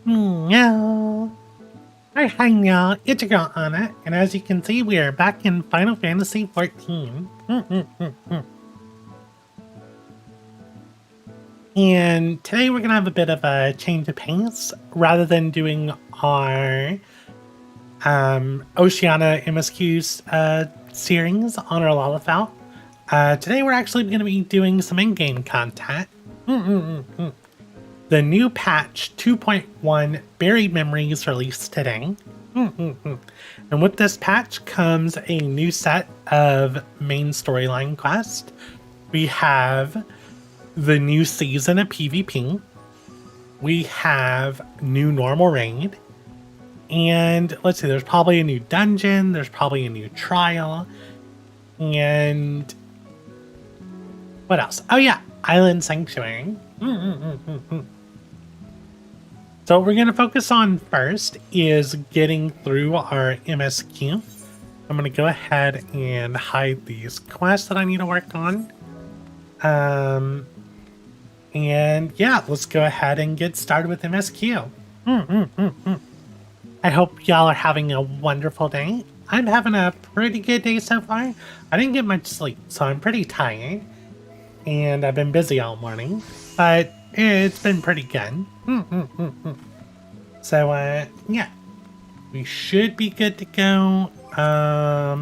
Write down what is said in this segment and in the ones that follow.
Meow. Hi, y'all. It's your girl Anna, and as you can see, we are back in Final Fantasy XIV. And today we're gonna have a bit of a change of pace. Rather than doing our Oceania MSQ's series on our Lalafell, today we're actually gonna be doing some in-game content. The new patch 2.1 Buried Memories released today. And with this patch comes a new set of main storyline quests. We have the new season of PvP. We have new normal raid. And let's see, there's probably a new dungeon. There's probably a new trial. And what else? Oh yeah, Island Sanctuary. So what we're going to focus on first is getting through our MSQ. I'm going to go ahead and hide these quests that I need to work on. And yeah, let's go ahead and get started with MSQ. I hope y'all are having a wonderful day. I'm having a pretty good day so far. I didn't get much sleep, so I'm pretty tired. And I've been busy all morning, but it's been pretty good. So, yeah, we should be good to go.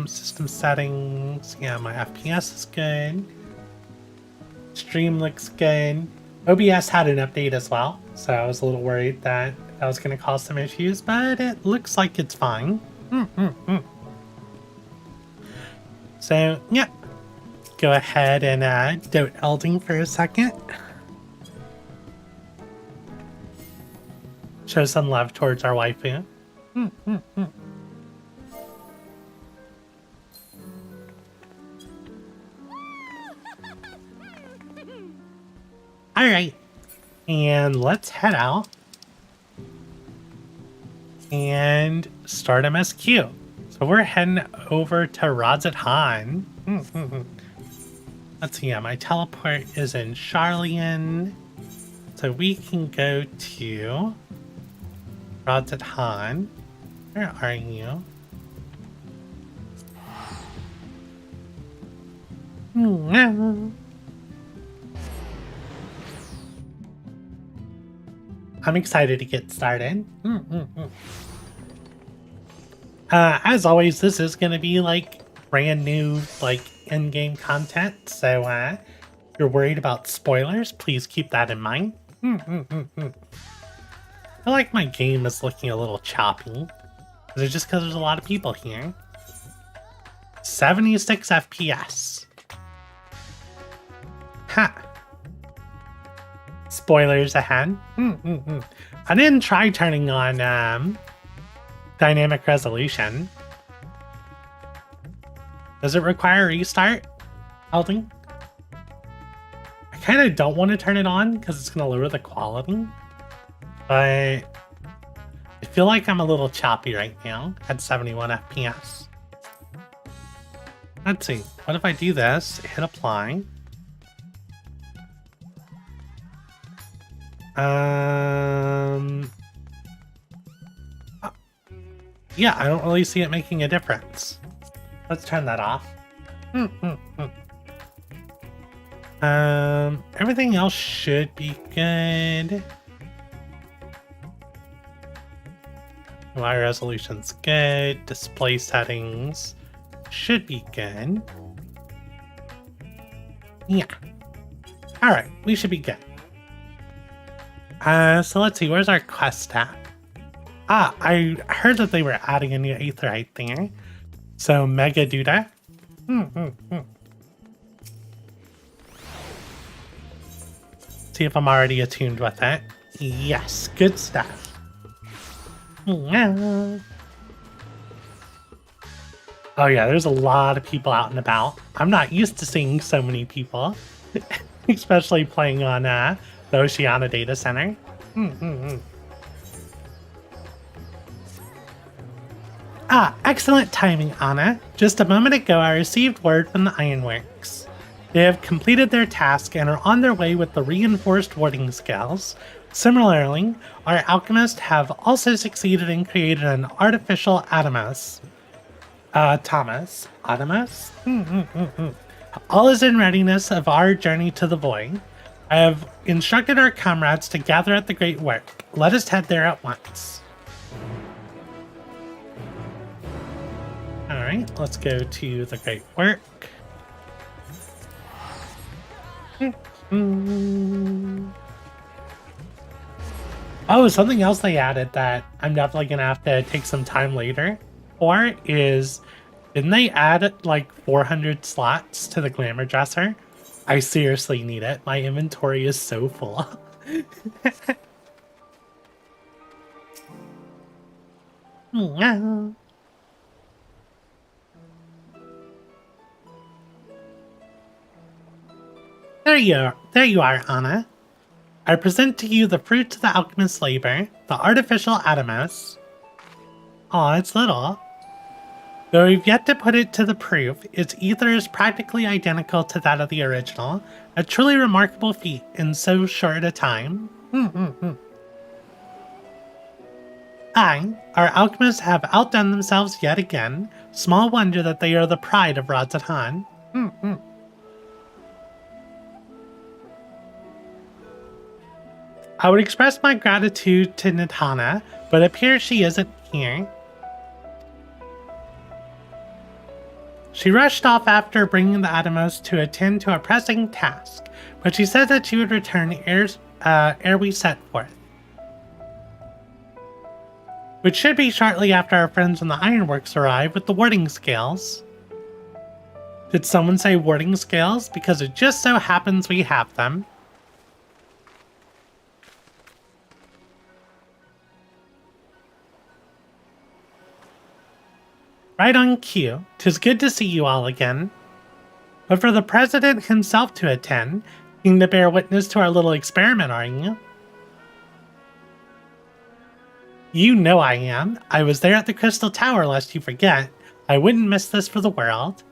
System settings. Yeah, my FPS is good. Stream looks good. OBS had an update as well, so I was a little worried that that was going to cause some issues, but it looks like it's fine. So, yeah, go ahead and dote Elding for a second. Show some love towards our waifu. Alright, and let's head out and start MSQ. So we're heading over to Radz-at-Han. Let's see, yeah, my teleport is in Charlian. So we can go to Radz-at-Han. Where are you? I'm excited to get started. As always, this is going to be like brand new, like in-game content. So if you're worried about spoilers, please keep that in mind. I feel like my game is looking a little choppy. Is it just because there's a lot of people here? 76 FPS. Ha! Spoilers ahead. I didn't try turning on dynamic resolution. Does it require a restart, Elding? I kind of don't want to turn it on because it's going to lower the quality. But I feel like I'm a little choppy right now at 71 FPS. Let's see. What if I do this? Hit apply. Yeah, I don't really see it making a difference. Let's turn that off. Everything else should be good. UI resolution's good. Display settings should be good. Yeah. Alright, we should be good. So let's see, where's our quest at? Ah, I heard that they were adding a new aetheryte there. So, Mega Duda. See if I'm already attuned with it. Yes, good stuff. Oh yeah, there's a lot of people out and about. I'm not used to seeing so many people. Especially playing on the Oceania data center. Ah, excellent timing, Anna. Just a moment ago, I received word from the Ironworks. They have completed their task and are on their way with the reinforced warding scales. Similarly, our alchemists have also succeeded in creating an artificial Adamus. Thomas. Adamus? All is in readiness of our journey to the void. I have instructed our comrades to gather at the Great Work. Let us head there at once. Alright, let's go to the Great Work. Oh, something else they added that I'm definitely gonna have to take some time later for is, didn't they add like 400 slots to the glamour dresser? I seriously need it. My inventory is so full. There you are, Anna. I present to you the fruits of the alchemist's labor, the artificial Adamus. Aw, it's little. Though we've yet to put it to the proof, its ether is practically identical to that of the original, a truly remarkable feat in so short a time. Our alchemists have outdone themselves yet again. Small wonder that they are the pride of Radzatan. I would express my gratitude to Nitana, but it appears she isn't here. She rushed off after bringing the Adamos to attend to a pressing task, but she said that she would return ere we set forth. Which should be shortly after our friends in the ironworks arrive with the warding scales. Did someone say warding scales? Because it just so happens we have them. Right on cue. 'Tis good to see you all again. But for the president himself to attend, keen to bear witness to our little experiment, are you? You know I am. I was there at the Crystal Tower, lest you forget. I wouldn't miss this for the world.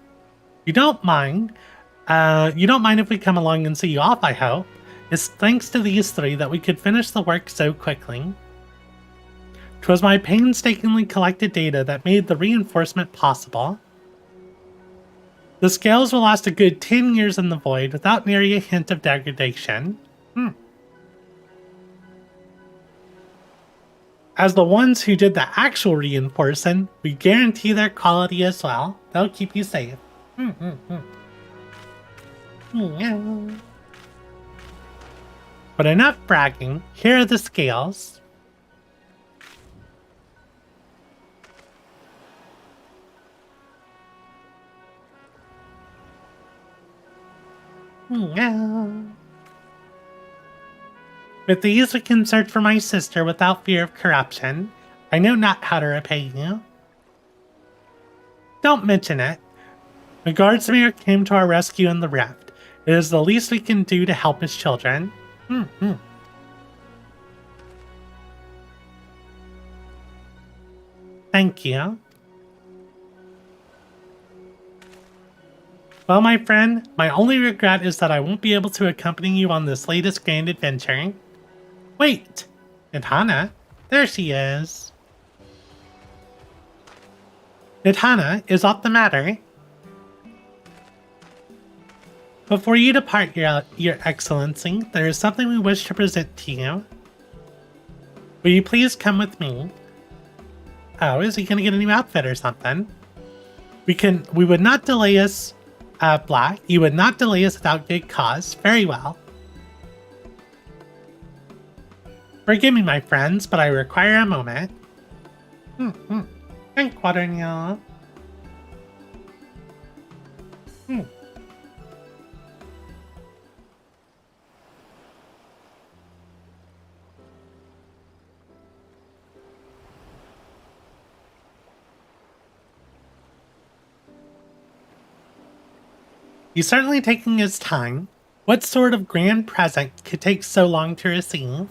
You don't mind if we come along and see you off, I hope. It's thanks to these three that we could finish the work so quickly. 'Twas my painstakingly collected data that made the reinforcement possible. The scales will last a good 10 years in the void without nary a hint of degradation. As the ones who did the actual reinforcing, we guarantee their quality as well. They'll keep you safe. But enough bragging. Here are the scales. With these we can search for my sister without fear of corruption. I know not how to repay you. Don't mention it. The guardsmere came to our rescue in the rift. It is the least we can do to help his children. Thank you. Well, my friend, my only regret is that I won't be able to accompany you on this latest grand adventure. Wait! Nitana? There she is. Nitana, is aught the matter? Before you depart, your Excellency, there is something we wish to present to you. Will you please come with me? Oh, is he gonna get a new outfit or something? We would not delay us, Black. You would not delay us without good cause. Very well. Forgive me, my friends, but I require a moment. Drink water, Neil. He's certainly taking his time. What sort of grand present could take so long to receive?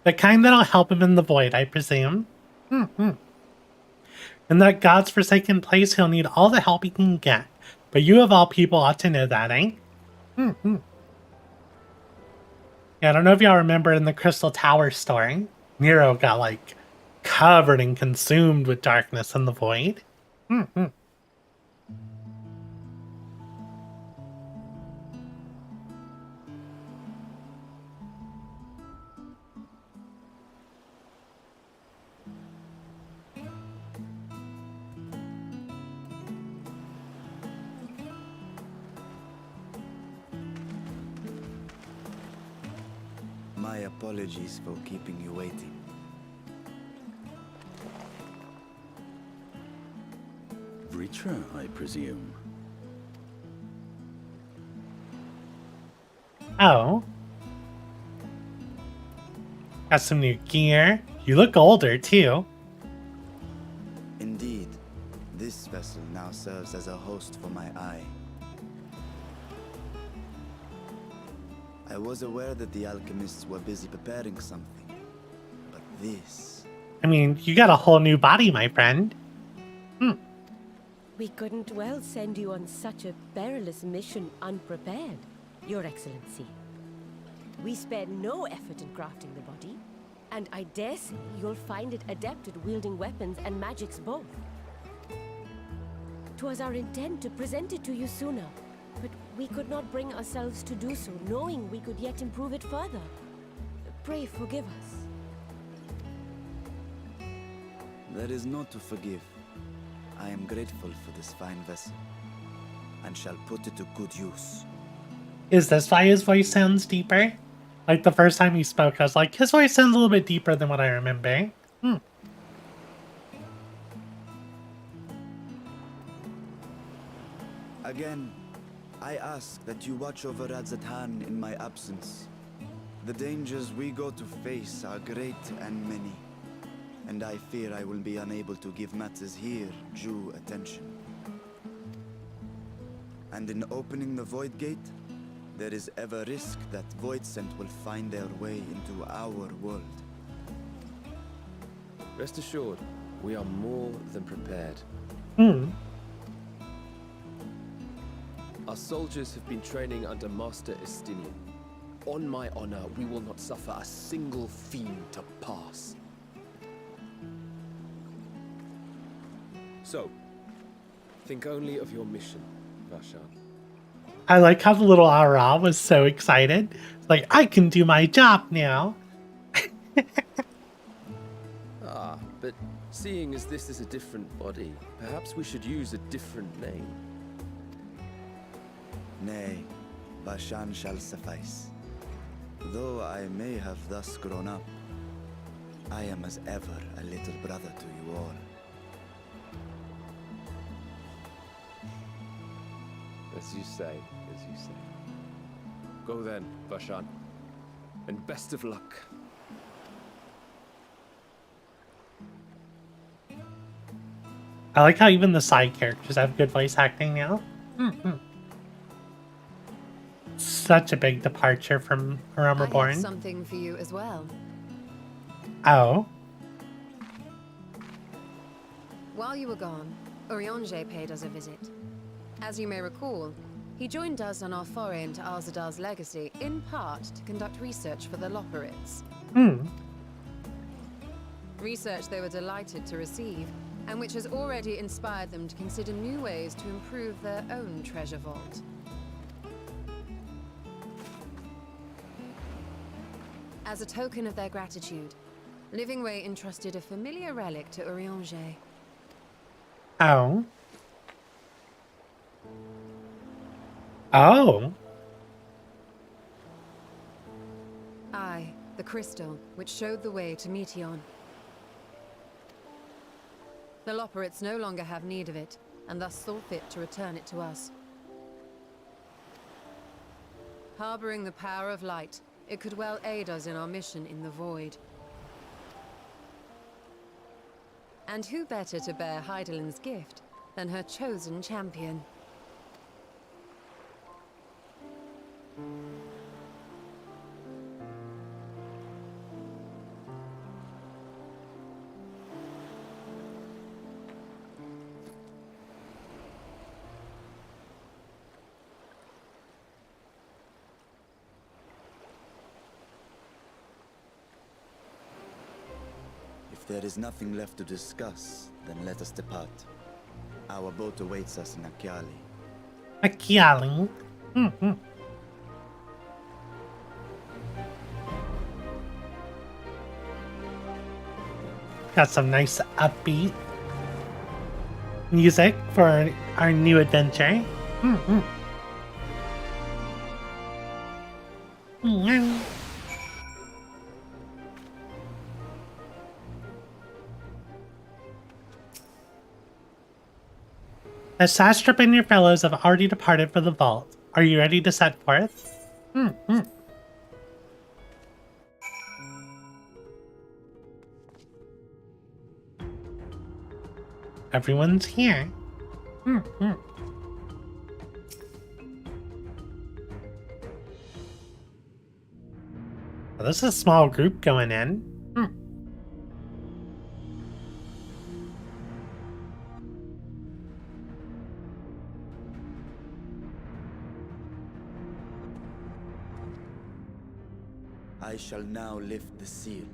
The kind that'll help him in the void, I presume. In that God's forsaken place, he'll need all the help he can get. But you of all people ought to know that, eh? Mm-hmm. Yeah, I don't know if y'all remember in the Crystal Tower story, Nero got, like, covered and consumed with darkness and the void. Mm-hmm. My apologies for keeping you waiting. Retrun, I presume. Oh. Got some new gear. You look older, too. Indeed, this vessel now serves as a host for my eye. I was aware that the alchemists were busy preparing something, but this... I mean, you got a whole new body, my friend. We couldn't well send you on such a perilous mission unprepared, Your Excellency. We spared no effort in crafting the body, and I dare say you'll find it adept at wielding weapons and magics both. 'Twas our intent to present it to you sooner, but we could not bring ourselves to do so, knowing we could yet improve it further. Pray forgive us. There is naught to forgive. I am grateful for this fine vessel, and shall put it to good use. Is this why his voice sounds deeper? Like the first time he spoke, I was like, his voice sounds a little bit deeper than what I remember. Again, I ask that you watch over Radzatan in my absence. The dangers we go to face are great and many, and I fear I will be unable to give matters here due attention. And in opening the Void Gate, there is ever risk that Voidsent will find their way into our world. Rest assured, we are more than prepared. Our soldiers have been training under Master Estinian. On my honor, we will not suffer a single fiend to pass. So, think only of your mission, Vashan. I like how the little Ara was so excited. It's like, I can do my job now. But seeing as this is a different body, perhaps we should use a different name. Nay, Vashan shall suffice. Though I may have thus grown up, I am as ever a little brother to you all. As you say, as you say. Go then, Vashan. And best of luck. I like how even the side characters have good voice acting now. Such a big departure from Realm I have Reborn. something for you as well. Oh. While you were gone, Urianger paid us a visit. As you may recall, he joined us on our foray into Arzadar's legacy, in part to conduct research for the Loporrits. Research they were delighted to receive, and which has already inspired them to consider new ways to improve their own treasure vault. As a token of their gratitude, Livingway entrusted a familiar relic to Urianger. Oh. Oh. Aye, the crystal, which showed the way to Meteon. The Loporrits no longer have need of it, and thus saw fit to return it to us. Harboring the power of light, it could well aid us in our mission in the Void. And who better to bear Hydaelyn's gift than her chosen champion? If there is nothing left to discuss, then let us depart. Our boat awaits us in Akiali. Akiali. Mm-hmm. Got some nice upbeat music for our new adventure. Mm-hmm. Mm-hmm. The Sastrap and your fellows have already departed for the vault. Are you ready to set forth? Mm-hmm. Everyone's here. Mm-hmm. Well, this is a small group going in. I shall now lift the seal.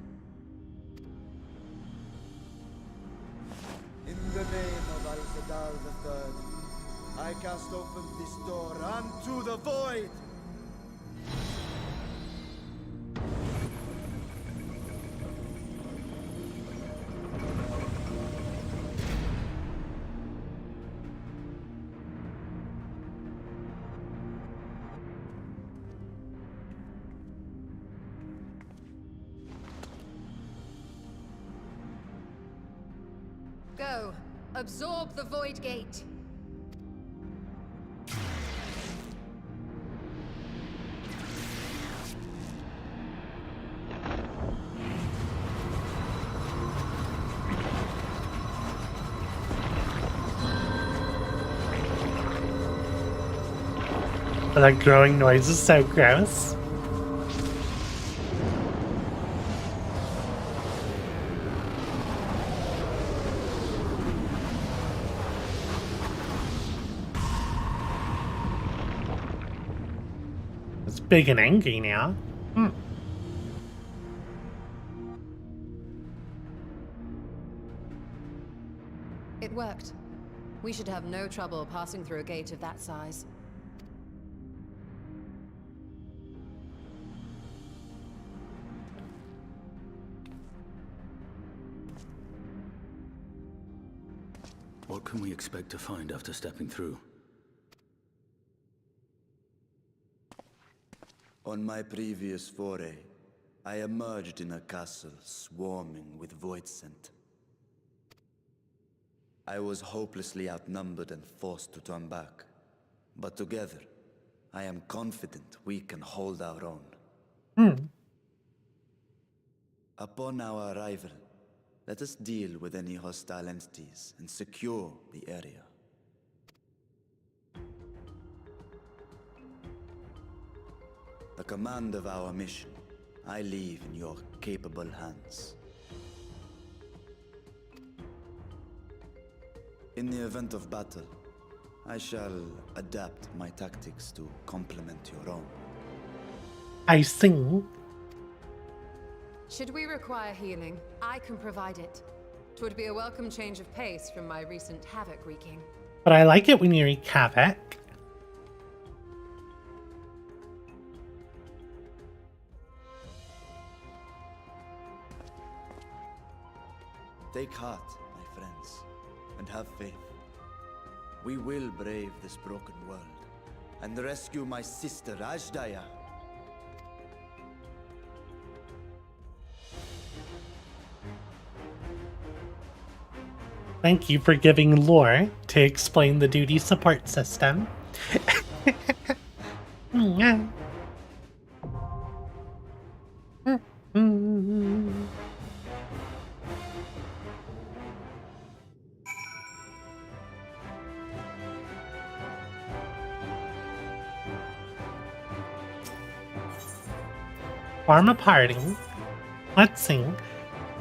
In the name of Al-Sadar III, I cast open this door unto the void! Go. Absorb the Void Gate. That growing noise is so gross. It's big and angry now. It worked. We should have no trouble passing through a gate of that size. What can we expect to find after stepping through? On my previous foray, I emerged in a castle swarming with void scent. I was hopelessly outnumbered and forced to turn back. But together, I am confident we can hold our own. Upon our arrival, let us deal with any hostile entities and secure the area. The command of our mission, I leave in your capable hands. In the event of battle, I shall adapt my tactics to complement your own. I sing. Should we require healing, I can provide it. 'Twould be a welcome change of pace from my recent havoc wreaking. But I like it when you wreak havoc. Take heart, my friends, and have faith. We will brave this broken world and rescue my sister Ajdaya. Thank you for giving lore to explain the duty support system. Form a party. Let's see.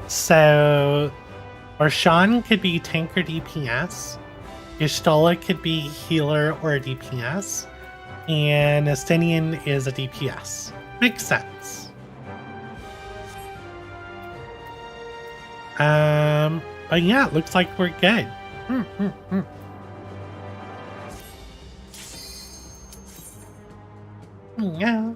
So, Orshan could be tank or DPS. Y'shtola could be healer or a DPS. And Estinian is a DPS. Makes sense. But yeah, it looks like we're good. Yeah.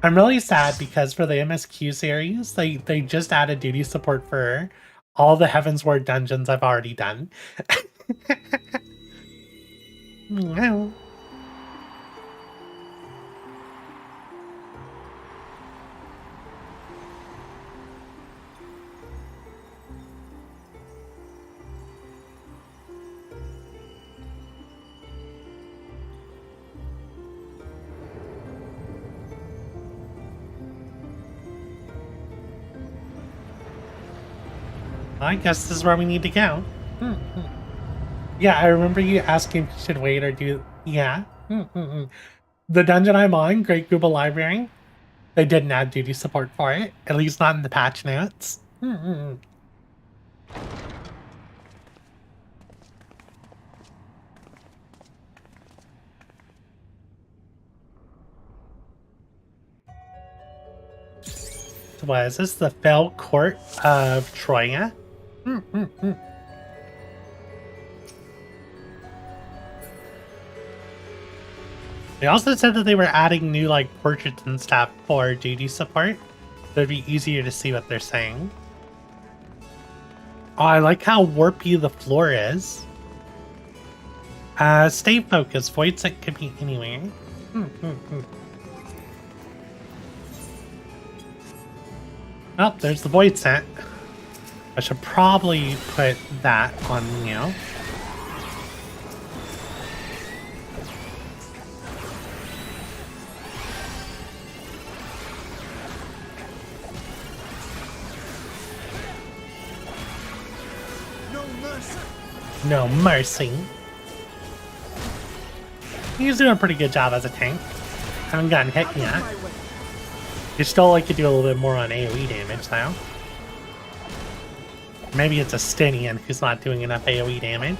I'm really sad because for the MSQ series, they just added duty support for all the Heavensward dungeons I've already done. Meow. I guess this is where we need to go. Yeah, I remember you asking if you should wait or do... Yeah. The dungeon I'm on, Great Gooba Library, they didn't add duty support for it. At least not in the patch notes. Was this the Fell Court of Troya? They also said that they were adding new like portraits and stuff for duty support. So it'd be easier to see what they're saying. Oh, I like how warpy the floor is. Stay focused. Void Set could be anywhere. Oh, there's the Void Set. I should probably put that on Mew. No mercy. He's doing a pretty good job as a tank. Haven't gotten hit yet. You still like to do a little bit more on AoE damage though. Maybe it's a Stinian who's not doing enough AoE damage.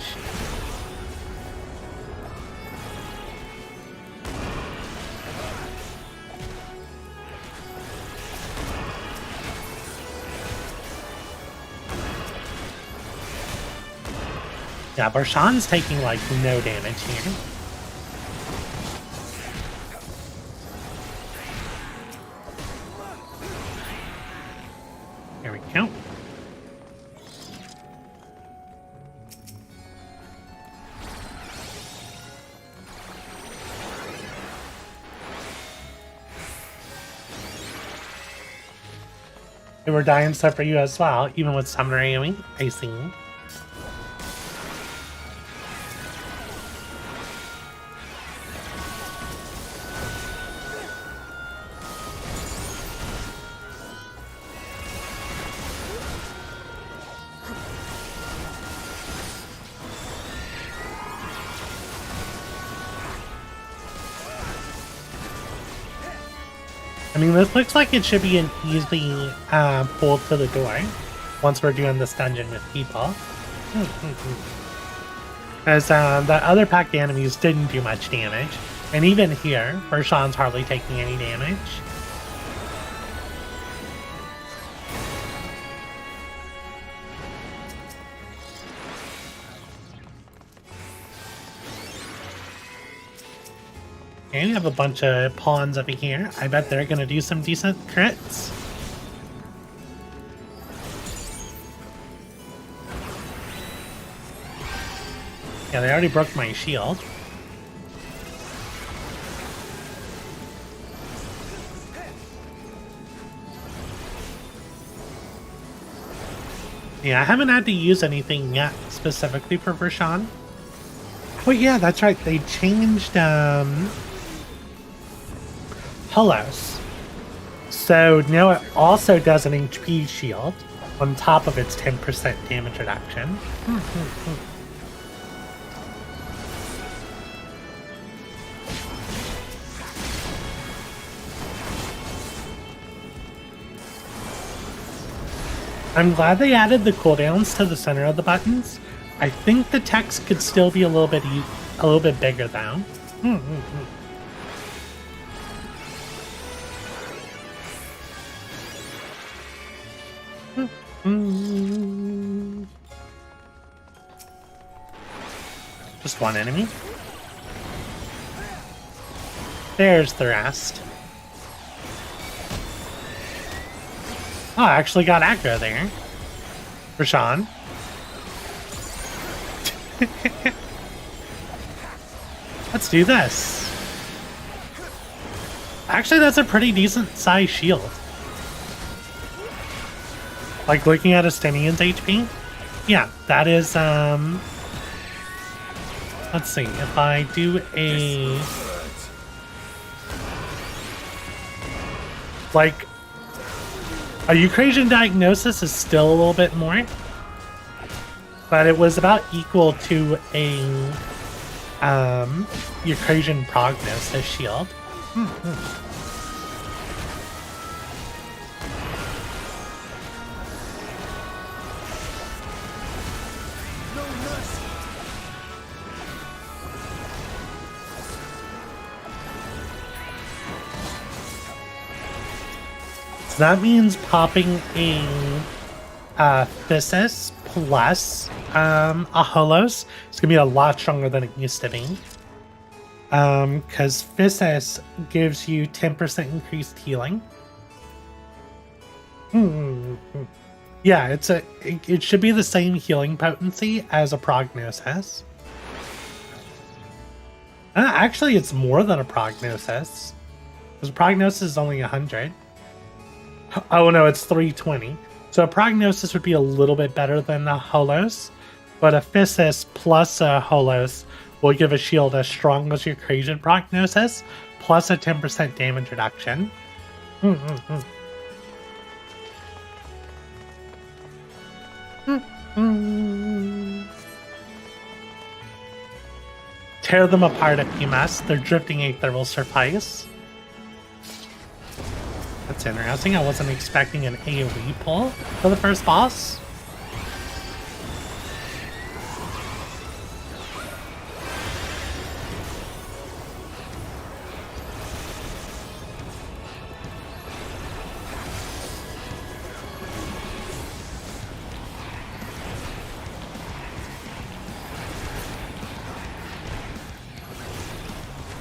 Yeah, Barshan's taking like no damage here. There we go. They were dying stuff for you as well, even with Summoner AoE. I see. I mean, this looks like it should be an easy pull to the door once we're doing this dungeon with people. Because the other packed enemies didn't do much damage. And even here, Barshan's hardly taking any damage. Okay, we have a bunch of pawns over here. I bet they're gonna do some decent crits. Yeah, they already broke my shield. Yeah, I haven't had to use anything yet specifically for Barshan. Oh yeah, that's right. They changed Hullos. So now it also does an HP shield on top of its 10% damage reduction. I'm glad they added the cooldowns to the center of the buttons. I think the text could still be a little bit bigger though. Just one enemy. There's the rest. Oh, I actually got aggro there. Rashawn. Let's do this. Actually, that's a pretty decent size shield. Like looking at Estinian's HP? Yeah, that is, let's see, if I do a... Like, a Eucrasian diagnosis is still a little bit more. But it was about equal to a, Eucrasian prognosis shield. So that means popping a Physis plus a Holos. It's gonna be a lot stronger than it used to be. Because Physis gives you 10% increased healing. Yeah, it should be the same healing potency as a prognosis. Actually, it's more than a prognosis. Because a prognosis is only 100. Oh no, it's 320. So a prognosis would be a little bit better than a Holos, but a Physis plus a Holos will give a shield as strong as your Eucrasian prognosis, plus a 10% damage reduction. Tear them apart if you must. Their drifting aether will suffice. That's interesting. I wasn't expecting an AoE pull for the first boss.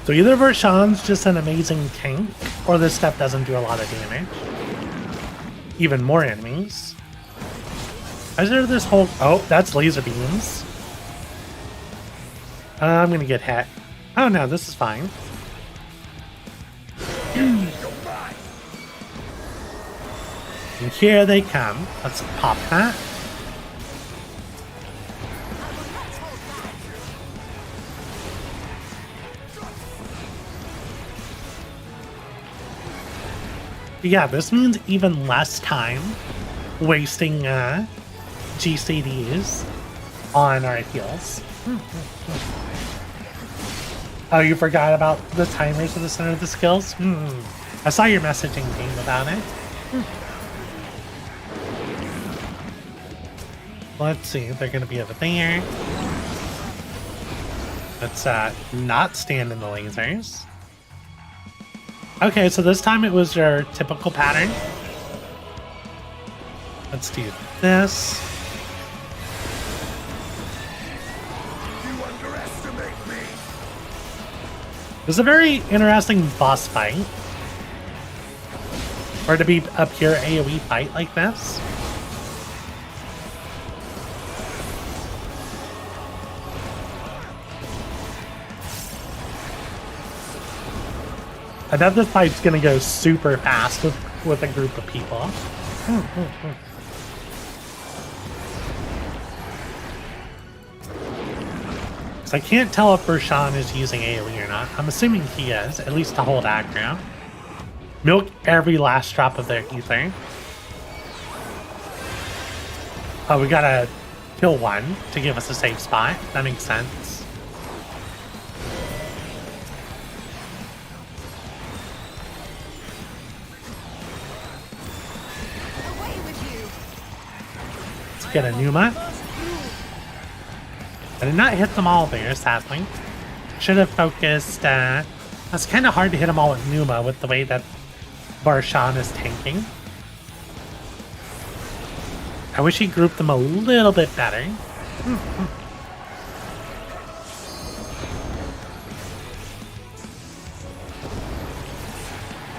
So either Vershawn's just an amazing tank, or this stuff doesn't do a lot of damage. Even more enemies. Is there this whole... Oh, that's laser beams. I'm gonna get hit. Oh no, this is fine. And here they come. Let's pop that. Yeah, this means even less time wasting GCDs on our heals. Oh, you forgot about the timers at the center of the skills? I saw your messaging thing about it. Let's see, they're going to be over there. Let's not stand in the lasers. Okay, so this time it was your typical pattern. Let's do this. You underestimate me. This is a very interesting boss fight. Or to be a pure AoE fight like this. I bet this fight's gonna go super fast with a group of people. So I can't tell if Vershawn is using AoE or not. I'm assuming he is, at least to hold aggro. Milk every last drop of their ether. Oh, we gotta kill one to give us a safe spot. That makes sense. Get a Numa. I did not hit them all there, sadly. Should have focused, it's kind of hard to hit them all with Numa with the way that Vershawn is tanking. I wish he grouped them a little bit better.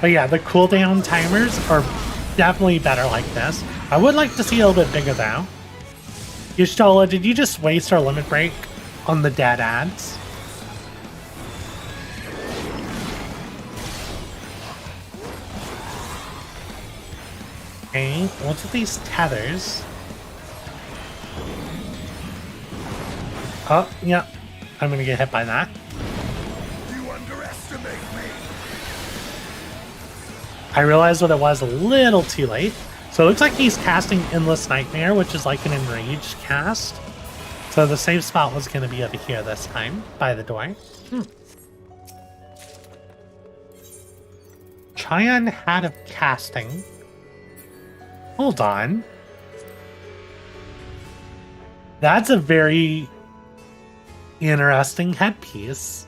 But yeah, the cooldown timers are definitely better like this. I would like to see a little bit bigger though. Y'shtola, did you just waste our limit break on the dead ads? Okay, what's with these tethers? Oh, yeah. I'm gonna get hit by that. You underestimate me. I realized what it was a little too late. So it looks like he's casting Endless Nightmare, which is like an enraged cast. So the safe spot was going to be over here this time, by the door. Trion Hat of Casting. Hold on. That's a very interesting headpiece.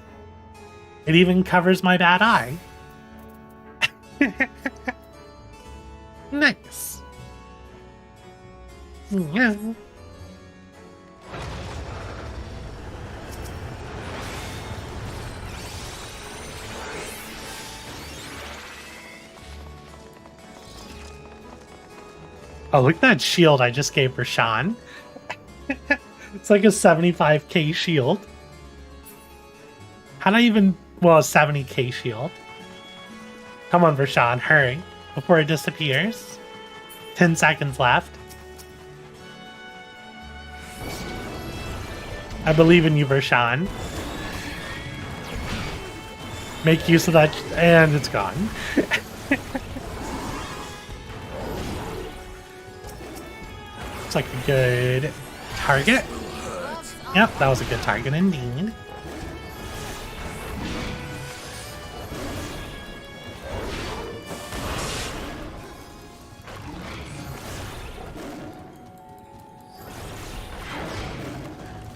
It even covers my bad eye. Nice. Yeah. Oh, look at that shield I just gave for Sean. It's like a 75k shield. How'd I even... Well, a 70k shield. Come on, Vershawn, hurry. Before it disappears. 10 seconds left. I believe in you, Vershawn. Make use of that... And it's gone. Looks like a good target. Yep, that was a good target indeed.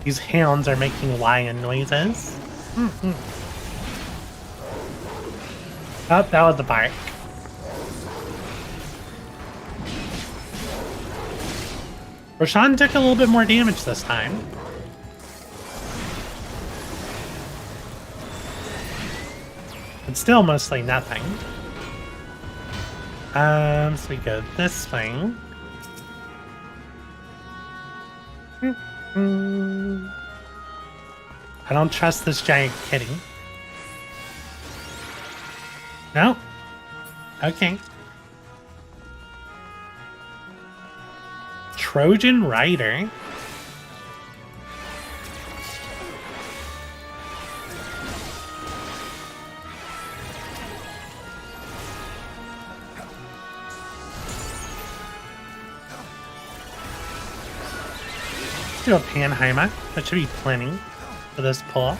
These hounds are making lion noises. Oh, that was the bark. Roshan took a little bit more damage this time. But still mostly nothing. So we go this way. I don't trust this giant kitty. No? Okay. Trojan Rider? Let's do a Panheimer. That should be plenty for this pull.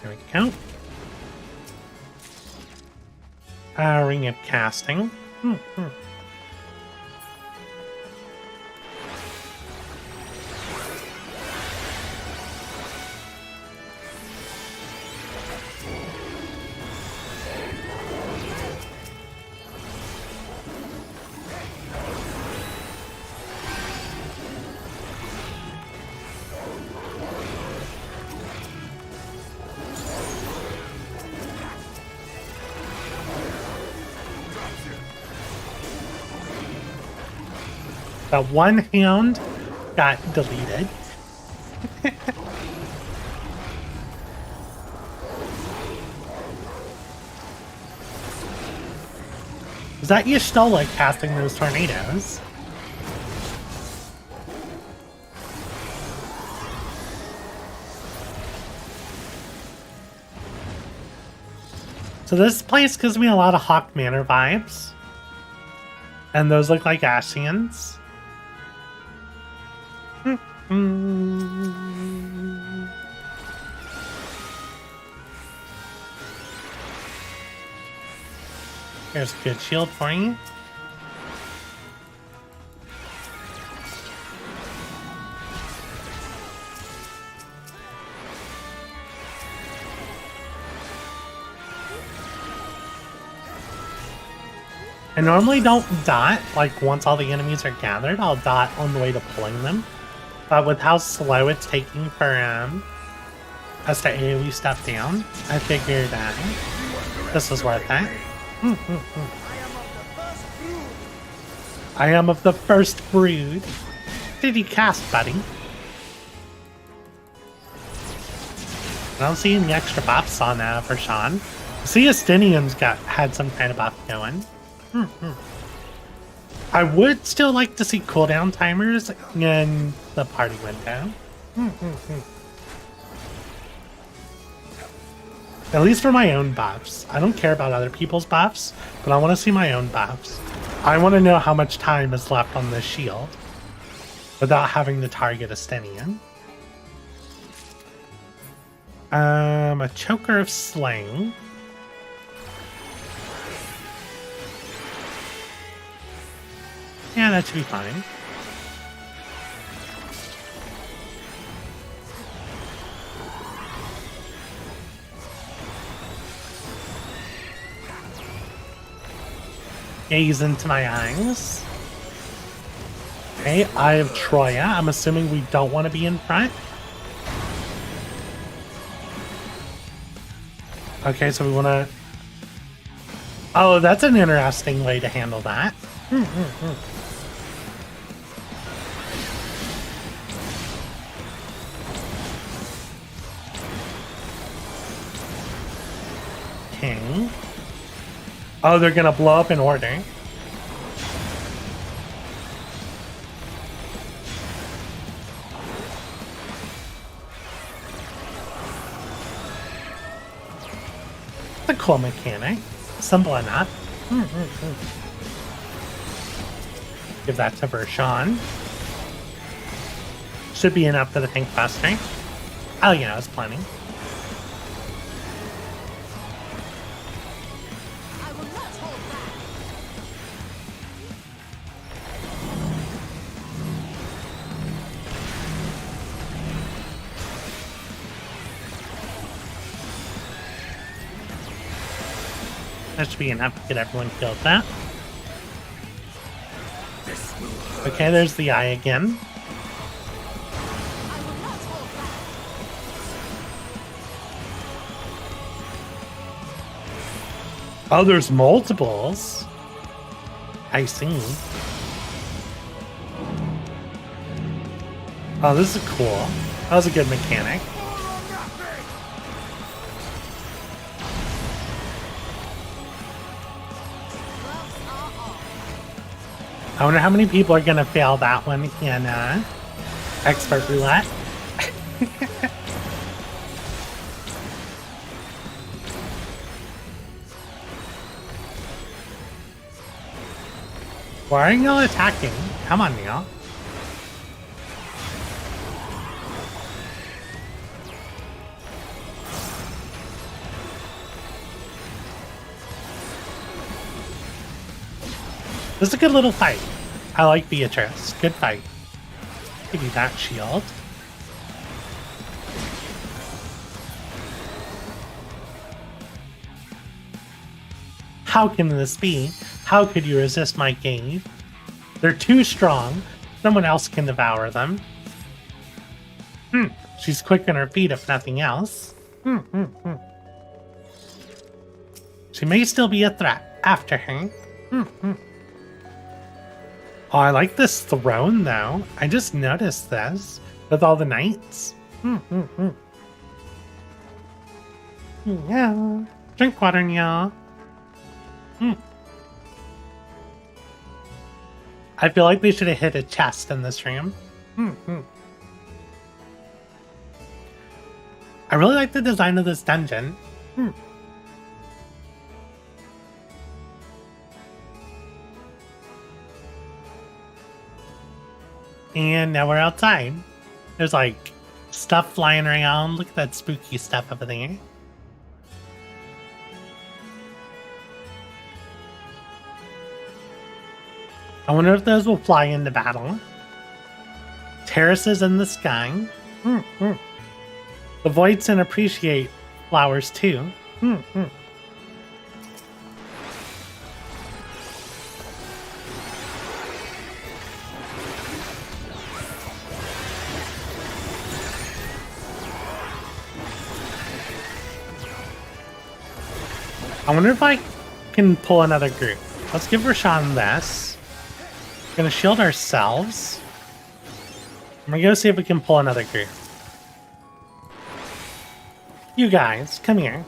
There we go. Ring of Casting. That one hound got deleted. Is that Y'shtola casting those tornadoes? So this place gives me a lot of Hawk Manor vibes. And those look like Ashians. Here's a good shield for you. I normally don't dot, like, once all the enemies are gathered, I'll dot on the way to pulling them. But with how slow it's taking for us to AoE stuff down, I figured this was worth it. I am of the first brood. Did he cast, buddy? I don't see any extra buffs on for Sean. See, Estinian's had some kind of buff going. I would still like to see cooldown timers in the party window. At least for my own buffs. I don't care about other people's buffs, but I want to see my own buffs. I want to know how much time is left on this shield without having to target Estinian. A Choker of Slaying. Yeah, that should be fine. Gaze into my eyes. Okay, Eye of Troya. I'm assuming we don't want to be in front. Okay, so we want to... Oh, that's an interesting way to handle that. King. Oh, they're gonna blow up in order. The cool mechanic. Simple enough. Give that to Vershawn. Should be enough for the Think Buster. Oh yeah, it's plenty. That should be enough to get everyone killed that. Okay, there's the eye again. Oh, there's multiples. I see. Oh, this is cool. That was a good mechanic. I wonder how many people are gonna fail that one in Expert Roulette. Why are y'all attacking? Come on, y'all. This is a good little fight. I like Beatrice. Good fight. Give you that shield. How can this be? How could you resist my gaze? They're too strong. Someone else can devour them. She's quick on her feet if nothing else. She may still be a threat after her. Oh, I like this throne, though. I just noticed this with all the knights. Yeah. Drink water, y'all. I feel like they should have hit a chest in this room. I really like the design of this dungeon. And now we're outside. There's like stuff flying around. Look at that spooky stuff over there. I wonder if those will fly into battle. Terraces in the sky. The voids can appreciate flowers too. I wonder if I can pull another group. Let's give Rashawn this. We're gonna shield ourselves. I'm gonna go see if we can pull another group. You guys, come here.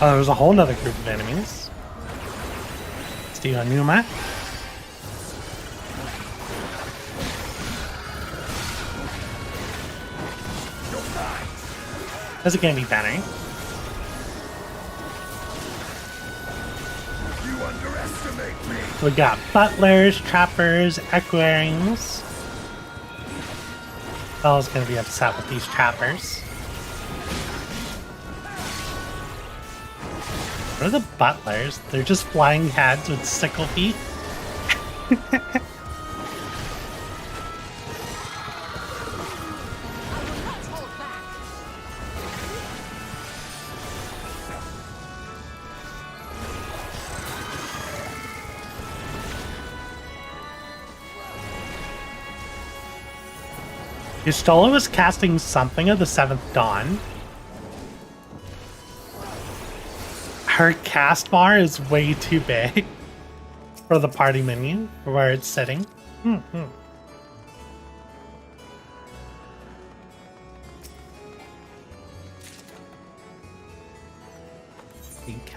Oh, there's a whole nother group of enemies. Let's do a new map. This is gonna be better. You underestimate me. We got butlers, trappers, equerries. Bella's gonna be upset with these trappers. What are the butlers? They're just flying heads with sickle feet. Yustola was casting something of the 7th Dawn. Her cast bar is way too big for the party menu, for where it's sitting. Can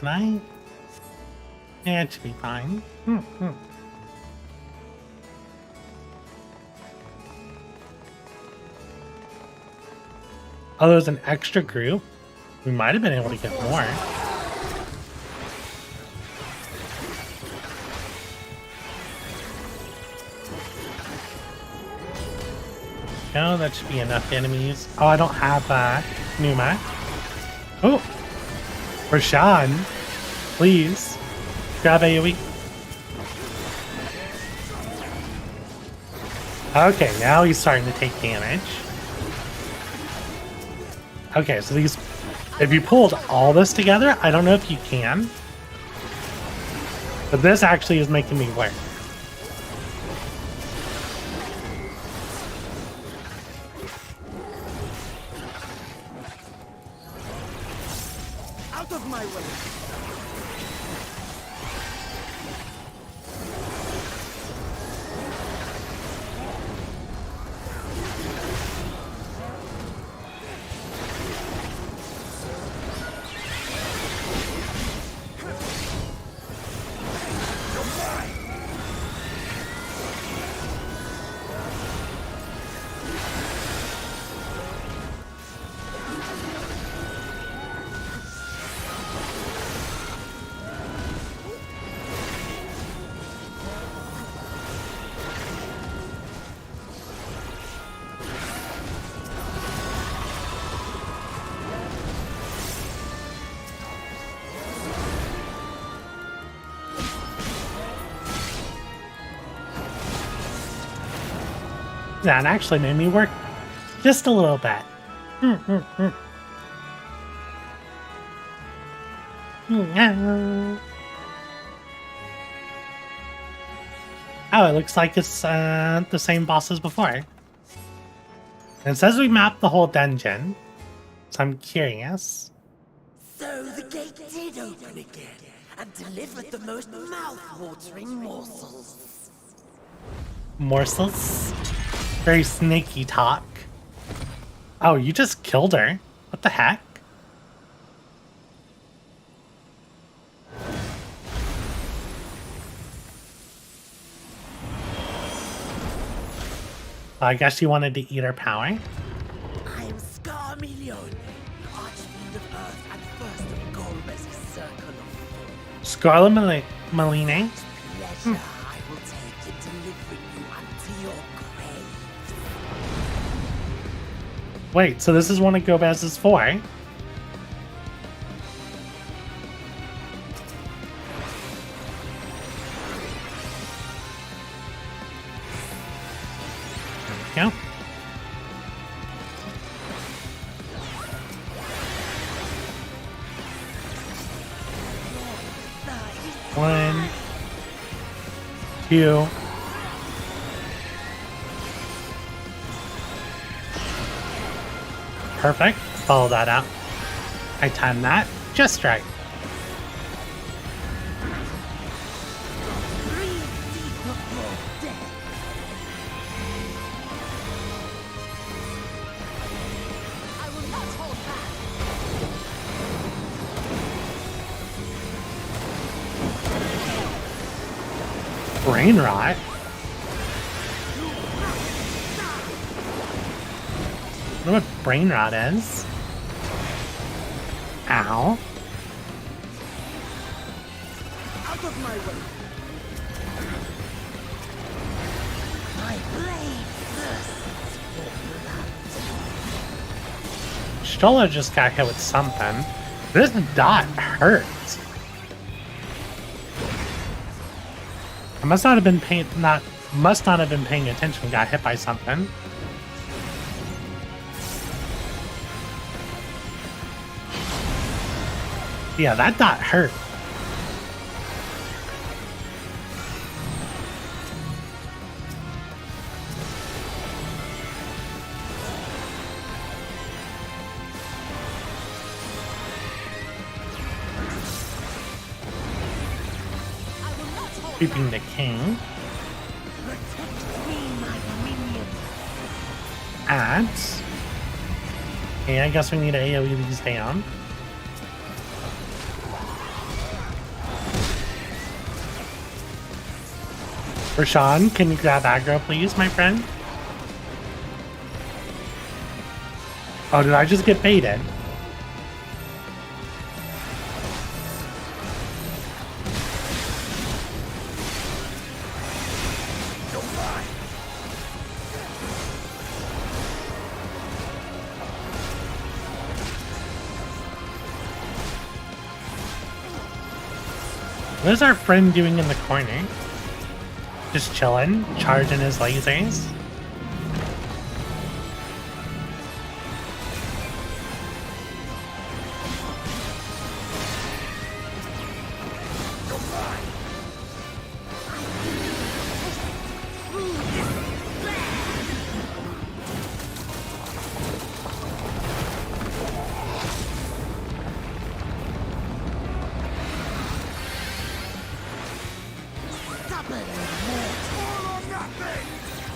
I? Yeah, it should be fine. Oh, there's an extra group. We might have been able to get more. No, that should be enough enemies. Oh, I don't have Numa. Oh, Rashawn, please grab AoE. Okay, now he's starting to take damage. Okay, so these, if you pulled all this together, I don't know if you can, but this actually is making me work. Out of my way! That actually made me work just a little bit. Oh, it looks like it's the same boss as before. And it says we mapped the whole dungeon, so I'm curious. So the gate did open again and delivered the most mouth-watering morsels. Morsels? Very snaky talk. Oh, you just killed her. What the heck? I guess you wanted to eat her power. I am Scarmelion, Archfiend of Earth and First of Golbez's Circle Scarlet Maline. Pleasure I will take in delivering you unto your grave. Wait, so this is one of Gomez's 4? There we go. One, two. Perfect. Follow that out. I timed that just right. Breathe deep of your death. I will not hold back. Brain rot. I don't know what brain rot is. Ow. Out of my way. My blade thirsts for blood. Stola just got hit with something. This dot hurts. I must not have been paying attention. Got hit by something. Yeah, that dot hurt. Keeping the king. Ads. Okay, I guess we need to AoE these down. Rashawn, can you grab aggro, please, my friend? Oh, did I just get baited? What is our friend doing in the corner? Just chilling, charging his lasers.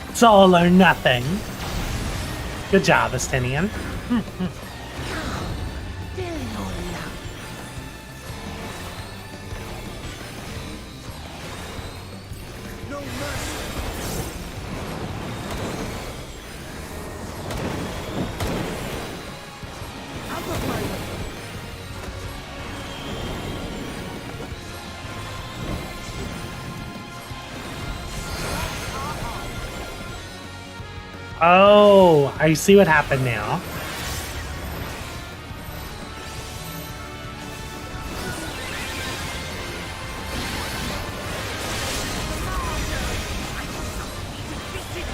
It's all or nothing. Good job, Estinian. No mercy. Out of my way. Oh, I see what happened now.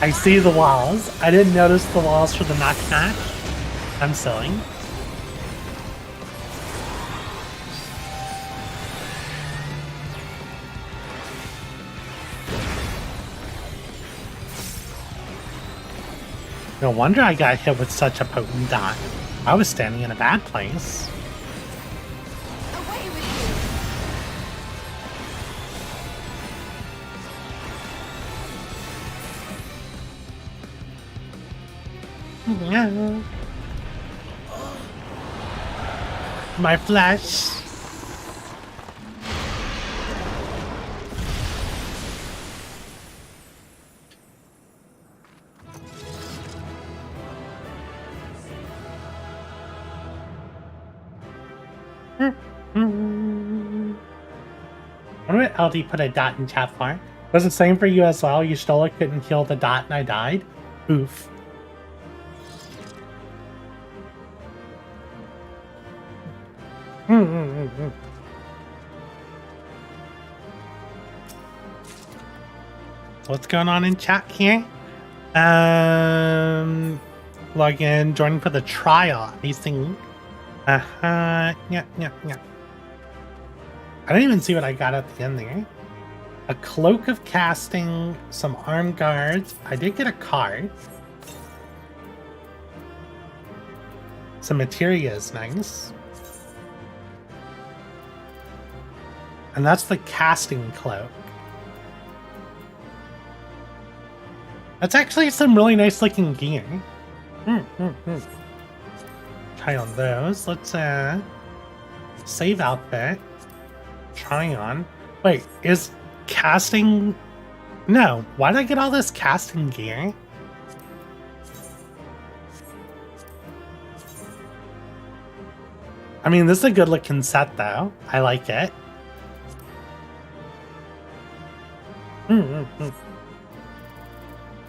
I see the walls. I didn't notice the walls for the knock-knock. I'm silly. No wonder I got hit with such a potent dot. I was standing in a bad place. Away with Yeah. My flesh. wonder what LD put a dot in chat for. Was the same for you as well? You stole it, couldn't kill the dot, and I died? Oof. What's going on in chat here? Log in, join for the trial. These things. Yeah. I didn't even see what I got at the end there. A cloak of casting, some armed guards. I did get a card. Some materia is nice. And that's the casting cloak. That's actually some really nice looking gear. Try on those. Let's save outfit. Try on. Wait, is casting... No, why did I get all this casting gear? I mean, this is a good looking set though. I like it.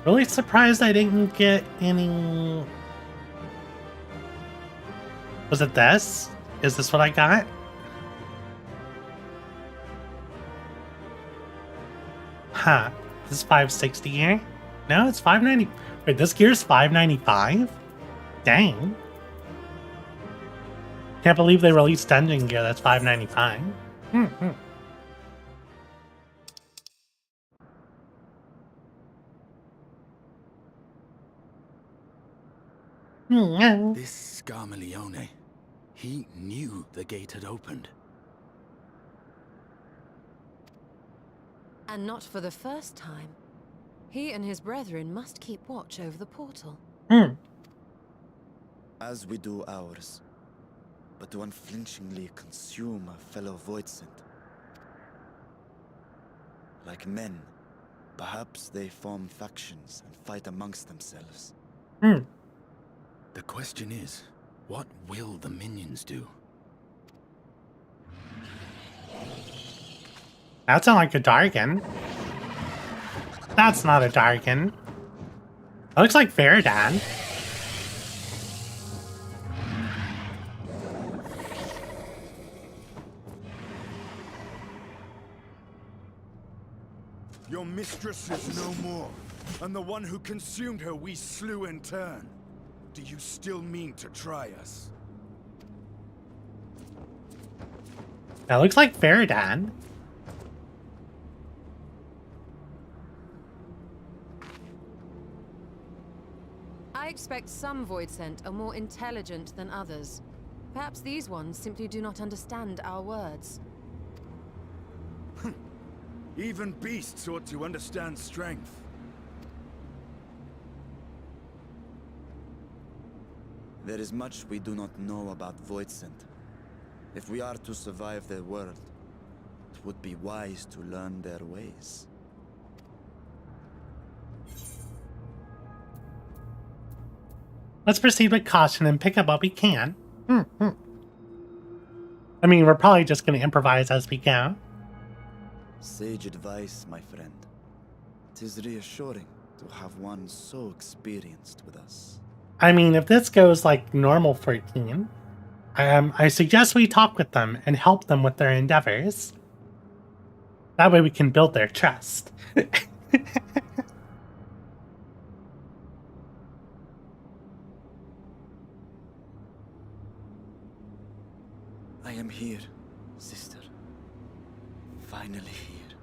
Really surprised I didn't get any... Was it this? Is this what I got? Huh. This is 560 here? No, it's 590. Wait, this gear's 595? Dang. Can't believe they released dungeon gear that's 595. This Scarmalione, he knew the gate had opened. And not for the first time. He and his brethren must keep watch over the portal. As we do ours, but to unflinchingly consume a fellow Voidsent. Like men, perhaps they form factions and fight amongst themselves. The question is, what will the minions do? That sounds like a Dargan. That's not a Dargan. That looks like Faradan. Your mistress is no more, and the one who consumed her we slew in turn. Do you still mean to try us? That looks like Faradan. I expect some Voidsent are more intelligent than others. Perhaps these ones simply do not understand our words. Even beasts ought to understand strength. There is much we do not know about Voidsent. If we are to survive their world, it would be wise to learn their ways. Let's proceed with caution and pick up what we can. I mean, we're probably just going to improvise as we go. Sage advice, my friend. 'Tis reassuring to have one so experienced with us. I mean, if this goes like normal 14, I suggest we talk with them and help them with their endeavors. That way we can build their trust. I am here, sister. Finally here.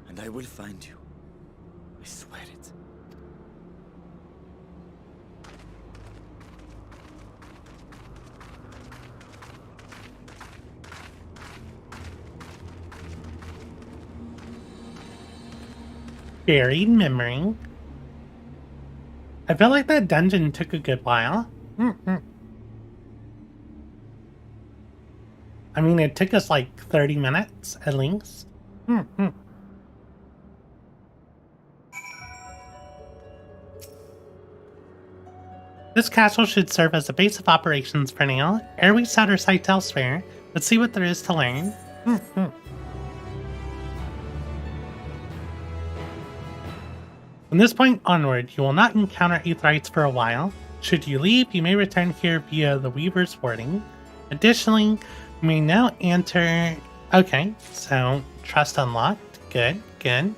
And I will find you. I swear it. Buried memory. I feel like that dungeon took a good while. I mean, it took us like 30 minutes at least. This castle should serve as a base of operations for now. Ere we set our sights elsewhere, let's see what there is to learn. From this point onward, you will not encounter Aetherites for a while. Should you leave, you may return here via the Weaver's Warding. Additionally, you may now enter... Okay, so trust unlocked. Good, good.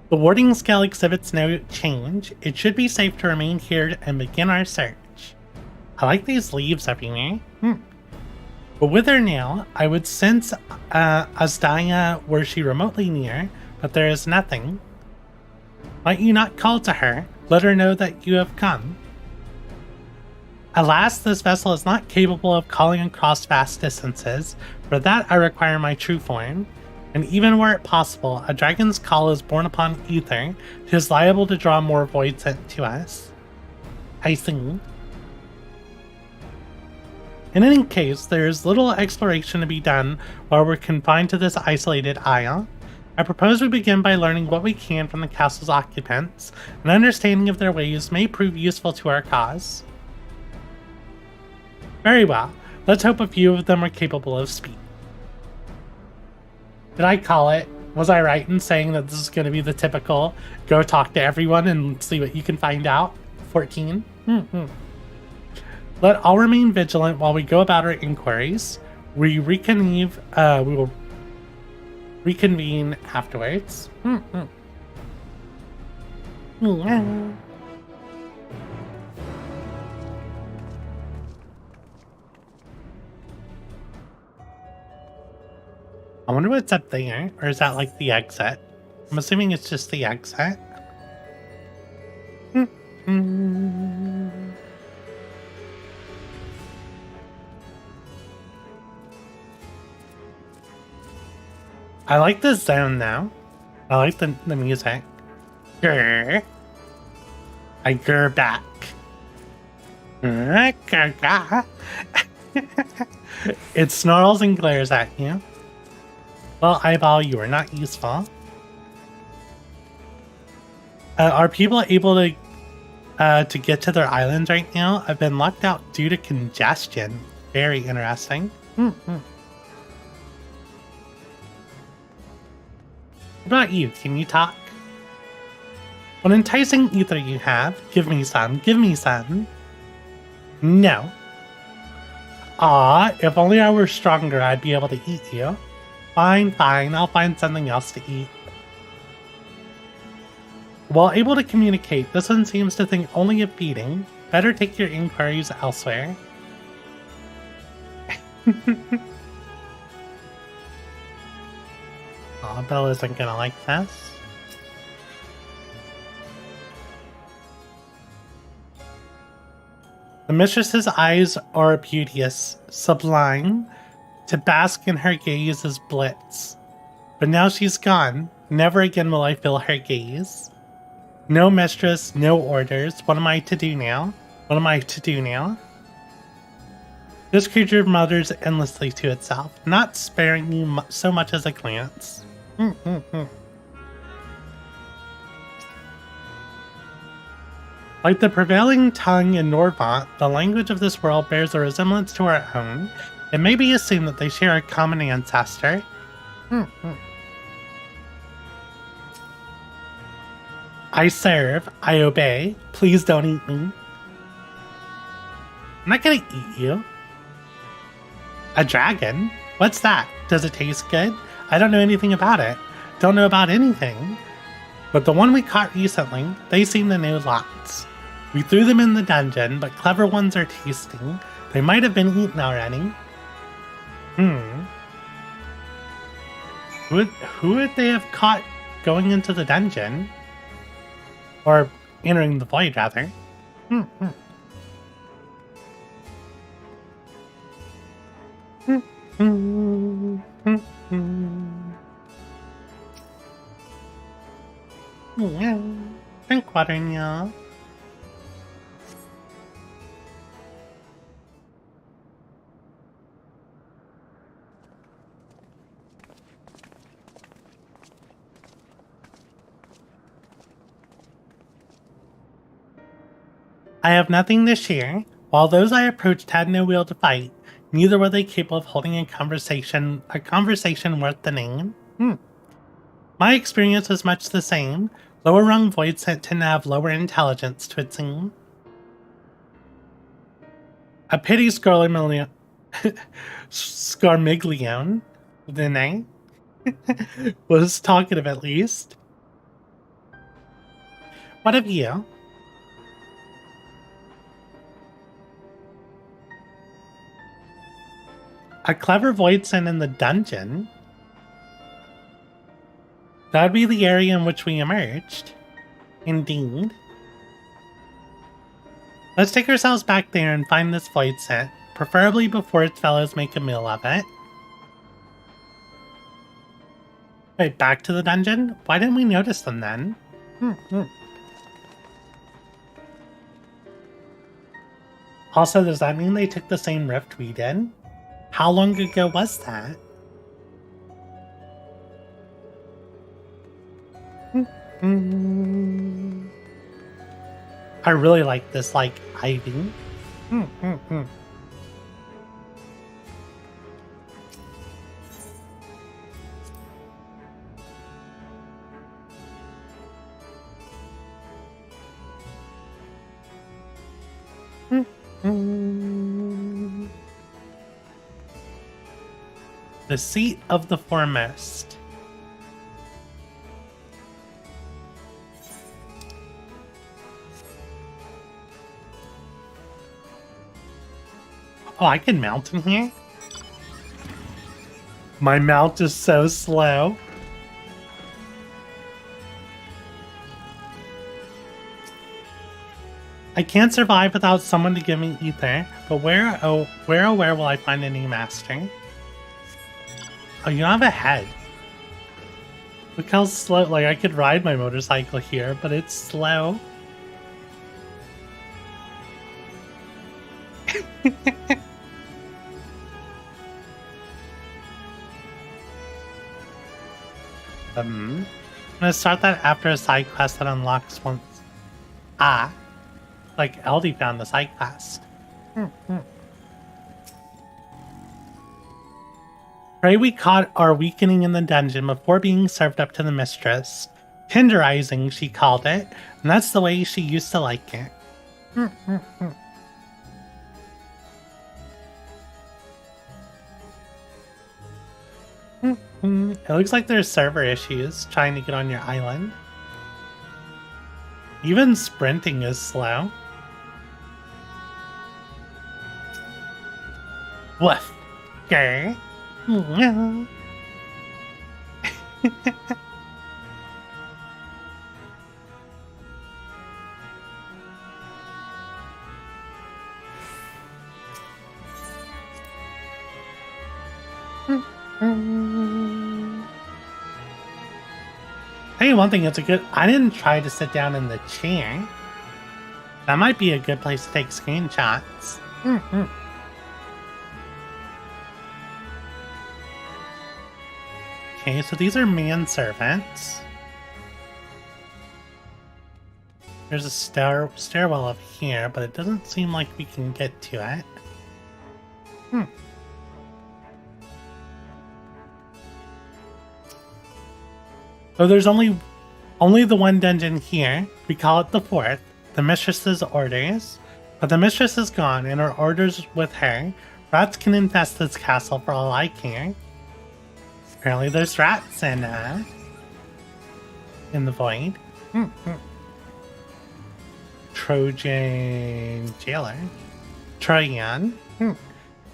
The warding scale exhibits no change. It should be safe to remain here and begin our search. I like these leaves everywhere. But with her now, I would sense Asdaya were she remotely near, but there is nothing. Might you not call to her? Let her know that you have come. Alas, this vessel is not capable of calling across vast distances. For that, I require my true form. And even were it possible, a dragon's call is born upon ether. It is liable to draw more void sent to us. I see. In any case, there is little exploration to be done while we're confined to this isolated isle. I propose we begin by learning what we can from the castle's occupants. An understanding of their ways may prove useful to our cause. Very well. Let's hope a few of them are capable of speech. Did I call it? Was I right in saying that this is going to be the typical go talk to everyone and see what you can find out? 14? Let all remain vigilant while we go about our inquiries. We will reconvene afterwards. I wonder what's up there, or is that like the exit? I'm assuming it's just the exit. I like the zone now. I like the music. Grr. I grr back. It snarls and glares at you. Well, Eyeball, you are not useful. Are people able to get to their islands right now? I've been locked out due to congestion. Very interesting. What about you? Can you talk? What enticing ether you have. Give me some. Give me some. No. Aw, if only I were stronger, I'd be able to eat you. Fine, fine. I'll find something else to eat. While able to communicate, this one seems to think only of feeding. Better take your inquiries elsewhere. Aw, Belle isn't gonna like this. The mistress's eyes are beauteous, sublime. To bask in her gaze is blitz. But now she's gone. Never again will I feel her gaze. No mistress, no orders. What am I to do now? What am I to do now? This creature mutters endlessly to itself, not sparing you so much as a glance. Like the prevailing tongue in Nordvant, the language of this world bears a resemblance to our own. It may be assumed that they share a common ancestor. I serve. I obey. Please don't eat me. I'm not gonna eat you. A dragon? What's that? Does it taste good? I don't know anything about it. Don't know about anything. But the one we caught recently, they seem to know lots. We threw them in the dungeon, but clever ones are tasting. They might have been eaten already. Who would they have caught going into the dungeon? Or entering the void, rather. Drink water, y'all. I have nothing to share. While those I approached had no will to fight, neither were they capable of holding a conversation worth the name. My experience was much the same. Lower rung voids tend to have lower intelligence, 'twould seem. A pity Scarmiglione, Dene, was talkative at least. What of you? A clever voidsent in the dungeon? That would be the area in which we emerged. Indeed. Let's take ourselves back there and find this voidsent, preferably before its fellows make a meal of it. Wait, back to the dungeon? Why didn't we notice them then? Also, does that mean they took the same rift we did? How long ago was that? I really like this, like, ivy. The seat of the foremost. Oh, I can mount in here? My mount is so slow. I can't survive without someone to give me ether, but where will I find a new master? Oh, you have a head. Look how slow, like I could ride my motorcycle here, but it's slow. I'm gonna start that after a side quest that unlocks once. Like LD found the side quest. Pray we caught our weakening in the dungeon before being served up to the mistress. Tenderizing, she called it, and that's the way she used to like it. It looks like there's server issues trying to get on your island. Even sprinting is slow. Woof. Okay. Hey, one thing, it's a good... I didn't try to sit down in the chair. That might be a good place to take screenshots. Okay, so these are manservants. There's a stairwell up here, but it doesn't seem like we can get to it. Oh, there's only the one dungeon here. We call it the fourth, the mistress's orders. But the mistress is gone, and her orders with her. Rats can infest this castle for all I care. Apparently there's rats in the void. Trojan jailer. Trojan.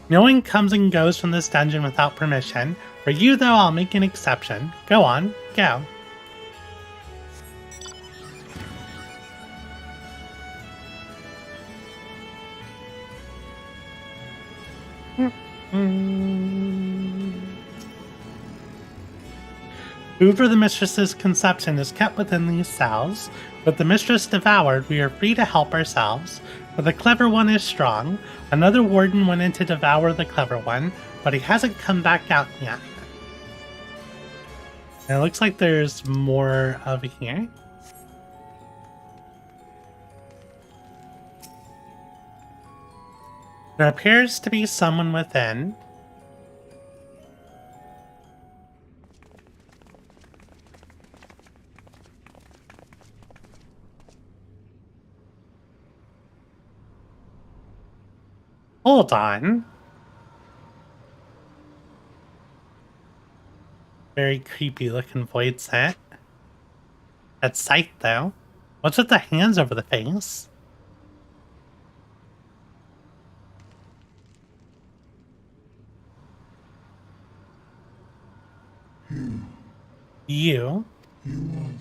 No one comes and goes from this dungeon without permission. For you, though, I'll make an exception. Go on, go. Food for the mistress's consumption is kept within these cells. With the mistress devoured, we are free to help ourselves. For the clever one is strong. Another warden went in to devour the clever one, but he hasn't come back out yet. And it looks like there's more over here. There appears to be someone within. Hold on. Very creepy looking void set. That's sight though. What's with the hands over the face? You? You are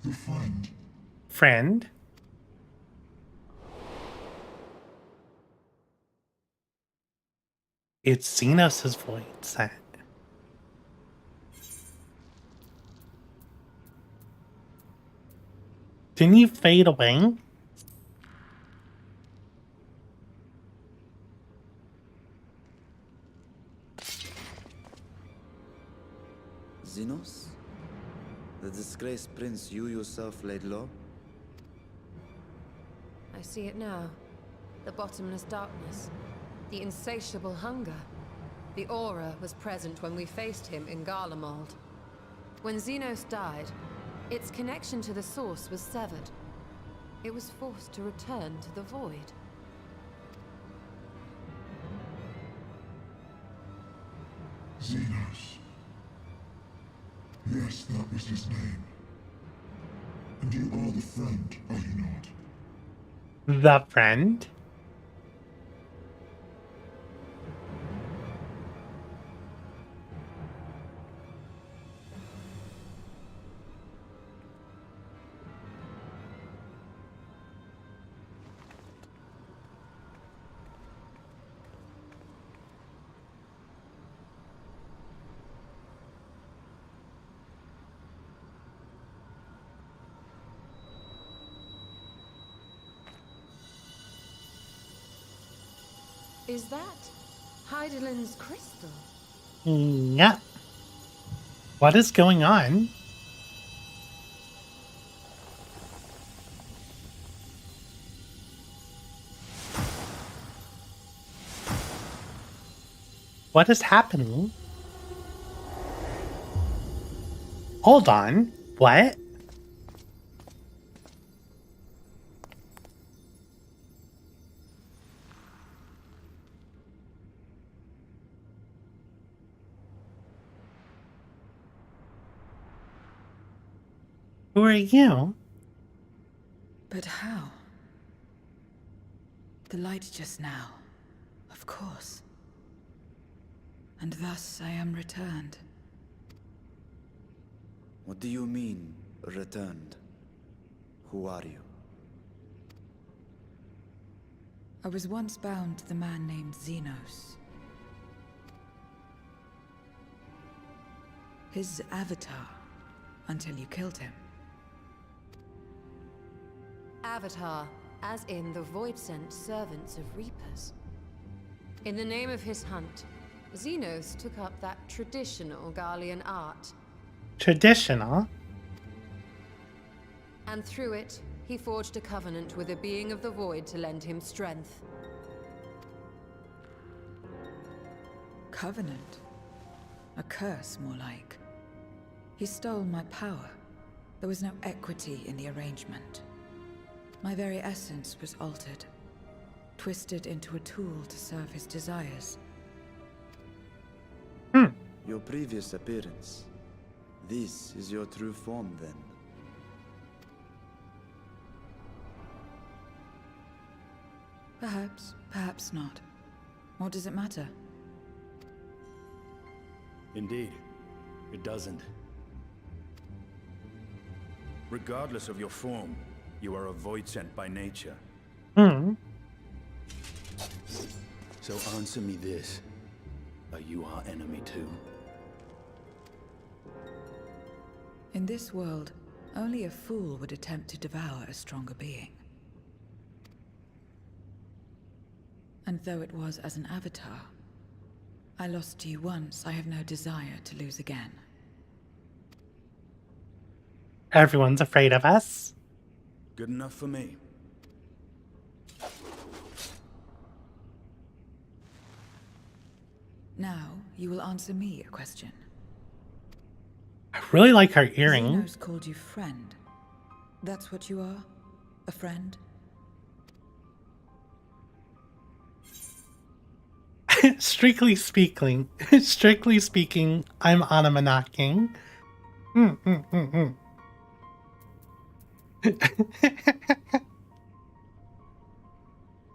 the friend. Friend? It's Xenos' void set. Didn't you fade away? Xenos? The disgraced prince you yourself laid low? I see it now. The bottomless darkness. The insatiable hunger. The aura was present when we faced him in Garlemald. When Xenos died, its connection to the source was severed. It was forced to return to the void. Xenos. Yes, that was his name. And you are the friend, are you not? The friend? Is that Heidelin's crystal? Yeah. What is going on? What is happening? Hold on. What? Who are you? But how? The light just now. Of course. And thus I am returned. What do you mean, returned? Who are you? I was once bound to the man named Xenos. His avatar, until you killed him. Avatar, as in the void-sent servants of Reapers. In the name of his hunt, Xenos took up that traditional Garlean art. Traditional? And through it, he forged a covenant with a being of the void to lend him strength. Covenant? A curse, more like. He stole my power. There was no equity in the arrangement. My very essence was altered, twisted into a tool to serve his desires. Your previous appearance. This is your true form, then? Perhaps, perhaps not. What does it matter? Indeed, it doesn't. Regardless of your form, you are a void sent by nature. So answer me this. Are you our enemy too? In this world, only a fool would attempt to devour a stronger being. And though it was as an avatar, I lost to you once, I have no desire to lose again. Everyone's afraid of us. Good enough for me. Now, you will answer me a question. I really like her earring. Xenos called you friend. That's what you are? A friend? strictly speaking, I'm on a Minake.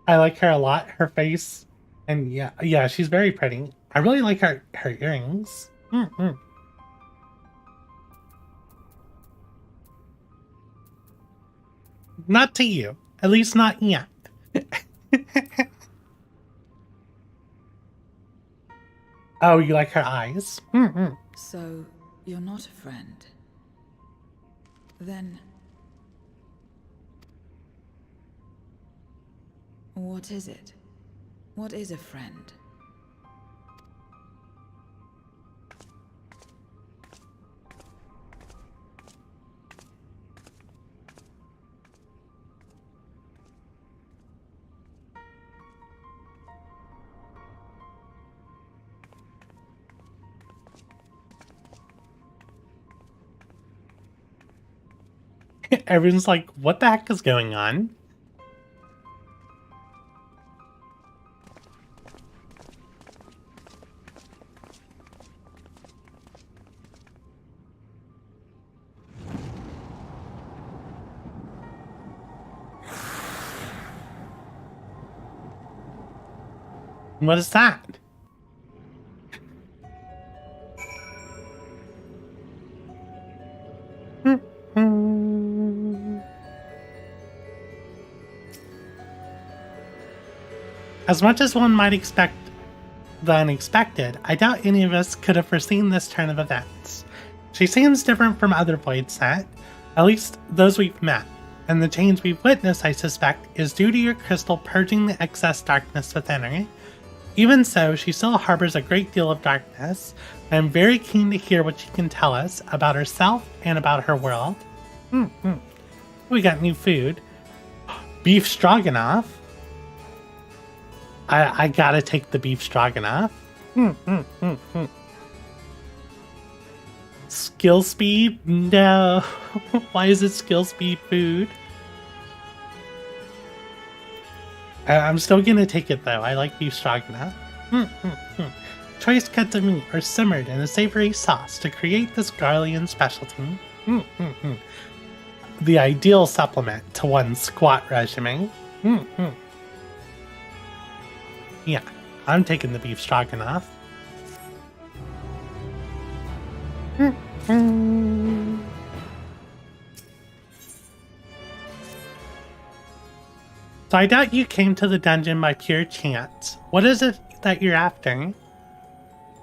I like her a lot, her face, and yeah, she's very pretty. I really like her earrings. Not to you, at least not yet. Oh, you like her eyes? So, you're not a friend. Then... what is it? What is a friend? Everyone's like, what the heck is going on? What is that? As much as one might expect the unexpected, I doubt any of us could have foreseen this turn of events. She seems different from other Void Set, at least those we've met, and the change we've witnessed, I suspect, is due to your crystal purging the excess darkness within her. Even so, she still harbors a great deal of darkness. I am very keen to hear what she can tell us about herself and about her world. We got new food. Beef stroganoff. I gotta take the beef stroganoff. Skill speed? No. Why is it skill speed food? I'm still gonna take it though. I like beef stroganoff. Choice cuts of meat are simmered in a savory sauce to create this Garlean specialty. The ideal supplement to one's squat regimen. Yeah, I'm taking the beef stroganoff. So I doubt you came to the dungeon by pure chance. What is it that you're after?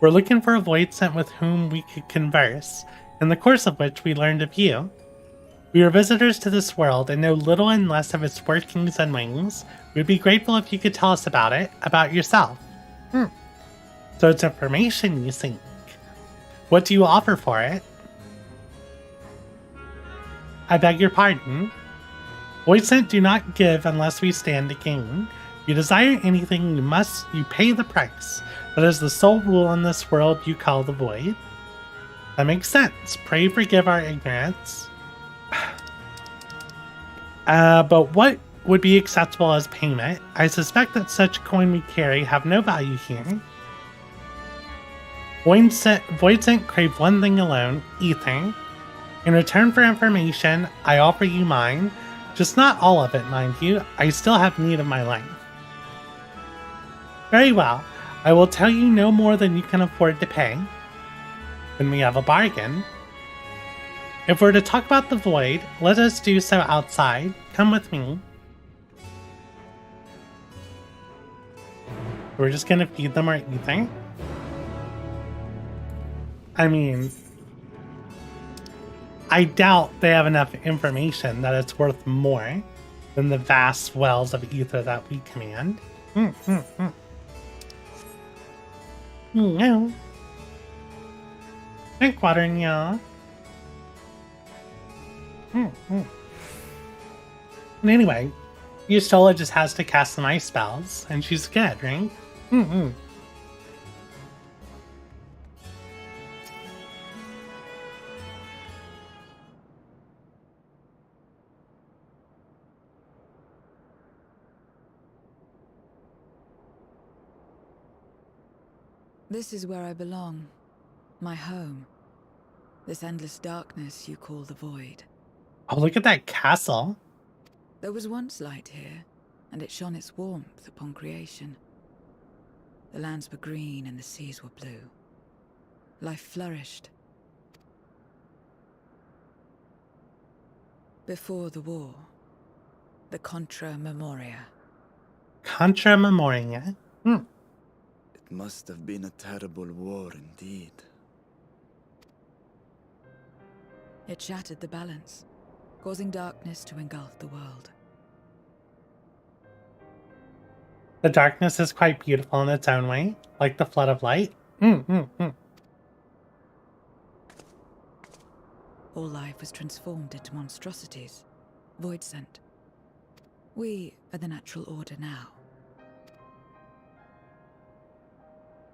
We're looking for a void sent with whom we could converse, in the course of which we learned of you. We are visitors to this world and know little and less of its workings and wings. We'd be grateful if you could tell us about it, about yourself. So it's information you seek. What do you offer for it? I beg your pardon. Void Sent do not give unless we stand to gain. You desire anything, you pay the price. That is the sole rule in this world you call the Void. That makes sense. Pray forgive our ignorance. But what would be acceptable as payment? I suspect that such coin we carry have no value here. Void Sent crave one thing alone, ether. In return for information, I offer you mine. Just not all of it, mind you. I still have need of my life. Very well. I will tell you no more than you can afford to pay. Then we have a bargain. If we're to talk about the Void, let us do so outside. Come with me. We're just gonna feed them our ether. I mean, I doubt they have enough information that it's worth more than the vast wells of ether that we command. No. Drink water, yeah. And anyway, Yustola just has to cast some ice spells, and she's good, right? This is where I belong. My home. This endless darkness you call the Void. Oh, look at that castle. There was once light here, and it shone its warmth upon creation. The lands were green and the seas were blue. Life flourished. Before the war, the Contra Memoria. Contra Memoria. Hmm. It must have been a terrible war indeed. It shattered the balance, causing darkness to engulf the world. The darkness is quite beautiful in its own way, like the flood of light. Mm. All life was transformed into monstrosities, void sent. We are the natural order now.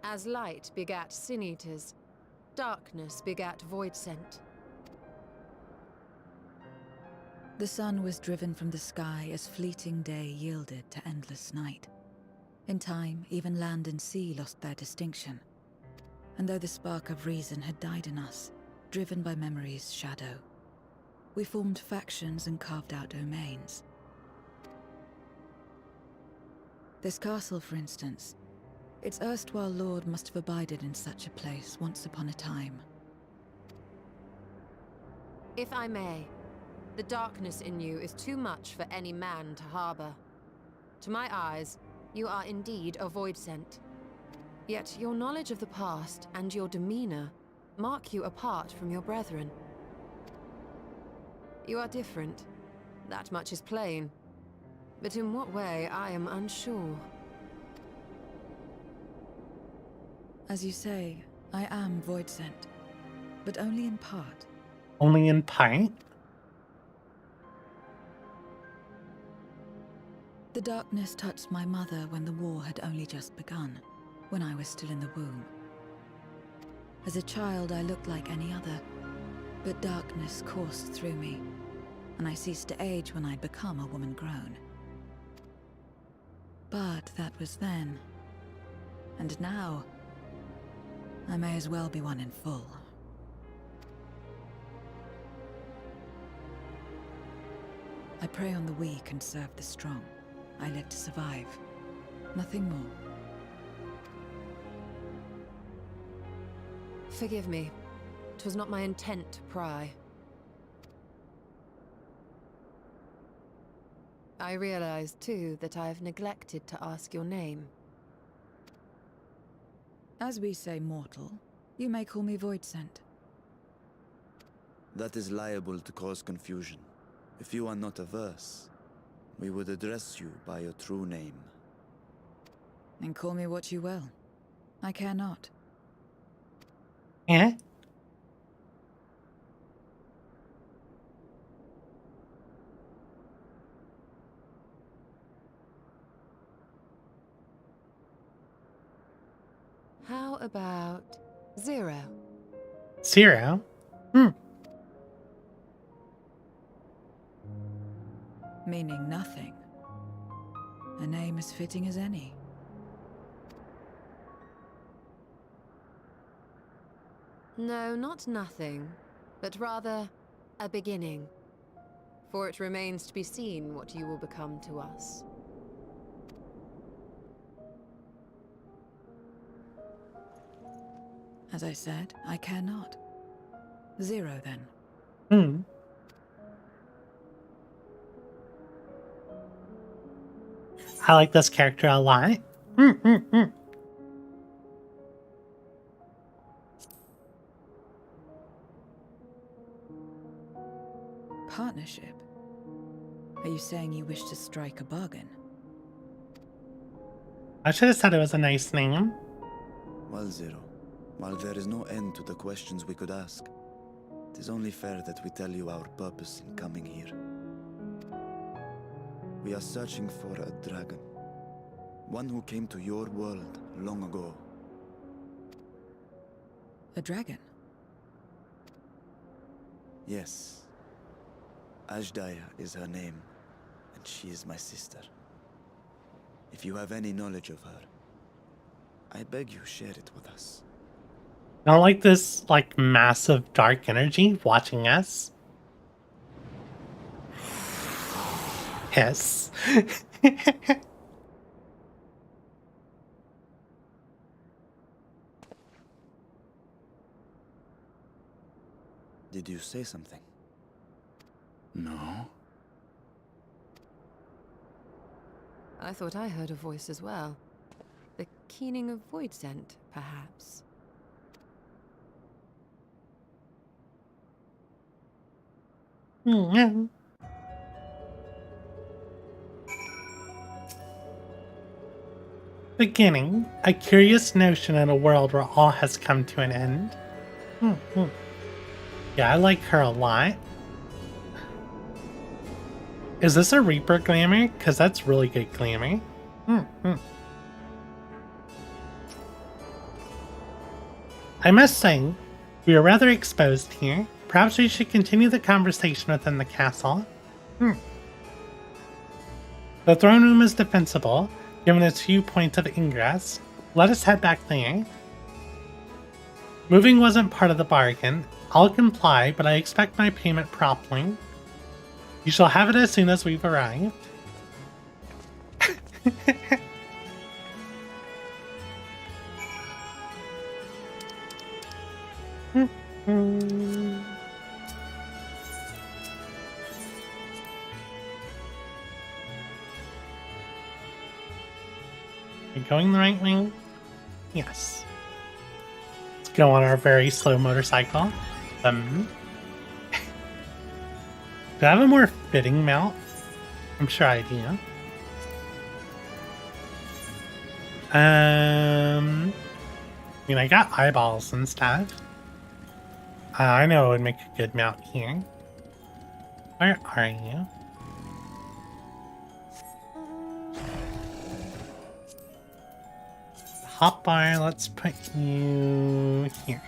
As light begat sin eaters, darkness begat void sent. The sun was driven from the sky as fleeting day yielded to endless night. In time, even land and sea lost their distinction. And though the spark of reason had died in us, driven by memory's shadow, we formed factions and carved out domains. This castle, for instance, its erstwhile lord must have abided in such a place once upon a time. If I may, the darkness in you is too much for any man to harbor. To my eyes, you are indeed a void sent. Yet your knowledge of the past and your demeanor mark you apart from your brethren. You are different. That much is plain. But in what way, I am unsure. As you say, I am void sent, but only in part. Only in part? The darkness touched my mother when the war had only just begun, when I was still in the womb. As a child, I looked like any other, but darkness coursed through me, and I ceased to age when I'd become a woman grown. But that was then. And now, I may as well be one in full. I prey on the weak and serve the strong. I live to survive. Nothing more. Forgive me. 'Twas not my intent to pry. I realize, too, that I've neglected to ask your name. As we say mortal, you may call me void sent. That is liable to cause confusion. If you are not averse, we would address you by your true name. And call me what you will. I care not. Eh? How about 0? 0? Hmm. Meaning nothing. A name as fitting as any. No, not nothing, but rather a beginning. For it remains to be seen what you will become to us. As I said, I care not. 0 then. Hmm. I like this character a lot. Partnership? Are you saying you wish to strike a bargain? I should have said it was a nice name. Well, Zero, while there is no end to the questions we could ask, it is only fair that we tell you our purpose in coming here. We are searching for a dragon. One who came to your world long ago. A dragon? Yes. Ashdaya is her name, and she is my sister. If you have any knowledge of her, I beg you, share it with us. I don't like this, like, massive dark energy watching us. Hiss. Did you say something? No? I thought I heard a voice as well. The keening of void scent, perhaps. Beginning, a curious notion in a world where all has come to an end. Yeah, I like her a lot. Is this a Reaper glamour? Because that's really good glamour. I must say, we are rather exposed here. Perhaps we should continue the conversation within the castle. The throne room is defensible, given its few points of ingress. Let us head back there. Moving wasn't part of the bargain. I'll comply, but I expect my payment promptly. You shall have it as soon as we've arrived. Are we going the right way? Yes. Let's go on our very slow motorcycle. Do I have a more fitting mount? I'm sure I do. I mean, I got eyeballs and stuff. I know it would make a good mount here. Where are you? Hotbar, let's put you here.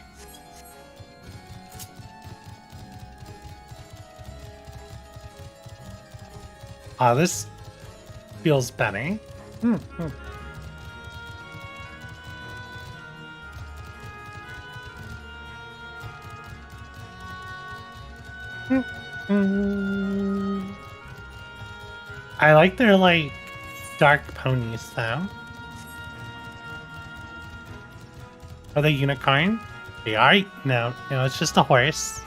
This feels better. I like their, like, dark ponies, though. Are they unicorn? They are? No, it's just a horse.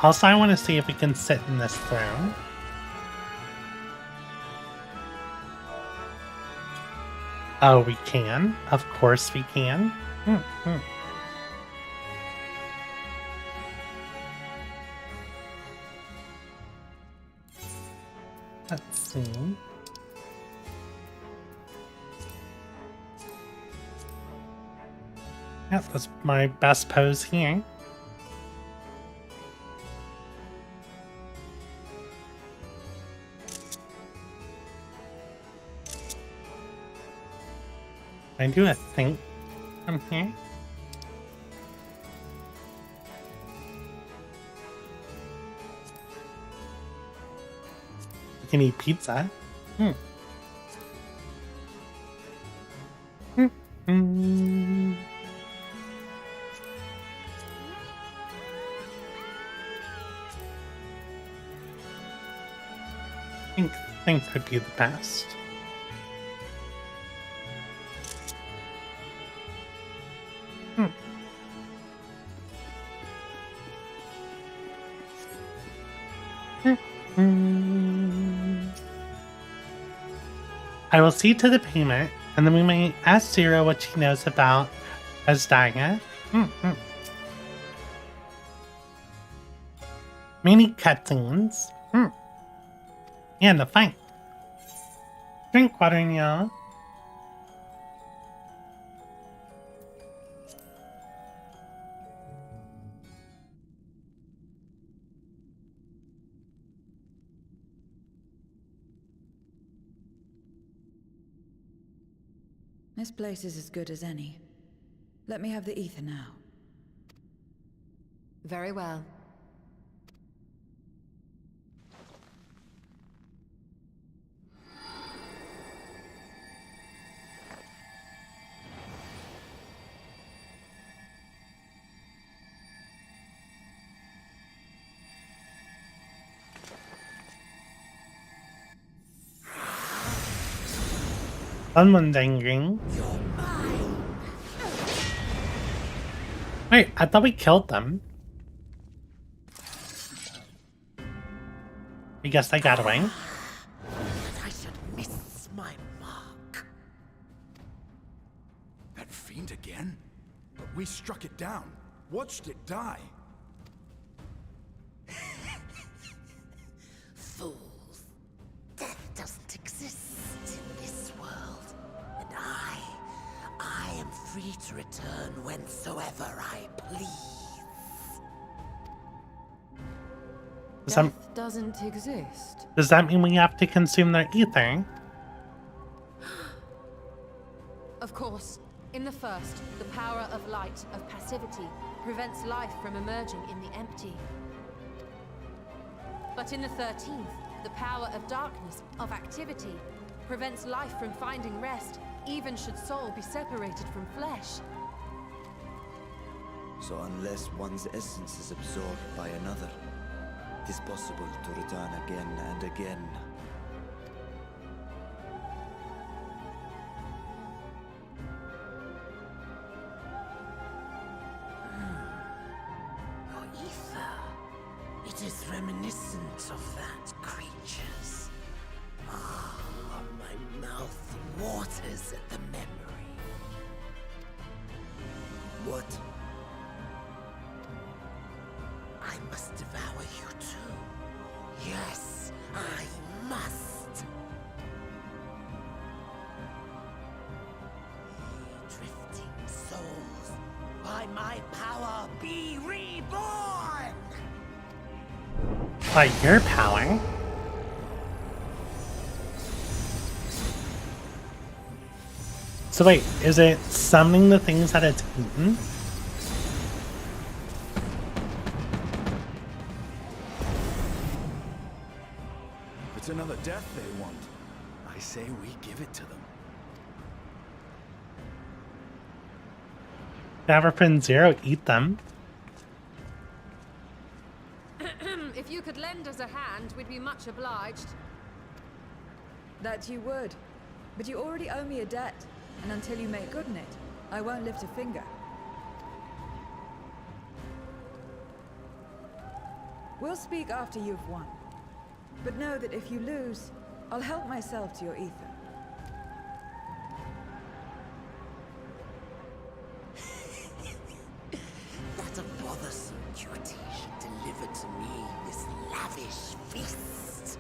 Also, I want to see if we can sit in this throne. Oh, we can? Of course we can. Let's see. Yep, that's my best pose here. I do a think from here. You can eat pizza. Think could be the best. I will see to the payment, and then we may ask Zero what she knows about Azdaga. Many cutscenes. And a fight. Drink water, y'all. This place is as good as any. Let me have the ether now. Very well. Someone's angry. Wait, I thought we killed them. I guess I got away. I should miss my mark. That fiend again? But we struck it down. Watched it die. Fools. Death doesn't exist in this world. And I am free to return whensoever I please. Death doesn't exist. Does that mean we have to consume their ether? Of course. In the first, the power of light, of passivity, prevents life from emerging in the empty. But in the 13th, the power of darkness, of activity, prevents life from finding rest, even should soul be separated from flesh. So unless one's essence is absorbed by another, it is possible to return again and again. Your ether. It is reminiscent of that creature's. Ah, my mouth waters at the memory. What? I must devour you too. Yes, I must. Drifting souls, by my power be reborn! By your power? So wait, is it summoning the things that it's eaten? It's another death they want. I say we give it to them. Have our friend Zero eat them. If you could lend us a hand, we'd be much obliged. That you would. But you already owe me a debt, and until you make good on it, I won't lift a finger. We'll speak after you've won. But know that if you lose, I'll help myself to your ether. That a bothersome duty should deliver to me this lavish feast.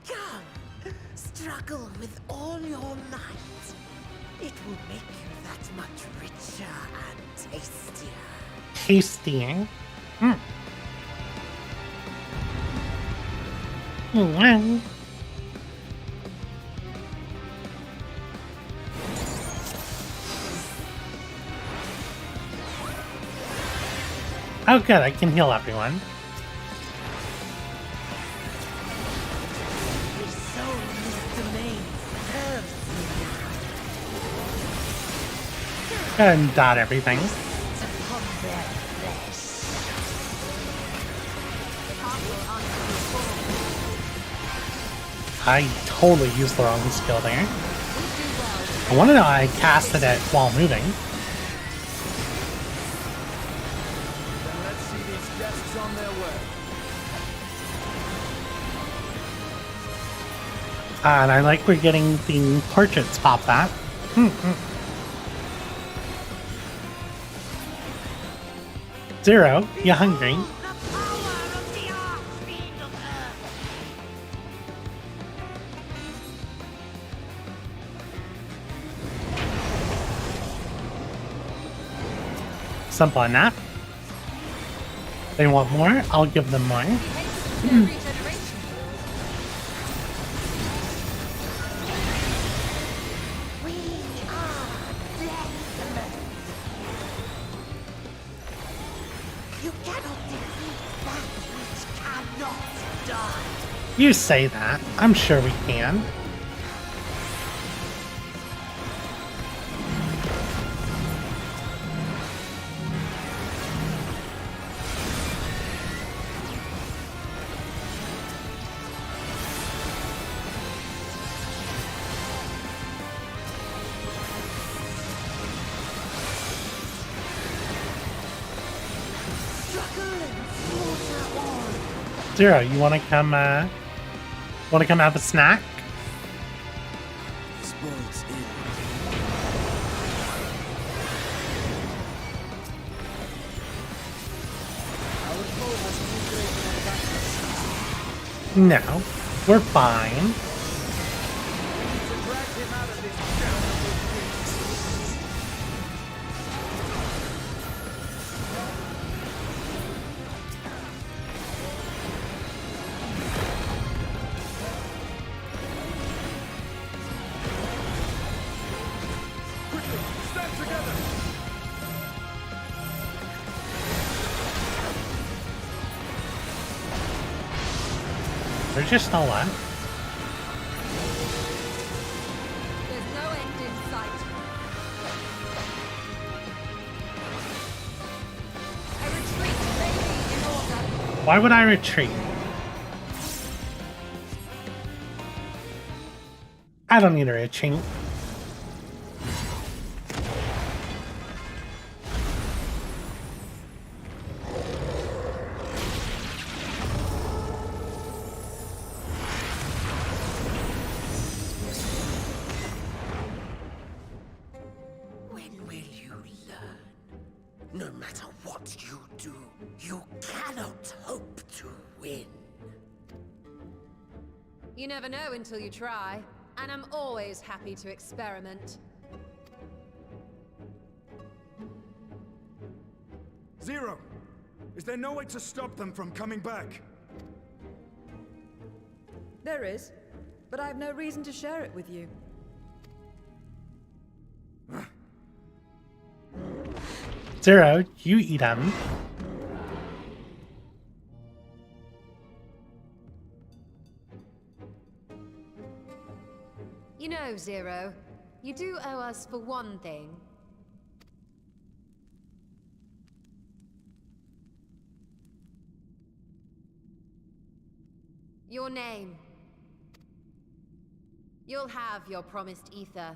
Come, struggle with all your might. It will make you that much richer and tastier. Tasty. Mm. Oh good, I can heal everyone. Your soul in this domain serves me now. Go ahead and dot everything. Upon their flesh. I totally used the wrong skill there. I want to know how I casted it while moving. Then let's see these guests on their way. And I like we're getting the portraits pop back. Zero, you hungry? The power of the Archfiend of Earth. Simple enough. They want more, I'll give them more. We are deathless. You cannot defeat that which cannot die. You say that. I'm sure we can. Zero, you wanna come have a snack? Spoils in. No, we're fine. There's just no left. There's no end in sight. I retreat, baby, in order. Why would I retreat? I don't need a retreat. When will you learn? No matter what you do, you cannot hope to win. You never know until you try, and I'm always happy to experiment. Zero! Is there no way to stop them from coming back? There is, but I have no reason to share it with you. Zero, you eat them. You know, Zero, you do owe us for one thing. Your name. You'll have your promised ether,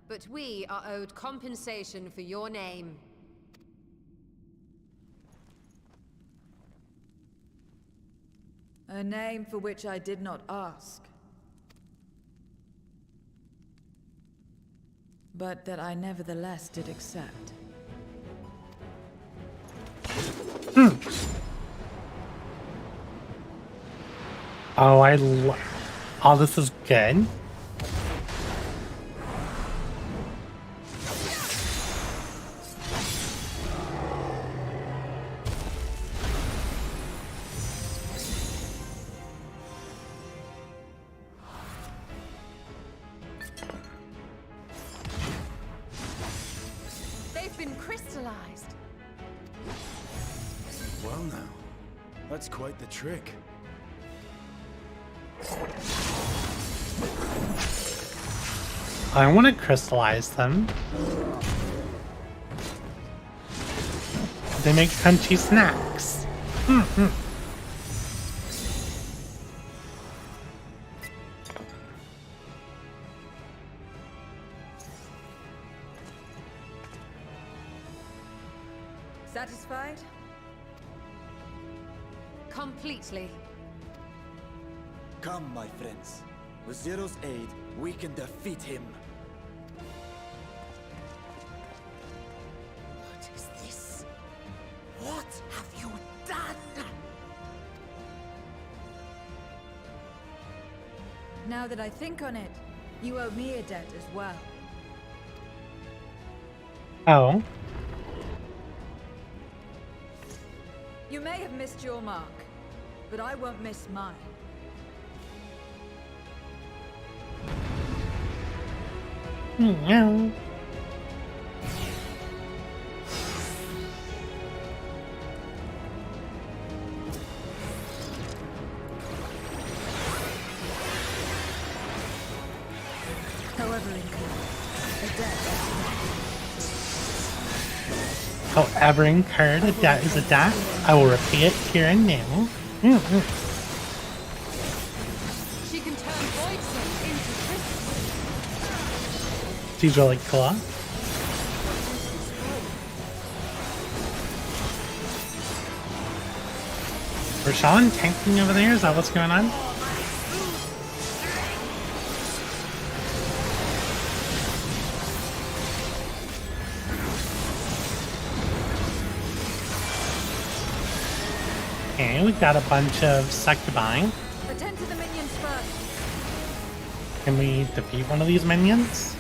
but we are owed compensation for your name. A name for which I did not ask. But that I nevertheless did accept. Oh, oh, this is good. They've been crystallized. Well now, that's quite the trick. I want to crystallize them. They make crunchy snacks. Satisfied? Completely. Come, my friends. With Zero's aid, we can defeat him. What is this? What have you done? Now that I think on it, you owe me a debt as well. Oh. You may have missed your mark, but I won't miss mine. Meow. However incurred, a debt. However incurred, a debt is a debt. I will repay it here and now. She can turn void stone into crystal. She's really cool. Rashawn tanking over there? Is that what's going on? Okay, we've got a bunch of succubi. Attend to the minions first. Can we defeat one of these minions?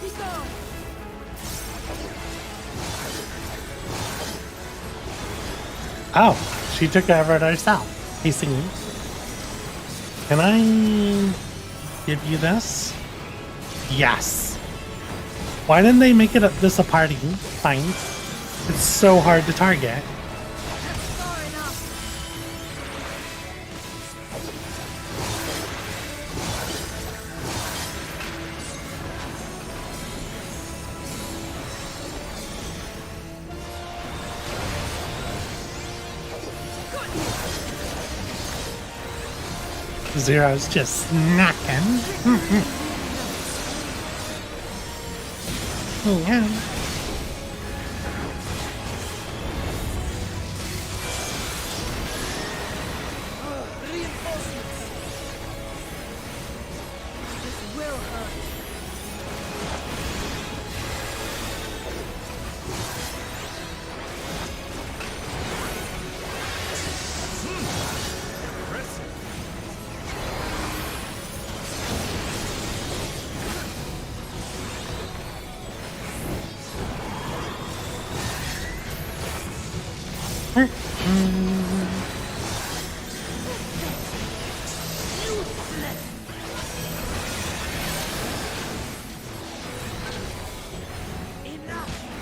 He's down. Oh, she took over it herself. Hey, singing. Can I give you this? Yes. Why didn't they make this a party? Fine. It's so hard to target. Zero's just snacking. Oh, yeah.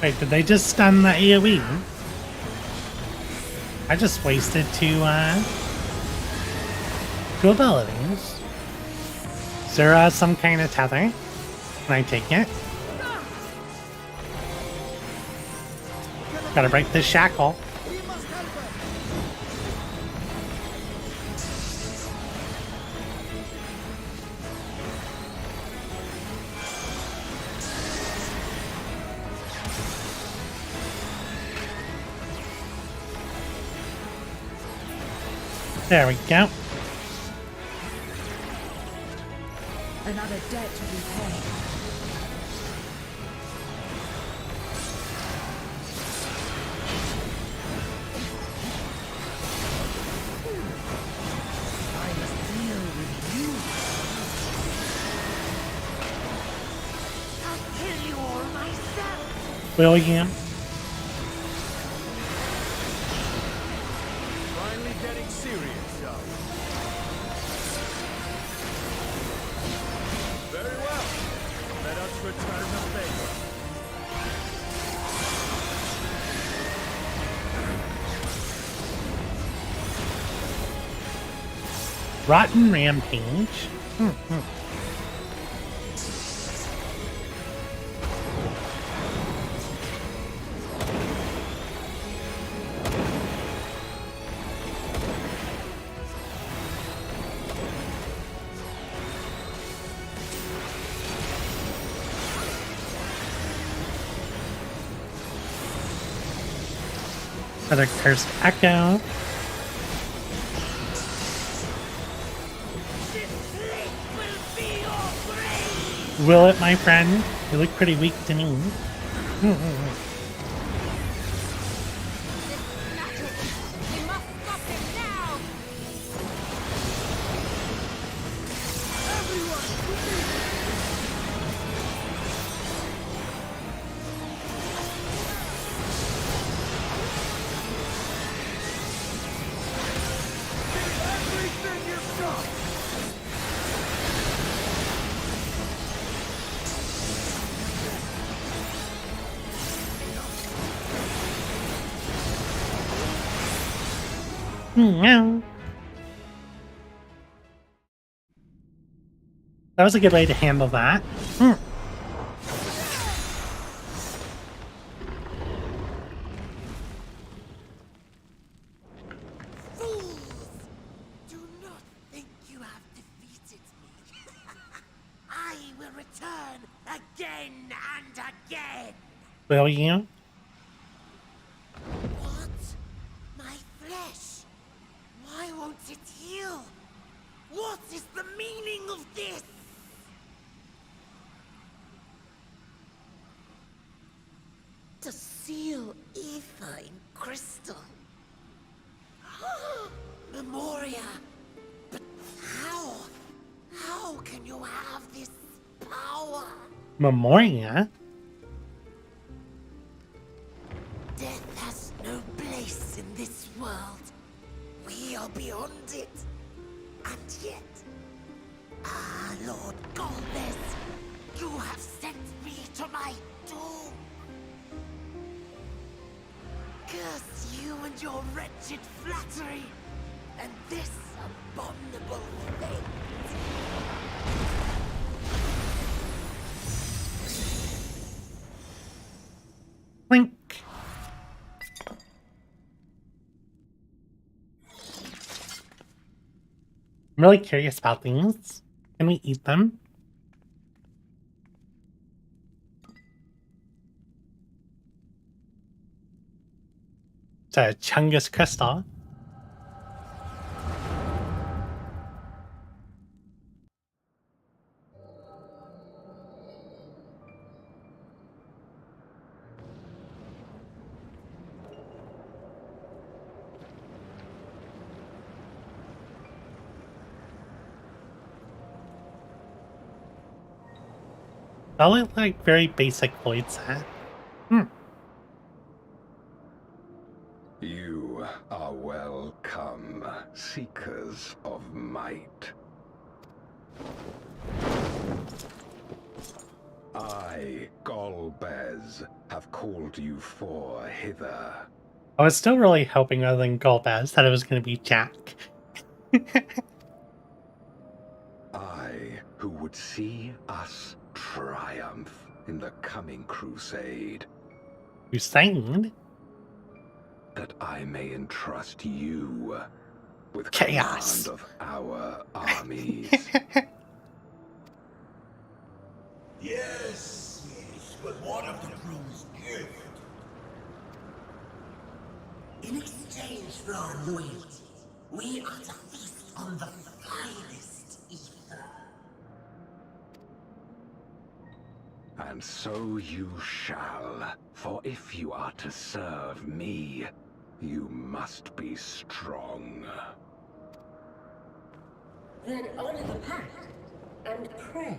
Wait, did they just stun the AoE? I just wasted two abilities. Is there some kind of tether? Can I take it? Gotta break this shackle. There we go. Another debt to repay. I must deal with you. I'll kill you all myself. William. Finally getting serious, are we? Very well. Let us return the favor. Rotten Rampage. Another Cursed Echo. Will it, my friend? You look pretty weak to me. Meow. That was a good way to handle that. Fools! Do not think you have defeated me. I will return again and again. Will you? What? My it heal? What is the meaning of this? To seal ether in crystal. Memoria. But how? How can you have this power? Memoria? Death has no place in this world. We are beyond it. And yet... Ah, Lord Golbez, you have sent me to my doom. Curse you and your wretched flattery, and this abominable thing. Blink. I'm really curious about these. Can we eat them? It's a Chungus crystal. That look like very basic void set. You are welcome, seekers of might. I, Golbez, have called you for hither. I was still really hoping rather than Golbez that it was going to be Jack. I, who would see us triumph in the coming crusade. Crusade? That I may entrust you with chaos command of our armies. Yes, but what of the crew's gift? In exchange for our loyalty, we are to feast on the finest ether. And so you shall, for if you are to serve me, you must be strong. Then honor the pact and pray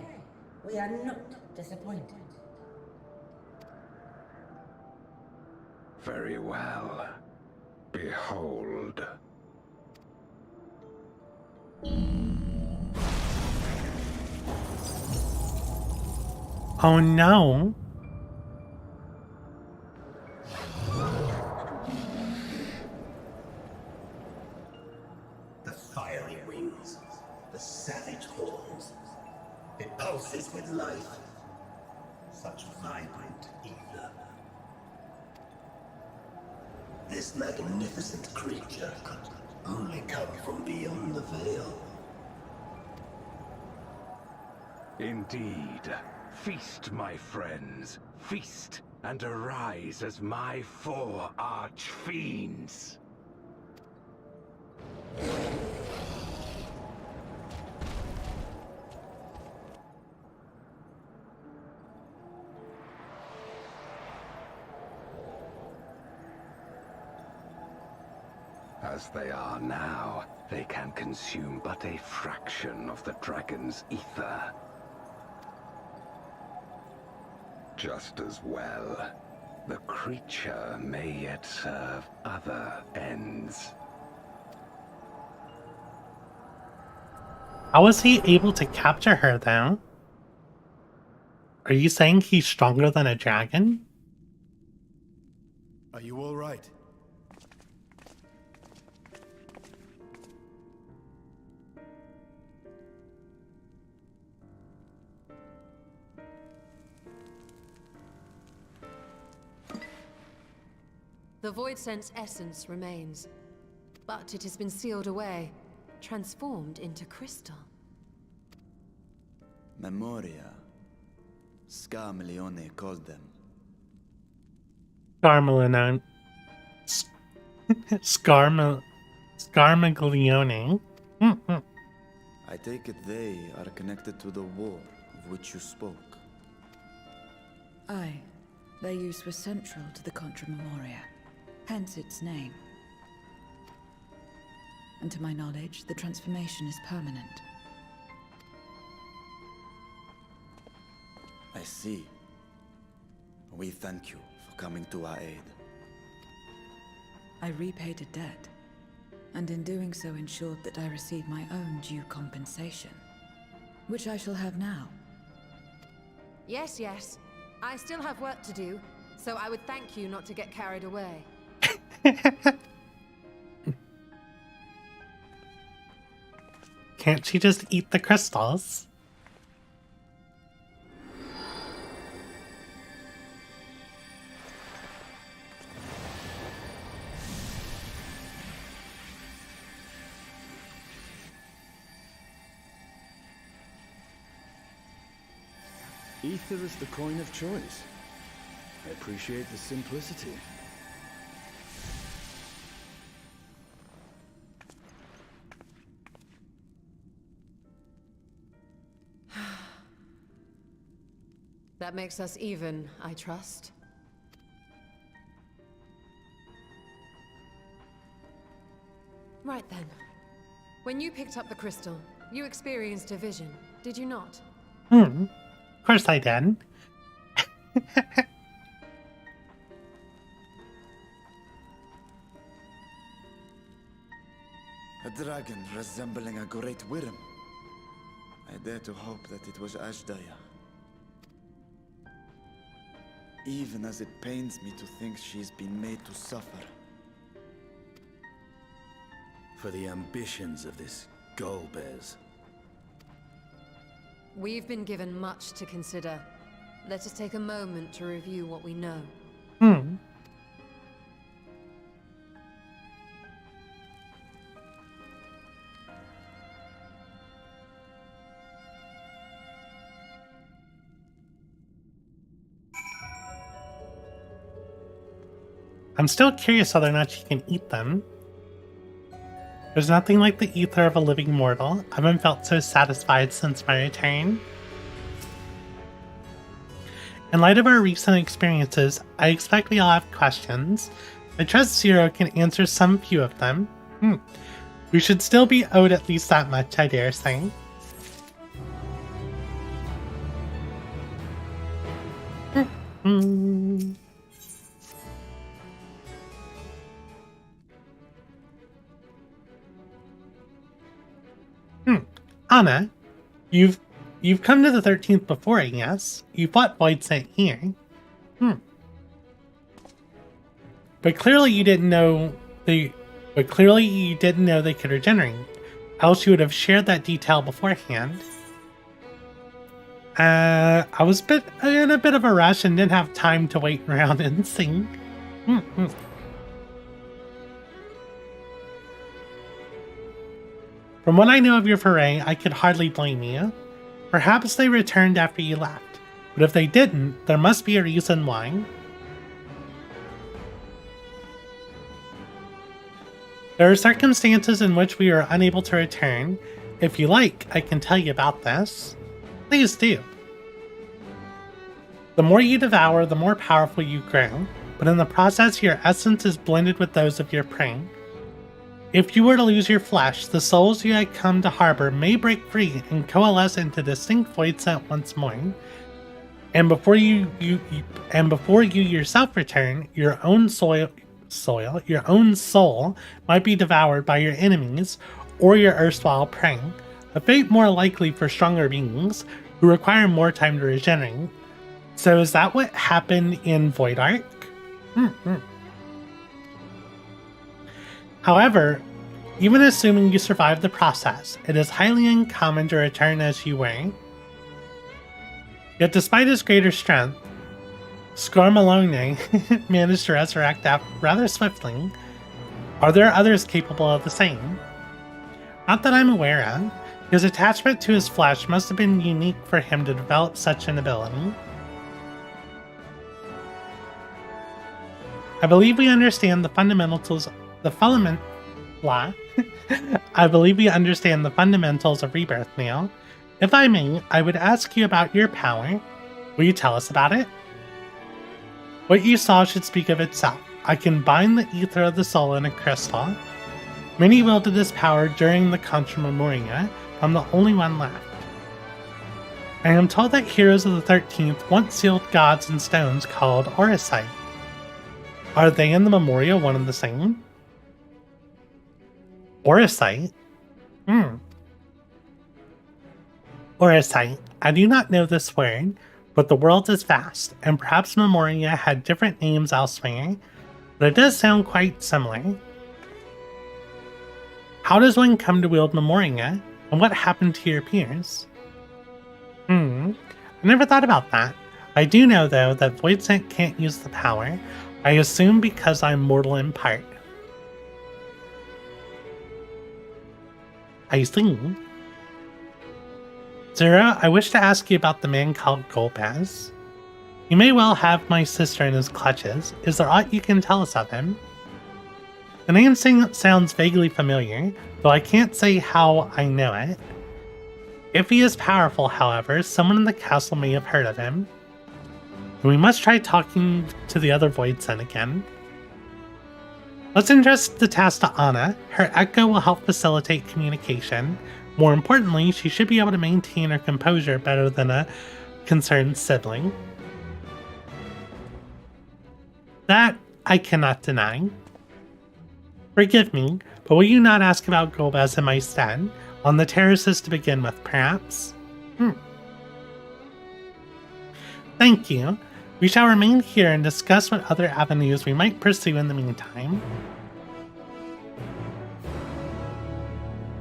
we are not disappointed. Very well. Behold. Oh no. The fiery wings, the savage horns. It pulses with life. Such vibrant ether. This magnificent creature could only come from beyond the veil. Indeed. Feast, my friends. Feast and arise as my 4 arch-fiends. As they are now, they can consume but a fraction of the dragon's ether. Just as well, the creature may yet serve other ends. How was he able to capture her, though? Are you saying he's stronger than a dragon? Are you all right? The Void Sense essence remains, but it has been sealed away, transformed into crystal. Memoria. Scarmelione called them. Scarmelione. Scarmel. Scarmaglione. I take it they are connected to the war of which you spoke. Aye. Their use was central to the Contra Memoria, hence its name. And to my knowledge, the transformation is permanent. I see. We thank you for coming to our aid. I repaid a debt, and in doing so ensured that I received my own due compensation, which I shall have now. Yes, yes. I still have work to do, so I would thank you not to get carried away. Can't she just eat the crystals? Ether is the coin of choice. I appreciate the simplicity. That makes us even, I trust. Right then. When you picked up the crystal, you experienced a vision, did you not? Of course I did. A dragon resembling a great worm. I dare to hope that it was Ashdaya. Even as it pains me to think she's been made to suffer. For the ambitions of this Golbez. We've been given much to consider. Let us take a moment to review what we know. I'm still curious whether or not she can eat them. There's nothing like the ether of a living mortal. I haven't felt so satisfied since my return. In light of our recent experiences, I expect we all have questions. I trust Zero can answer some few of them. We should still be owed at least that much, I dare say. Anna, you've come to the 13th before, I guess. You fought Void sent here. But clearly you didn't know they could regenerate. Else you would have shared that detail beforehand. I was in a bit of a rush and didn't have time to wait around and sing. From what I know of your foray, I could hardly blame you. Perhaps they returned after you left, but if they didn't, there must be a reason why. There are circumstances in which we are unable to return. If you like, I can tell you about this. Please do. The more you devour, the more powerful you grow, but in the process your essence is blended with those of your prey. If you were to lose your flesh, the souls you had come to harbor may break free and coalesce into distinct void scent once more. And before you yourself return, your own soul might be devoured by your enemies or your erstwhile prey. A fate more likely for stronger beings who require more time to regenerate. So is that what happened in Void Ark? However, even assuming you survive the process, it is highly uncommon to return as you were. Yet despite his greater strength, Scarmalone managed to resurrect rather swiftly. Are there others capable of the same? Not that I'm aware of. His attachment to his flesh must have been unique for him to develop such an ability. I believe we understand the fundamentals Blah. I believe we understand the fundamentals of rebirth now. If I may, I would ask you about your power. Will you tell us about it? What you saw should speak of itself. I can bind the ether of the soul in a crystal. Many wielded this power during the Contra Memoria. I'm the only one left. I am told that heroes of the 13th once sealed gods in stones called Oricite. Are they and the Memoria one and the same? Oricite? Oricite. I do not know this word, but the world is vast, and perhaps Memoria had different names elsewhere, but it does sound quite similar. How does one come to wield Memoria, and what happened to your peers? I never thought about that. I do know, though, that Voidsent can't use the power. I assume because I'm mortal in part. I see. Zero, I wish to ask you about the man called Golbez. You may well have my sister in his clutches. Is there aught you can tell us of him? The name sounds vaguely familiar, though I can't say how I know it. If he is powerful, however, someone in the castle may have heard of him. We must try talking to the other Voidsent again. Let's entrust the task to Anna. Her echo will help facilitate communication. More importantly, she should be able to maintain her composure better than a concerned sibling. That I cannot deny. Forgive me, but will you not ask about Golbez in my stead? On the terraces to begin with, perhaps? Thank you. We shall remain here and discuss what other avenues we might pursue in the meantime.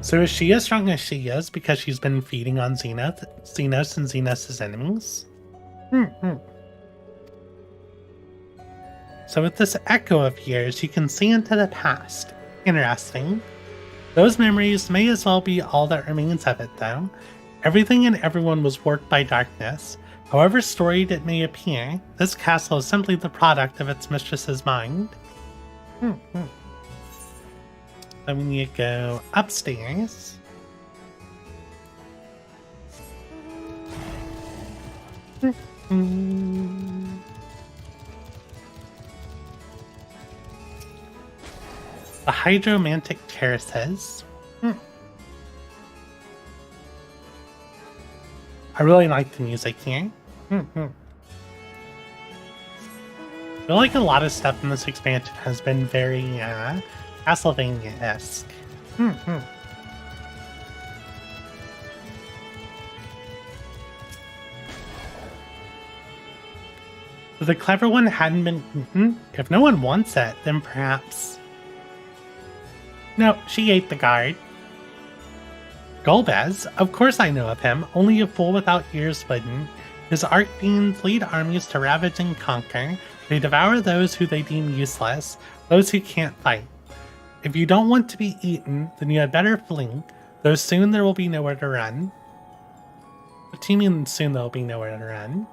So is she as strong as she is because she's been feeding on Xenos and Xenos' enemies? So with this echo of yours, you can see into the past. Interesting. Those memories may as well be all that remains of it, though. Everything and everyone was warped by darkness. However storied it may appear, this castle is simply the product of its mistress's mind. Then we need to go upstairs. The Hydromantic Terraces. I really like the music here. I feel like a lot of stuff in this expansion has been very Castlevania-esque. If the clever one hadn't been eaten, if no one wants it, then perhaps... No, she ate the guard. Golbez? Of course I know of him, only a fool without ears wouldn't. His archfiends lead armies to ravage and conquer. They devour those who they deem useless, those who can't fight. If you don't want to be eaten, then you had better flee, though soon there will be nowhere to run. What do you mean soon there will be nowhere to run?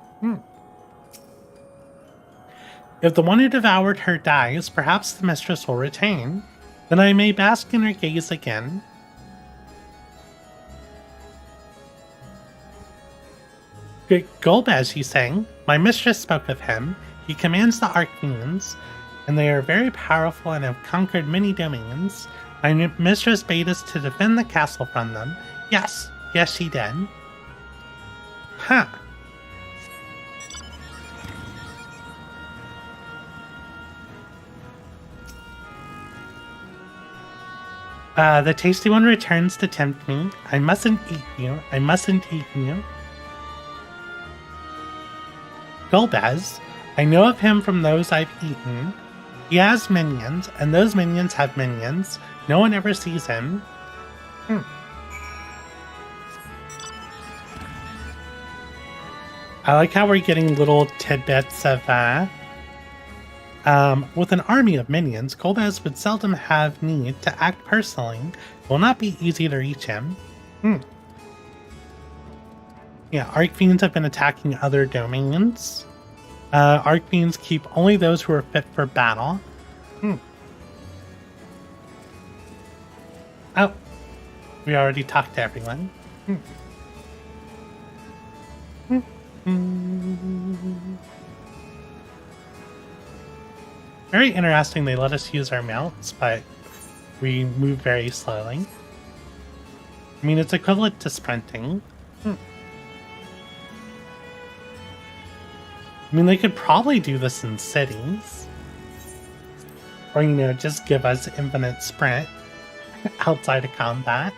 If the one who devoured her dies, perhaps the mistress will retain. Then I may bask in her gaze again. Golbez, he sang. My mistress spoke of him. He commands the archfiends, and they are very powerful and have conquered many domains. My mistress bade us to defend the castle from them. Yes, she did. Huh. The tasty one returns to tempt me. I mustn't eat you. I mustn't eat you. Golbez. I know of him from those I've eaten. He has minions, and those minions have minions. No one ever sees him. I like how we're getting little tidbits of, with an army of minions, Golbez would seldom have need to act personally. It will not be easy to reach him. Yeah, Archfiends have been attacking other domains. Archfiends keep only those who are fit for battle. We already talked to everyone. Very interesting, they let us use our mounts, but we move very slowly. I mean, it's equivalent to sprinting. I mean, they could probably do this in cities. Or, you know, just give us infinite sprint outside of combat.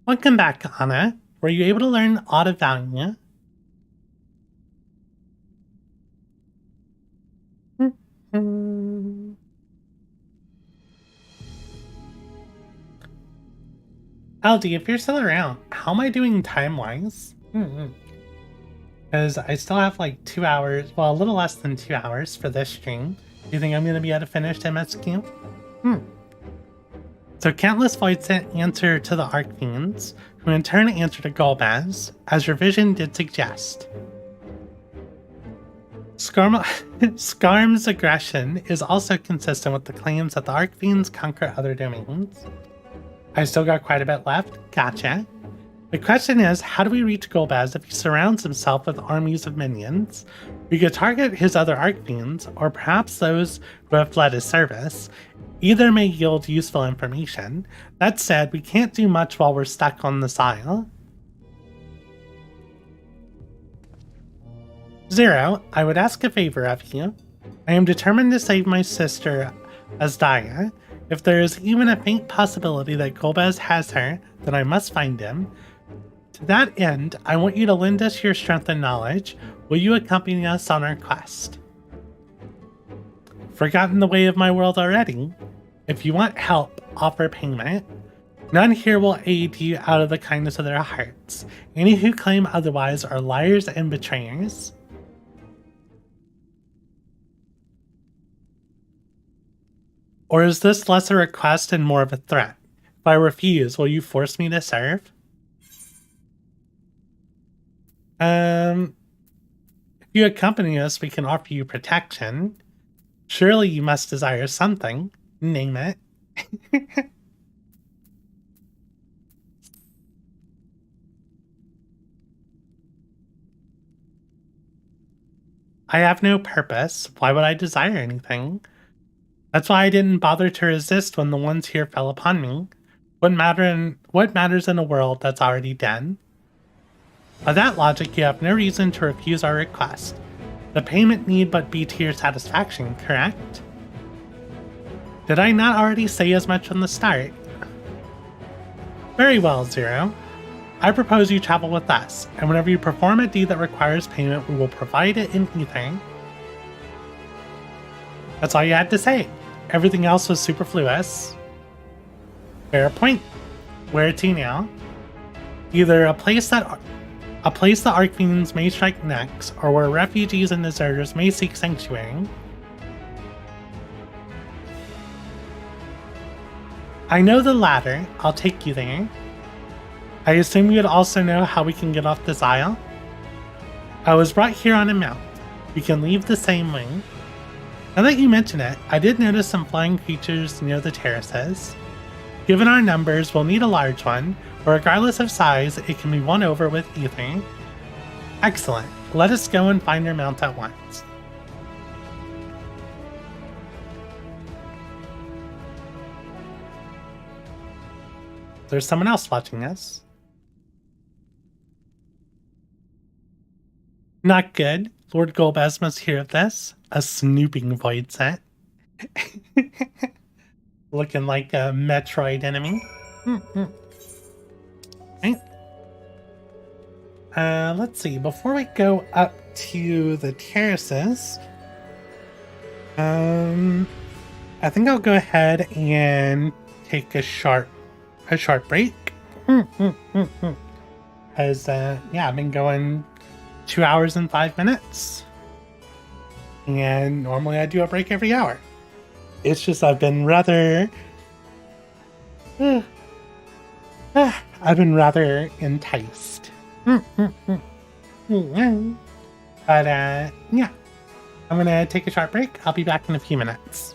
Welcome back, Anna. Were you able to learn Odd of Value? LD, if you're still around, how am I doing time-wise? Because I still have like 2 hours, well, a little less than 2 hours for this stream. Do you think I'm going to be able to finish MSQ? So countless voids answer to the Archfiends, who in turn answer to Golbez, as your vision did suggest. Skarm's aggression is also consistent with the claims that the Archfiends conquer other domains. I still got quite a bit left. Gotcha. The question is, how do we reach Golbez if he surrounds himself with armies of minions? We could target his other Archfiends, or perhaps those who have fled his service. Either may yield useful information. That said, we can't do much while we're stuck on this isle. Zero, I would ask a favor of you. I am determined to save my sister, Asdaya. If there is even a faint possibility that Golbez has her, then I must find him. To that end, I want you to lend us your strength and knowledge. Will you accompany us on our quest? Forgotten the way of my world already? If you want help, offer payment. None here will aid you out of the kindness of their hearts. Any who claim otherwise are liars and betrayers. Or is this less a request and more of a threat? If I refuse, will you force me to serve? If you accompany us, we can offer you protection. Surely you must desire something. Name it. I have no purpose. Why would I desire anything? That's why I didn't bother to resist when the ones here fell upon me. What matters in a world that's already dead? By that logic, you have no reason to refuse our request. The payment need but be to your satisfaction, correct? Did I not already say as much from the start? Very well, Zero. I propose you travel with us, and whenever you perform a deed that requires payment, we will provide it in ether. That's all you had to say. Everything else was superfluous. Fair point. Where to now? Either a place the Archfiends may strike next, or where refugees and deserters may seek sanctuary. I know the latter. I'll take you there. I assume you'd also know how we can get off this isle? I was brought here on a mount. We can leave the same way. Now that you mention it, I did notice some flying creatures near the terraces. Given our numbers, we'll need a large one, but regardless of size, it can be won over with ether. Excellent. Let us go and find your mount at once. There's someone else watching us. Not good. Lord Golbez must hear of this. A snooping void set. Looking like a Metroid enemy. Okay. Let's see. Before we go up to the terraces, I think I'll go ahead and take a short break. As yeah, I've been going 2 hours and 5 minutes, and normally I do a break every hour. It's just I've been rather I've been rather enticed. But yeah. I'm gonna take a short break. I'll be back in a few minutes.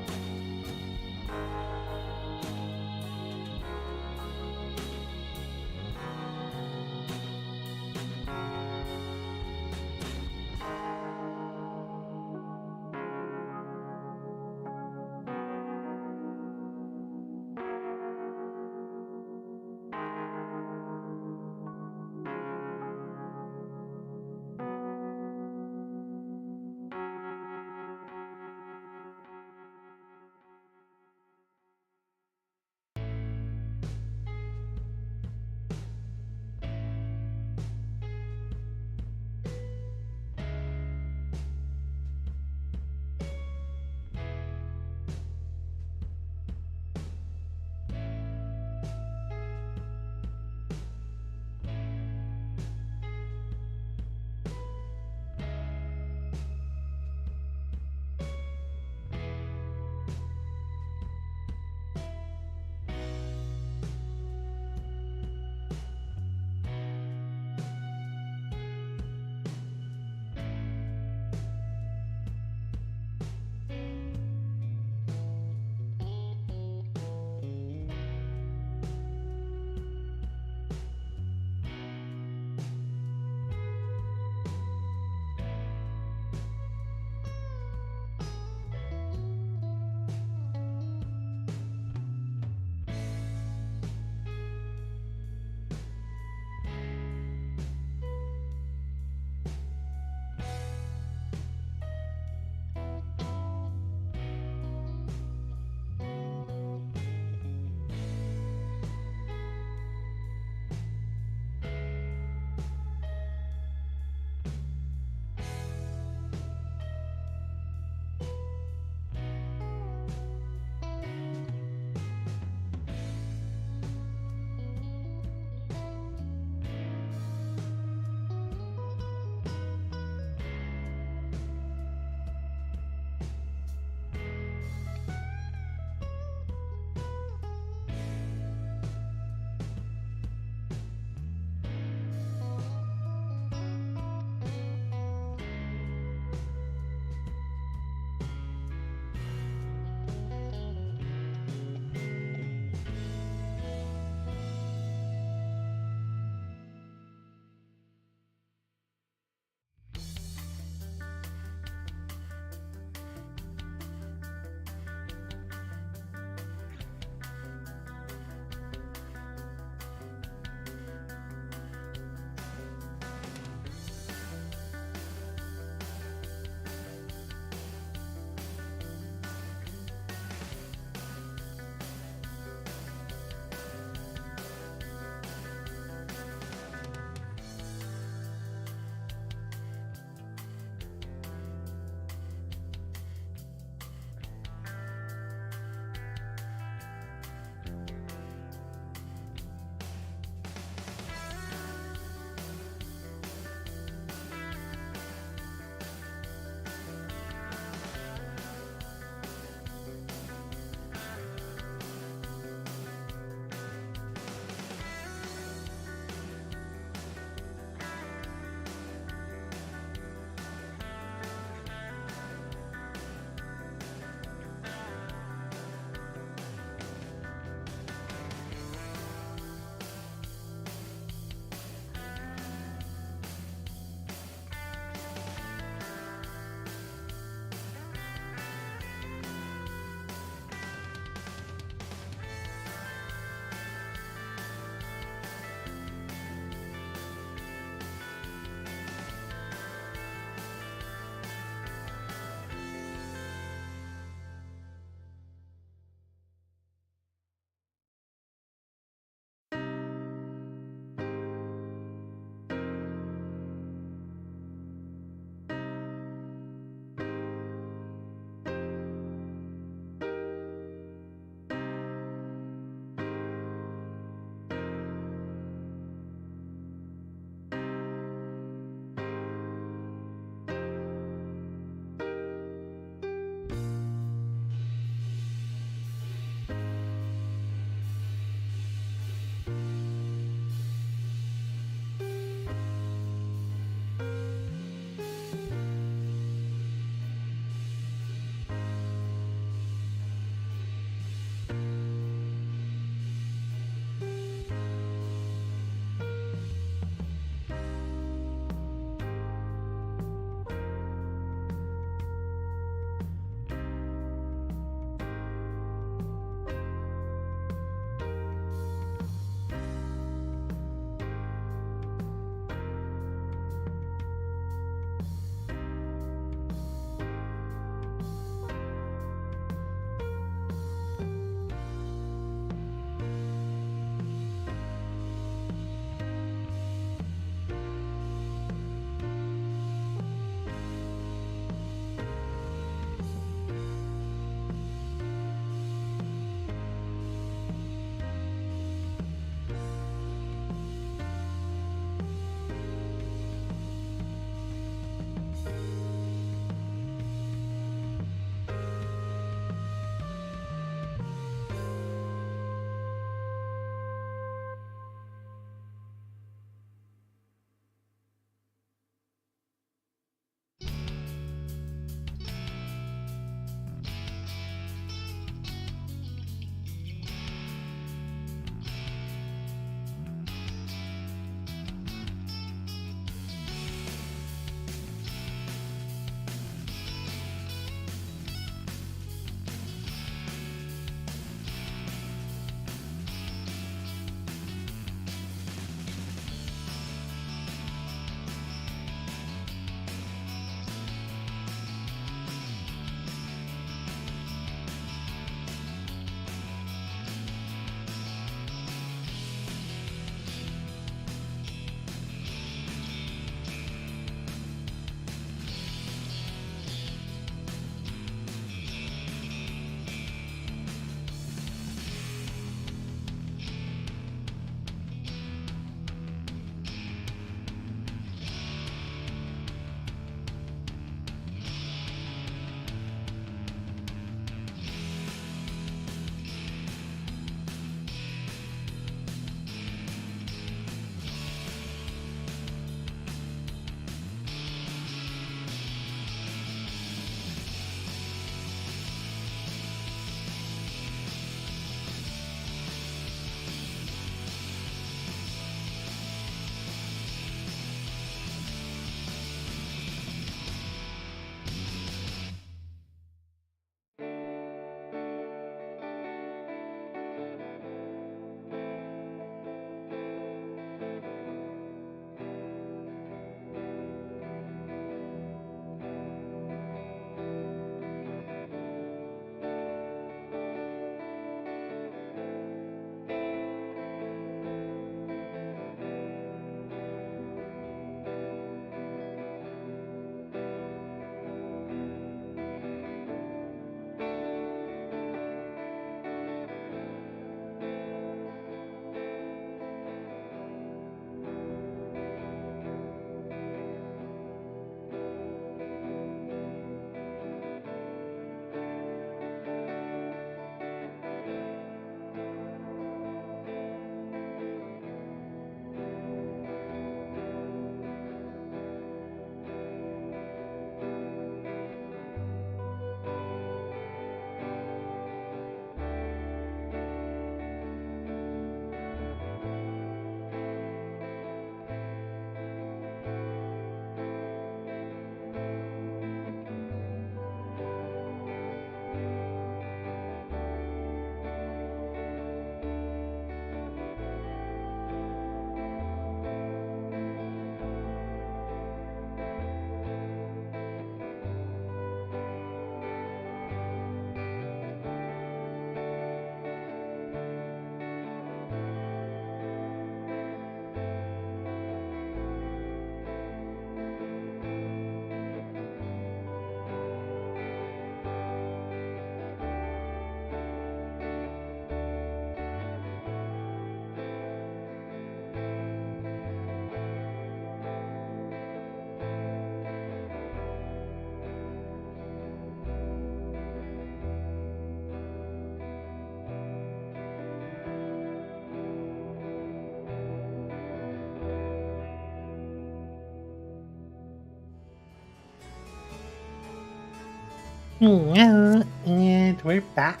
And we're back.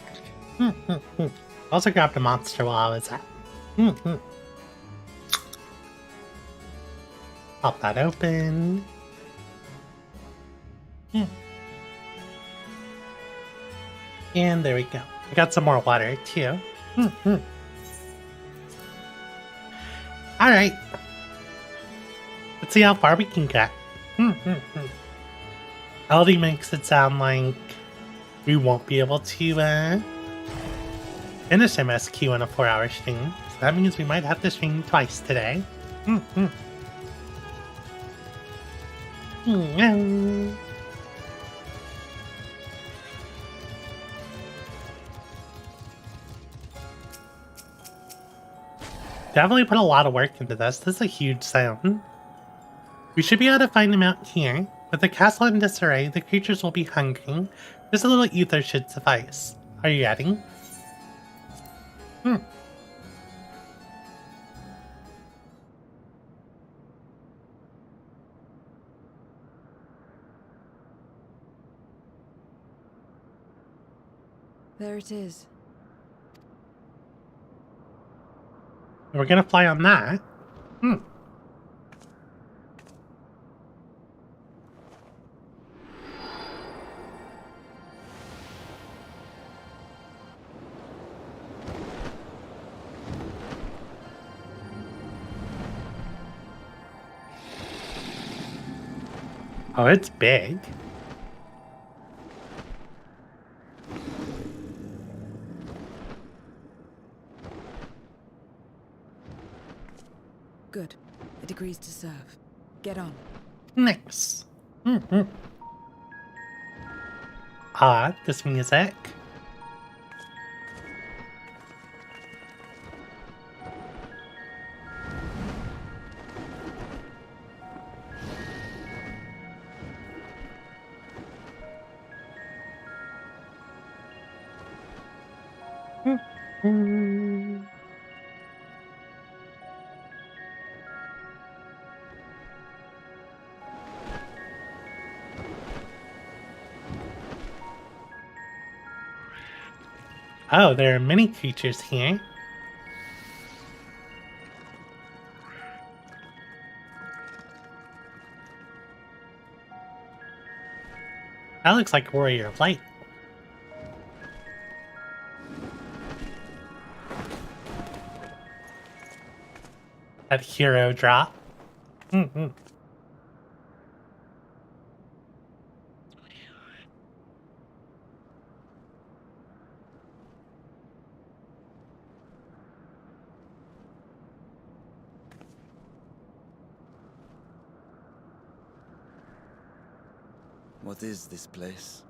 Also grabbed a monster while I was at. Pop that open. And there we go. I got some more water too. Alright. Let's see how far we can get. LD makes it sound like we won't be able to finish MSQ in a 4-hour stream. So that means we might have to stream twice today. Definitely put a lot of work into this. This is a huge sound. We should be able to find him out here. With the castle in disarray, the creatures will be hungry. Just a little ether should suffice. Are you ready? There it is. We're gonna fly on that. Oh, it's big. Good. It agrees to serve. Get on. Nice. This music. Oh, there are many creatures here. That looks like Warrior of Light. That hero drop. What is this place?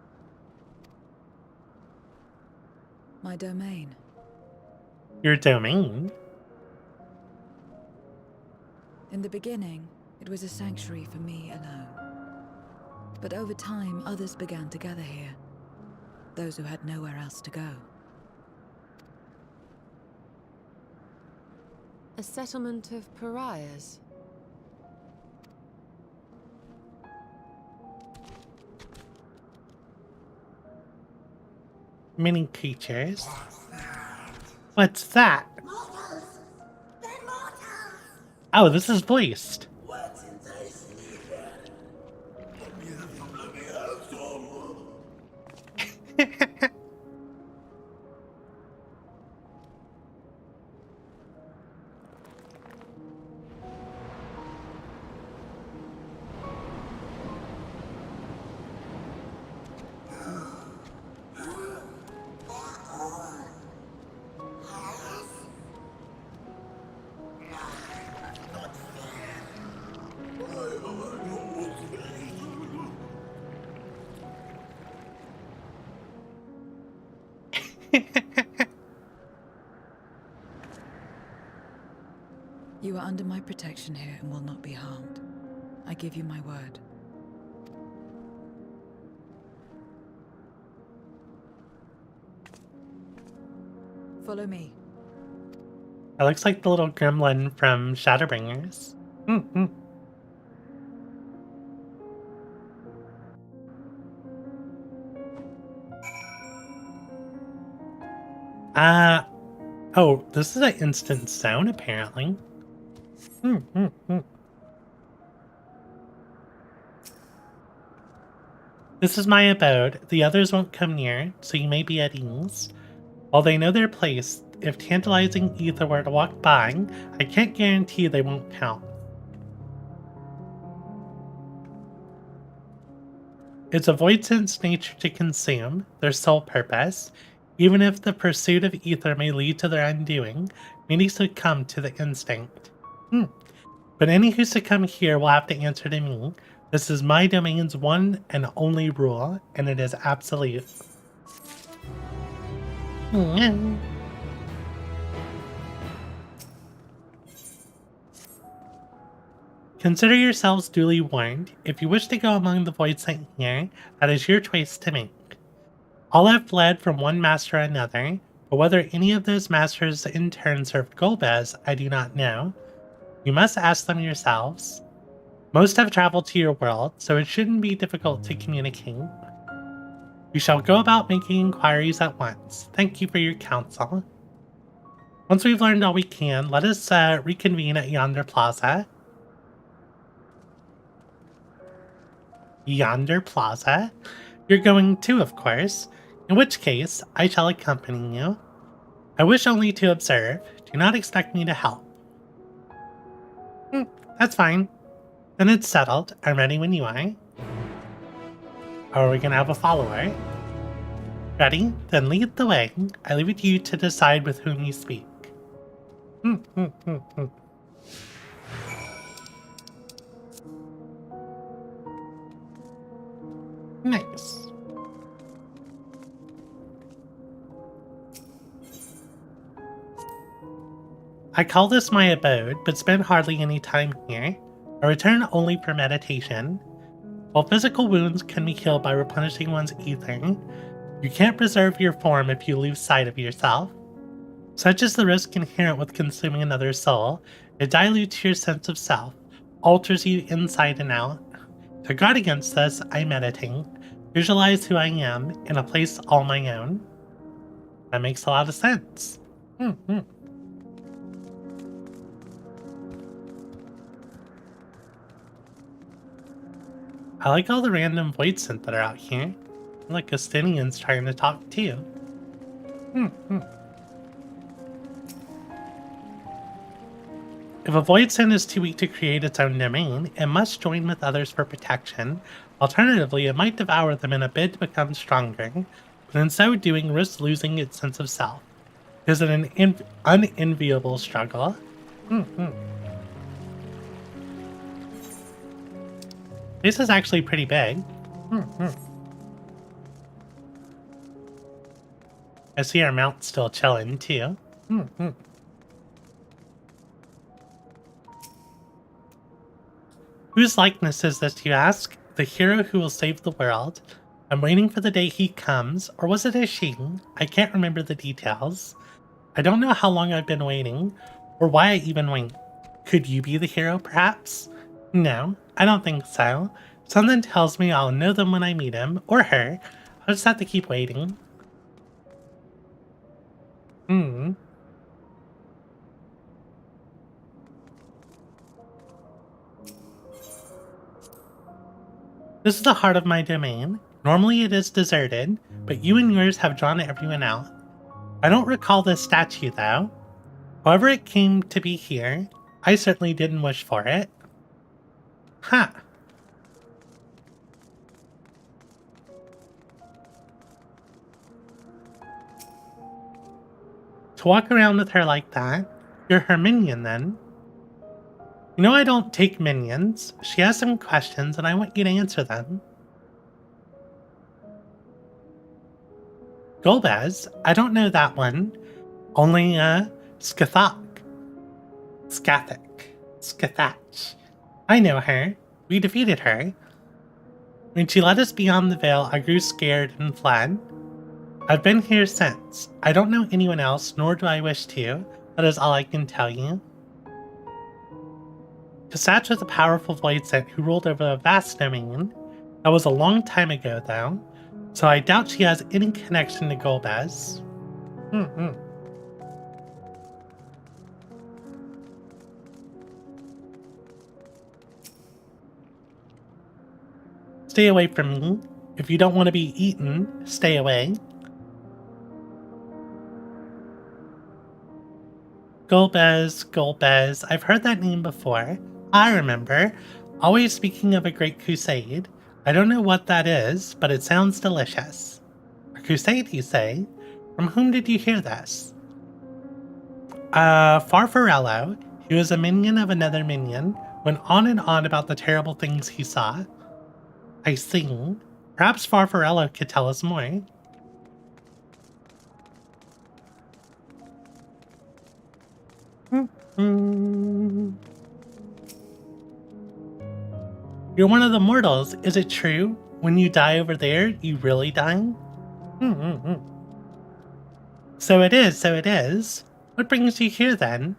My domain. Your domain? In the beginning, it was a sanctuary for me alone. But over time, others began to gather here. Those who had nowhere else to go. A settlement of pariahs. Many creatures. What's that? Mortals! They're mortals! Oh, this is voiced. What in this leader? You are under my protection here and will not be harmed. I give you my word. Follow me. That looks like the little gremlin from Shadowbringers. Oh, this is an instant zone, apparently. This is my abode. The others won't come near, so you may be at ease. While they know their place, if tantalizing ether were to walk by, I can't guarantee they won't pounce. It's a void sense nature to consume, their sole purpose. Even if the pursuit of ether may lead to their undoing, many succumb to the instinct. But any who succumb here will have to answer to me. This is my domain's one and only rule, and it is absolute. Consider yourselves duly warned. If you wish to go among the void sent here, that is your choice to make. All have fled from one master or another, but whether any of those masters in turn served Golbez, I do not know. You must ask them yourselves. Most have traveled to your world, so it shouldn't be difficult to communicate. We shall go about making inquiries at once. Thank you for your counsel. Once we've learned all we can, let us reconvene at yonder plaza. Yonder plaza? You're going too, of course, in which case I shall accompany you. I wish only to observe. Do not expect me to help. That's fine. Then it's settled. I'm ready when you are. Are we gonna have a follower? Ready? Then lead the way. I leave it to you to decide with whom you speak. Nice. I call this my abode, but spend hardly any time here. I return only for meditation. While physical wounds can be healed by replenishing one's ether, you can't preserve your form if you lose sight of yourself. Such is the risk inherent with consuming another's soul. It dilutes your sense of self, alters you inside and out. To guard against this, I meditate, visualize who I am in a place all my own. That makes a lot of sense. I like all the random void synth that are out here. Like Justinian's trying to talk too. If a void synth is too weak to create its own domain, it must join with others for protection. Alternatively, it might devour them in a bid to become stronger, but in so doing risks losing its sense of self. Is it an unenviable struggle? This is actually pretty big. I see our mount's still chilling too. Whose likeness is this, you ask? The hero who will save the world. I'm waiting for the day he comes, or was it a she? I can't remember the details. I don't know how long I've been waiting, or why I even wait. Could you be the hero, perhaps? No, I don't think so. Something tells me I'll know them when I meet him, or her. I'll just have to keep waiting. This is the heart of my domain. Normally it is deserted, but you and yours have drawn everyone out. I don't recall this statue, though. However it came to be here, I certainly didn't wish for it. Ha! To walk around with her like that, you're her minion then. You know I don't take minions. She has some questions and I want you to answer them. Golbez? I don't know that one. Only, Skathak. Skathach. I know her. We defeated her. When she led us beyond the veil, I grew scared and fled. I've been here since. I don't know anyone else, nor do I wish to. That is all I can tell you. Kasach was a powerful void sent who ruled over a vast domain. That was a long time ago, though, so I doubt she has any connection to Golbez. Stay away from me. If you don't want to be eaten, stay away. Golbez, Golbez. I've heard that name before. I remember. Always speaking of a great crusade. I don't know what that is, but it sounds delicious. A crusade, you say? From whom did you hear this? Farfarello, he was a minion of another minion, went on and on about the terrible things he saw. I see. Perhaps Farfarello could tell us more. You're one of the mortals. Is it true? When you die over there, you really die? So it is, so it is. What brings you here then?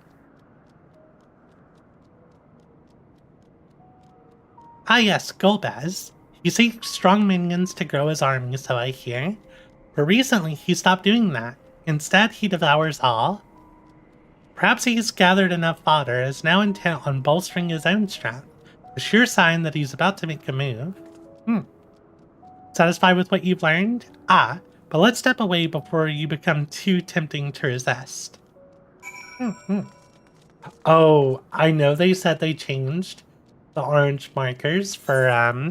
Ah yes, Golbez. He seeks strong minions to grow his army, so I hear. But recently he stopped doing that. Instead, he devours all. Perhaps he's gathered enough fodder and is now intent on bolstering his own strength. A sure sign that he's about to make a move. Satisfied with what you've learned? Ah, but let's step away before you become too tempting to resist. Oh, I know they said they changed the orange markers for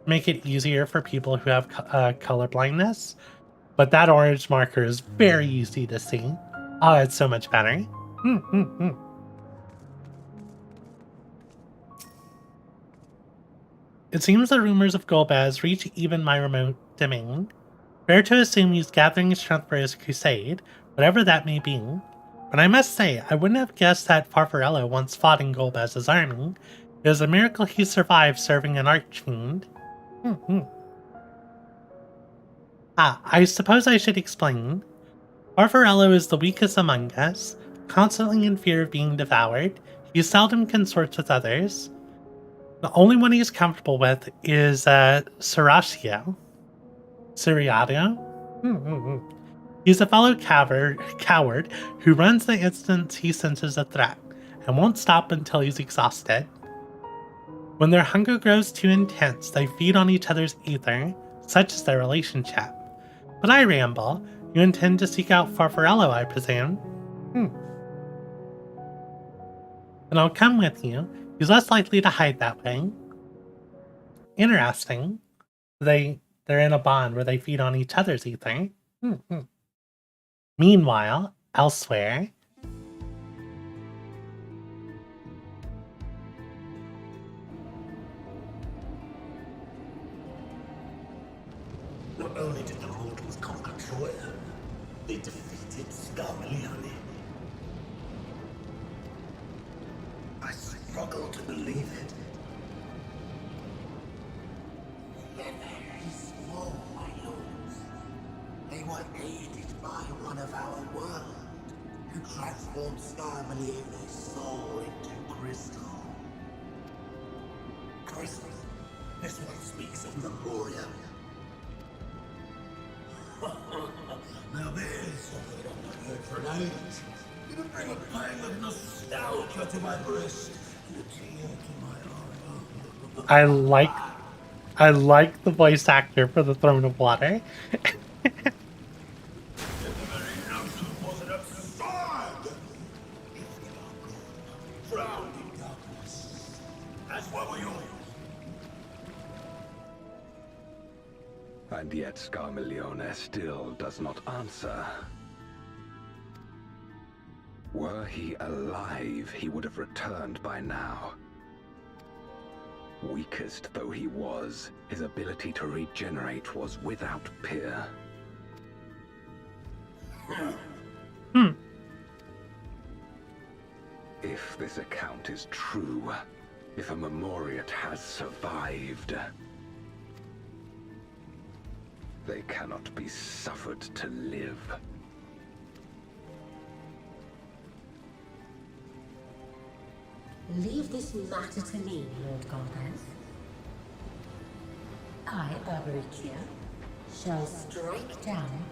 make it easier for people who have color blindness, but that orange marker is very easy to see. Oh, it's so much better. It seems the rumors of Golbez reach even my remote domain. Fair to assume he's gathering strength for his crusade, whatever that may be. But I must say, I wouldn't have guessed that Farfarello once fought in Golbez's army. It was a miracle he survived serving an archfiend. I suppose I should explain. Farfarello is the weakest among us, constantly in fear of being devoured. He seldom consorts with others. The only one he's comfortable with is Suracio. Suriato? He's a fellow coward who runs the instant he senses a threat, and won't stop until he's exhausted. When their hunger grows too intense, they feed on each other's ether, such is their relationship. But I ramble. You intend to seek out Farfarello, I presume? Then I'll come with you. He's less likely to hide that way. Interesting. They're in a bond where they feed on each other's ether. Meanwhile, elsewhere... Not only did the mortals conquer Troy, they defeated Scarmalione. I struggle to believe it. They're very small, my lords. They were aided by one of our world, who transformed Scarmalione's soul into crystal. Crystal? This one speaks of Memoria. Now there's something I've not heard for an age. It'll bring a pang of nostalgia to my breast and a tear to my eye. I like the voice actor for the Throne of Water. And yet Scarmalione still does not answer. Were he alive, he would have returned by now. Weakest though he was, his ability to regenerate was without peer. If this account is true, if a Memoriat has survived, they cannot be suffered to live. Leave this matter to me, Lord Golbez. I, Barbaricia, shall strike down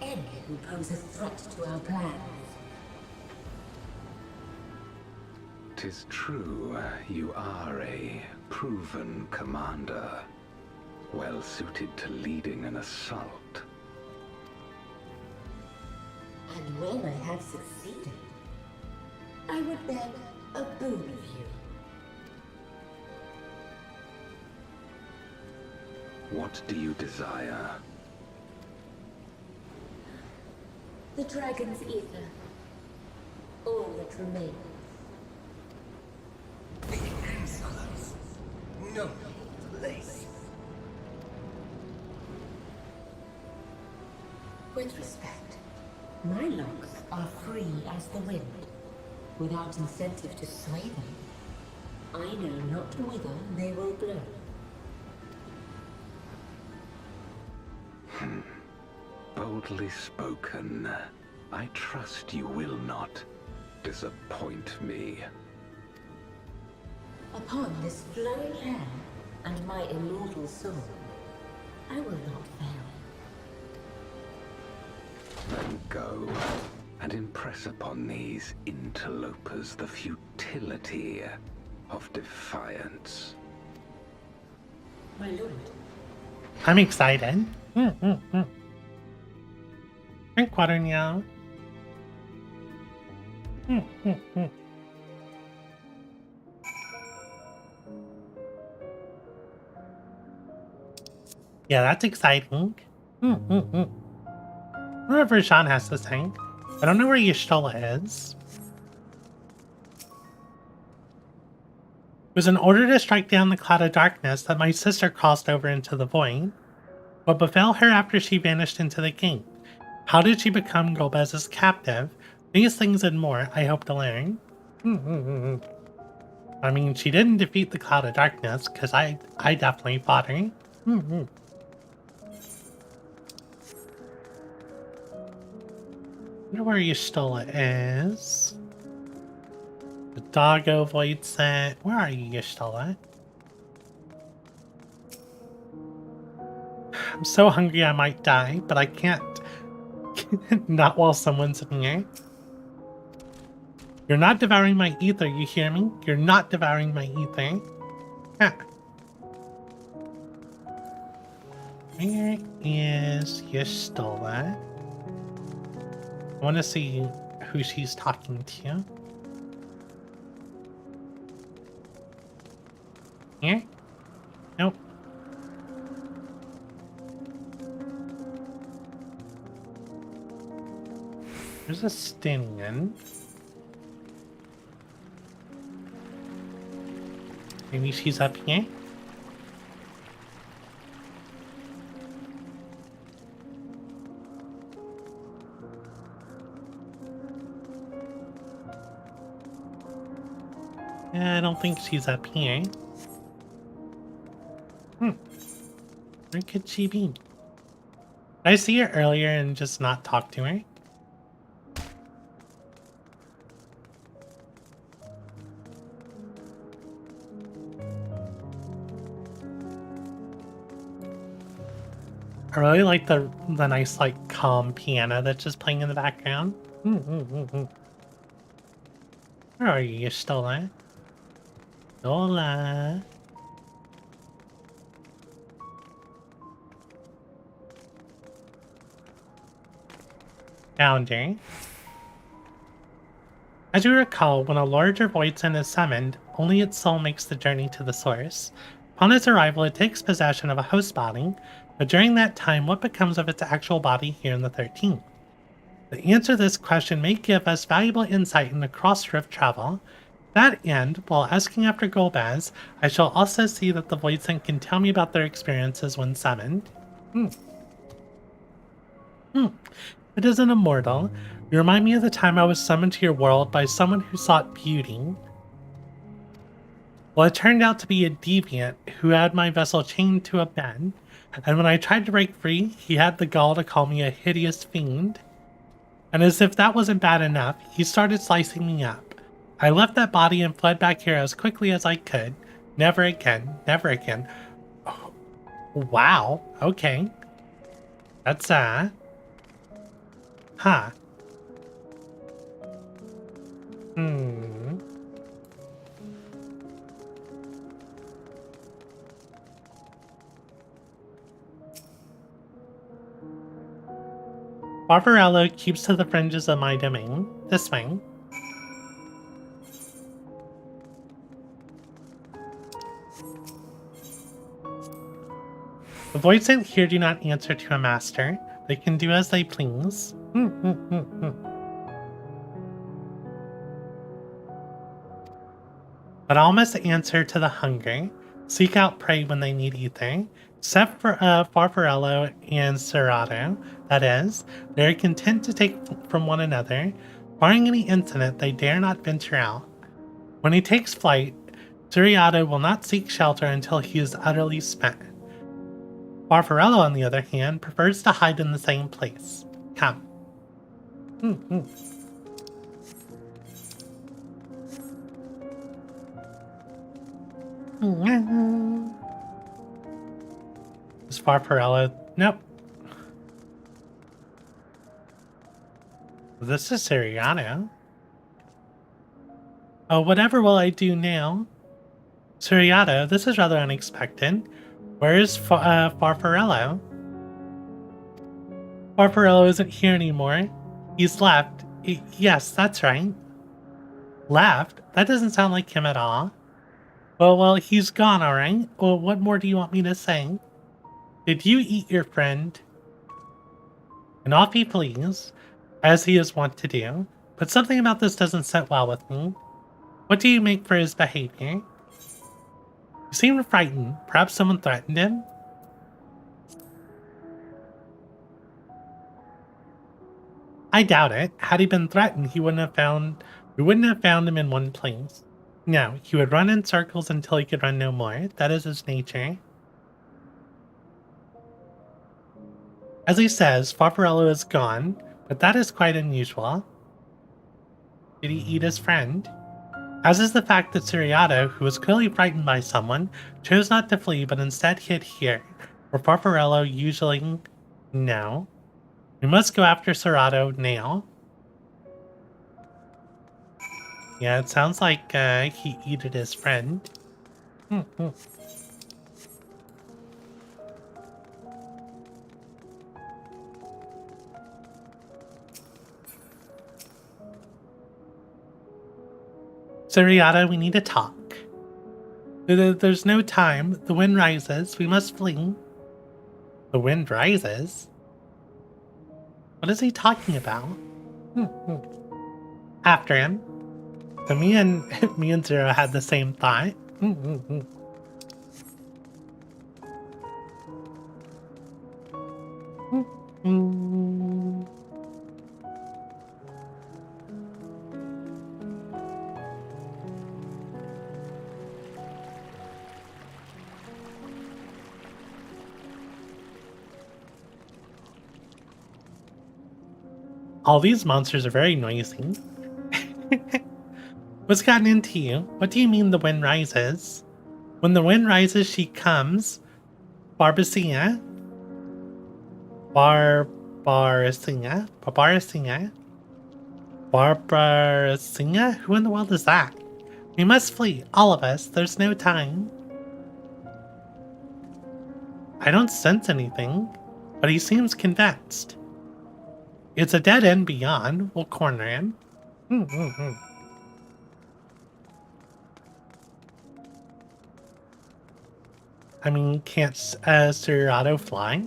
any who pose a threat to our plans. 'Tis true, you are a proven commander. well suited to leading an assault. And when I have succeeded, I would beg a boon of you. What do you desire? The dragon's ether. All that remains. The insolence. No place. With respect, my locks are free as the wind, without incentive to sway them. I know not whither they will blow. Boldly spoken. I trust you will not disappoint me. Upon this flowing hair and my immortal soul, I will not fail. Then go and impress upon these interlopers the futility of defiance. My lord. I'm excited. Drink water now. Yeah, that's exciting. Whatever Jean has to say. I don't know where Y'shtola is. It was in order to strike down the cloud of darkness that my sister crossed over into the void. What befell her after she vanished into the gate? How did she become Golbez's captive? These things and more I hope to learn. I mean, she didn't defeat the cloud of darkness, because I definitely fought her. Wonder where Y'shtola is. The doggo void set. Where are you, Y'shtola? I'm so hungry I might die, but I can't. Not while someone's in here. You're not devouring my ether, you hear me? You're not devouring my ether. Ah. Where is Y'shtola? I want to see who she's talking to. Here? Nope. There's a Stinian. Maybe she's up here? I don't think she's up here. Where could she be? Did I see her earlier and just not talk to her? I really like the nice, like, calm piano that's just playing in the background. Where are you? You're still there? Hola. Found her. As you recall, when a larger voidsend is summoned, only its soul makes the journey to the source. Upon its arrival, it takes possession of a host body, but during that time, what becomes of its actual body here in the 13th? The answer to this question may give us valuable insight into cross-rift travel. To that end, while asking after Golbez, I shall also see that the voidsend can tell me about their experiences when summoned. It is an immortal. You remind me of the time I was summoned to your world by someone who sought beauty. Well, it turned out to be a deviant who had my vessel chained to a bed, and when I tried to break free, he had the gall to call me a hideous fiend. And as if that wasn't bad enough, he started slicing me up. I left that body and fled back here as quickly as I could. Never again, never again. Oh, wow, okay. That's, huh. Barbarella keeps to the fringes of my domain. This way. The voices here do not answer to a master. They can do as they please. But all must answer to the hunger, seek out prey when they need ether, except for Farfarello and Serato. That is, they are content to take from one another. Barring any incident, they dare not venture out. When he takes flight, Serato will not seek shelter until he is utterly spent. Farfarello, on the other hand, prefers to hide in the same place. Come. Is Farfarello? Nope. This is Serato. Oh, whatever will I do now? Serato, this is rather unexpected. Where is Farfarello? Farfarello isn't here anymore. He's left. Yes, that's right. Left? That doesn't sound like him at all. Well, he's gone, alright. Well, what more do you want me to say? Did you eat your friend? And off he flees, as he is wont to do. But something about this doesn't sit well with me. What do you make for his behavior? You seem frightened. Perhaps someone threatened him? I doubt it. Had he been threatened, we wouldn't have found him in one place. No, he would run in circles until he could run no more. That is his nature. As he says, Farfarello is gone, but that is quite unusual. Did he eat his friend? As is the fact that Serato, who was clearly frightened by someone, chose not to flee but instead hid here, where Farfarello usually... No. We must go after Serato now. Yeah, it sounds like he eated his friend. Serato, we need to talk. There's no time. The wind rises. We must flee. The wind rises? What is he talking about? After him. So me and Zero had the same thought. All these monsters are very noisy. What's gotten into you? What do you mean the wind rises? When the wind rises, she comes. Barbaricina. Barbaricina? Who in the world is that? We must flee, all of us. There's no time. I don't sense anything, but he seems convinced. It's a dead end beyond. We'll corner him. I mean, can't Serato fly?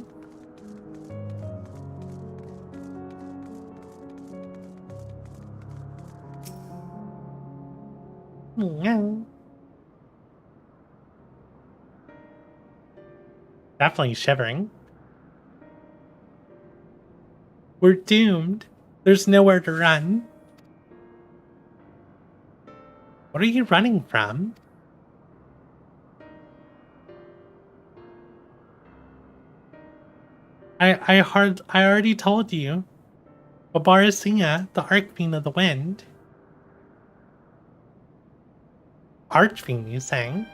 Definitely shivering. We're doomed. There's nowhere to run. What are you running from? I already told you. Barbaricina, the Archfiend of the Wind. Archfiend, you saying?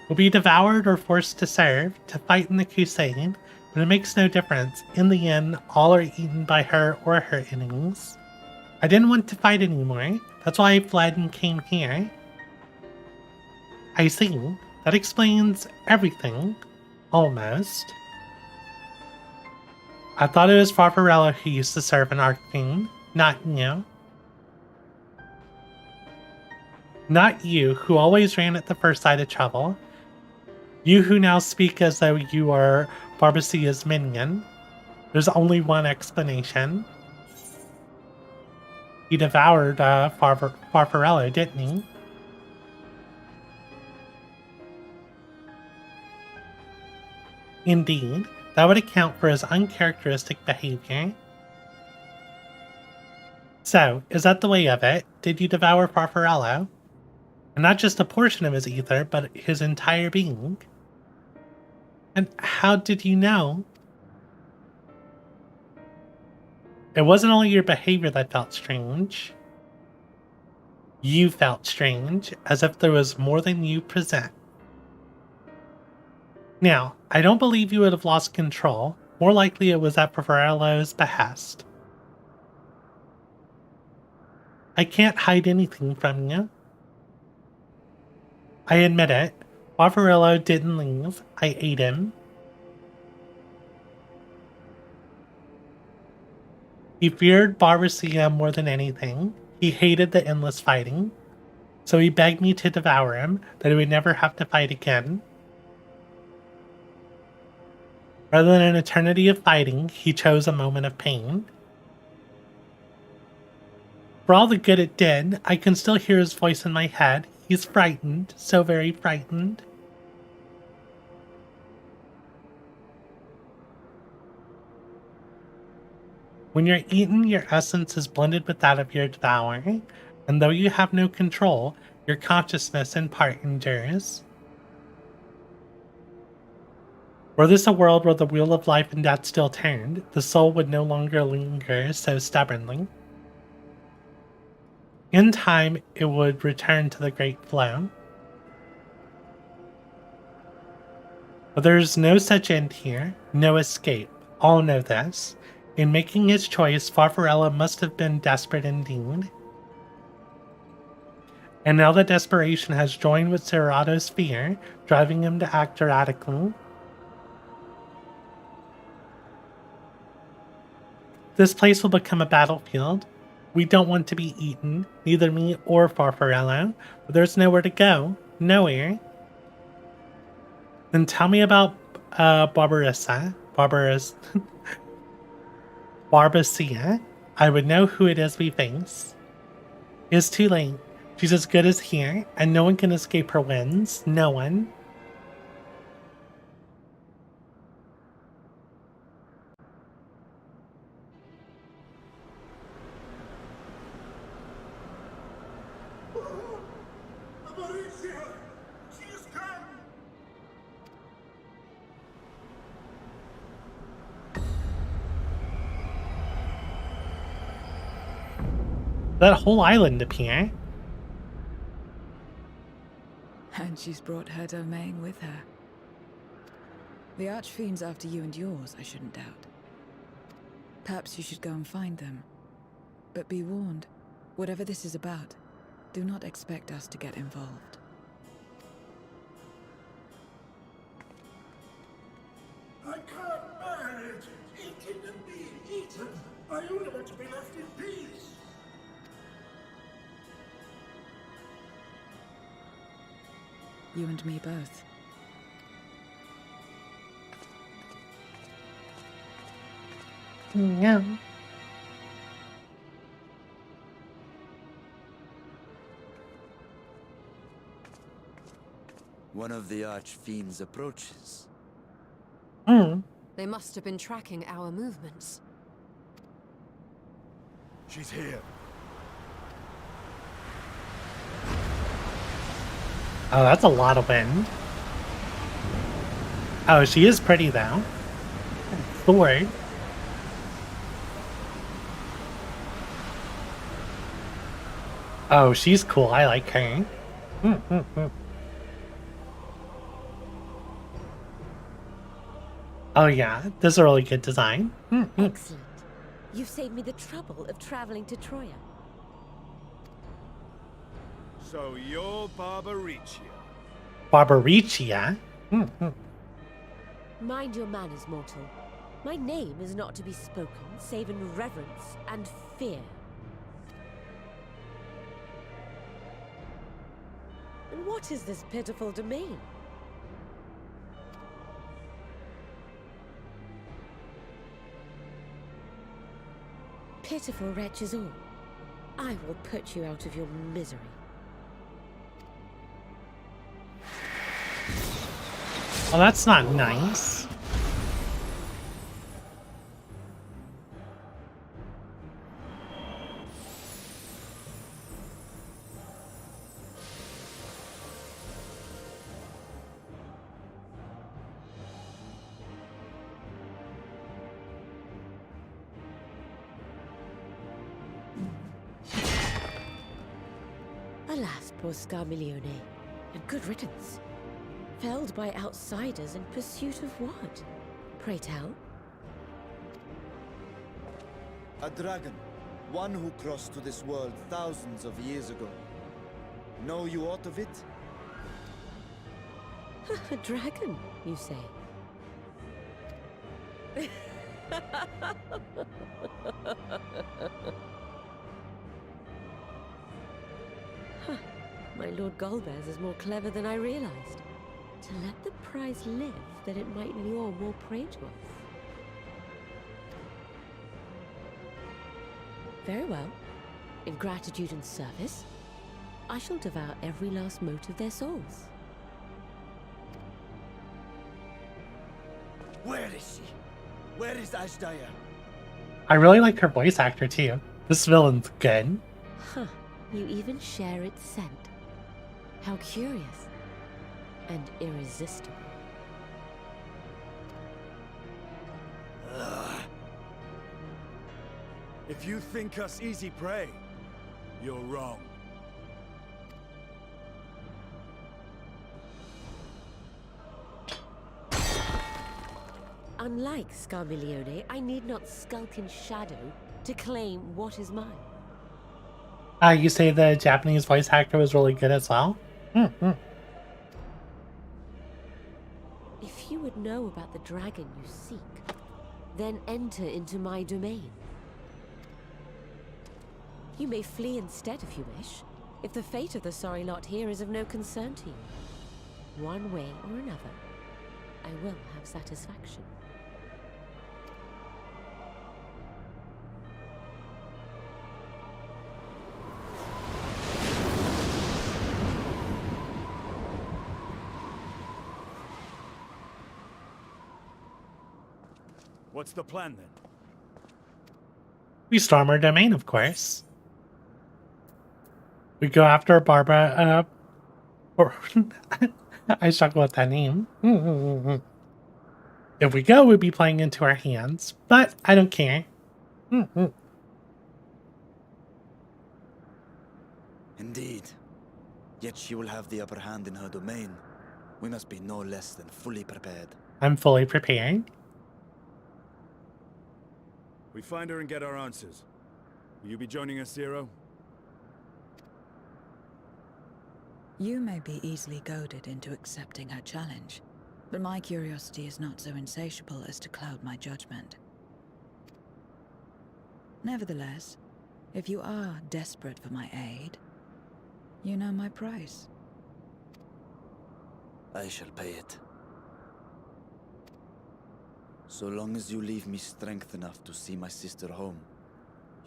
Will be devoured or forced to serve, to fight in the crusade, but it makes no difference. In the end, all are eaten by her or her enemies. I didn't want to fight anymore. That's why I fled and came here. I see. That explains everything. Almost. I thought it was Farfarello who used to serve an Arcfiend, not you. Not you, who always ran at the first sight of trouble. You who now speak as though you are Barbasia's minion. There's only one explanation. He devoured Farfarello, didn't he? Indeed, that would account for his uncharacteristic behavior. So, is that the way of it? Did you devour Farfarello? And not just a portion of his ether, but his entire being? And how did you know? It wasn't only your behavior that felt strange. You felt strange, as if there was more than you present. Now, I don't believe you would have lost control. More likely it was at Farfarello's behest. I can't hide anything from you. I admit it. Farfarello didn't leave. I ate him. He feared Barbasia more than anything. He hated the endless fighting. So he begged me to devour him, that he would never have to fight again. Rather than an eternity of fighting, he chose a moment of pain. For all the good it did, I can still hear his voice in my head. He's frightened, so very frightened. When you're eaten, your essence is blended with that of your devourer, and though you have no control, your consciousness in part endures. Were this a world where the wheel of life and death still turned, the soul would no longer linger so stubbornly. In time, it would return to the great flow. But there's no such end here, no escape. All know this. In making his choice, Farfarello must have been desperate indeed. And now that desperation has joined with Cerato's fear, driving him to act erratically. This place will become a battlefield. We don't want to be eaten, neither me or Farfarello, but there's nowhere to go. Nowhere. Then tell me about Barbasia. I would know who it is we face. It's too late. She's as good as here, and no one can escape her winds. No one. That whole island appear. And she's brought her domain with her. The Archfiend's after you and yours, I shouldn't doubt. Perhaps you should go and find them. But be warned, whatever this is about, do not expect us to get involved. I can't bear it! Eating and being eaten! I only want to be left in peace! You and me both. Yeah. One of the Archfiend's approaches. They must have been tracking our movements. She's here. Oh, that's a lot of wind. Oh, she is pretty though. Sword. Oh, she's cool. I like her. Oh yeah, this is a really good design. Excellent. You've saved me the trouble of traveling to Troya. So you're Barbaricia. Barbaricia? Mind your manners, mortal. My name is not to be spoken, save in reverence and fear. And what is this pitiful domain? Pitiful wretches all. I will put you out of your misery. Well, that's not nice. Alas, poor Scarmiglione, and good riddance. Felled by outsiders in pursuit of what? Pray tell? A dragon. One who crossed to this world thousands of years ago. Know you aught of it? A dragon, you say? Huh. My Lord Golbez is more clever than I realized. To let the prize live, that it might lure more prey to us. Very well. In gratitude and service, I shall devour every last mote of their souls. Where is she? Where is Ashdaya? I really like her voice actor too. This villain's good. Huh. You even share its scent. How curious. And irresistible. If you think us easy prey, you're wrong. Unlike Scarmiglione, I need not skulk in shadow to claim what is mine. You say the Japanese voice actor was really good as well? If you would know about the dragon you seek, then enter into my domain. You may flee instead if you wish, if the fate of the sorry lot here is of no concern to you. One way or another, I will have satisfaction. What's the plan then? We storm our domain, of course. We go after Barbara, or I struggle with that name. If we go, we'll be playing into our hands, but I don't care. Indeed. Yet she will have the upper hand in her domain. We must be no less than fully prepared. I'm fully prepared. We find her and get our answers. Will you be joining us, Zero? You may be easily goaded into accepting her challenge, but my curiosity is not so insatiable as to cloud my judgment. Nevertheless, if you are desperate for my aid, you know my price. I shall pay it. So long as you leave me strength enough to see my sister home,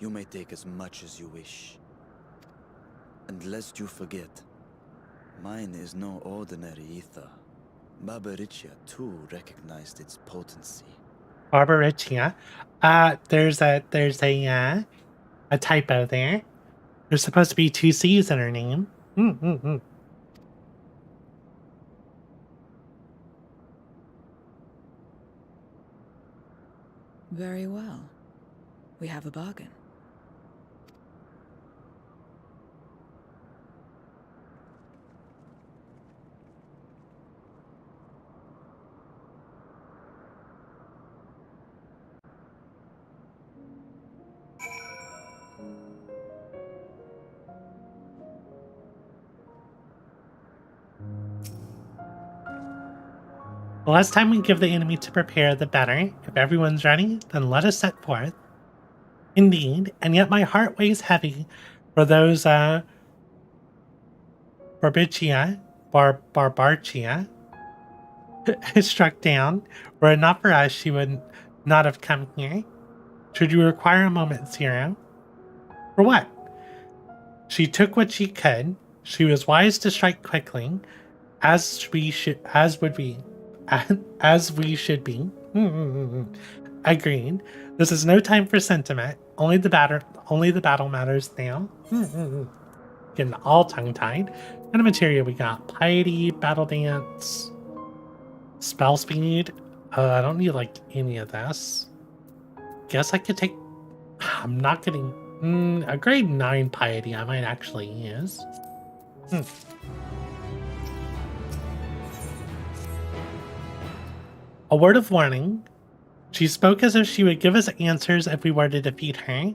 you may take as much as you wish. And lest you forget, mine is no ordinary ether. Barbaricia too recognized its potency. Barbaricia. There's a typo there. There's supposed to be 2 C's in her name. Very well. We have a bargain. The less time we give the enemy to prepare, the better. If everyone's ready, then let us set forth. Indeed, and yet my heart weighs heavy for those, Barbarcia struck down. Were it not for us, she would not have come here. Should you require a moment, Zero? For what? She took what she could. She was wise to strike quickly, as we should be. Agreed. This is no time for sentiment. Only the battle matters now. Getting all tongue-tied. What kind of material we got? Piety, battle dance, spell speed. I don't need like any of this. Guess I could take. I'm not getting a grade 9 piety. I might actually use. A word of warning. She spoke as if she would give us answers if we were to defeat her.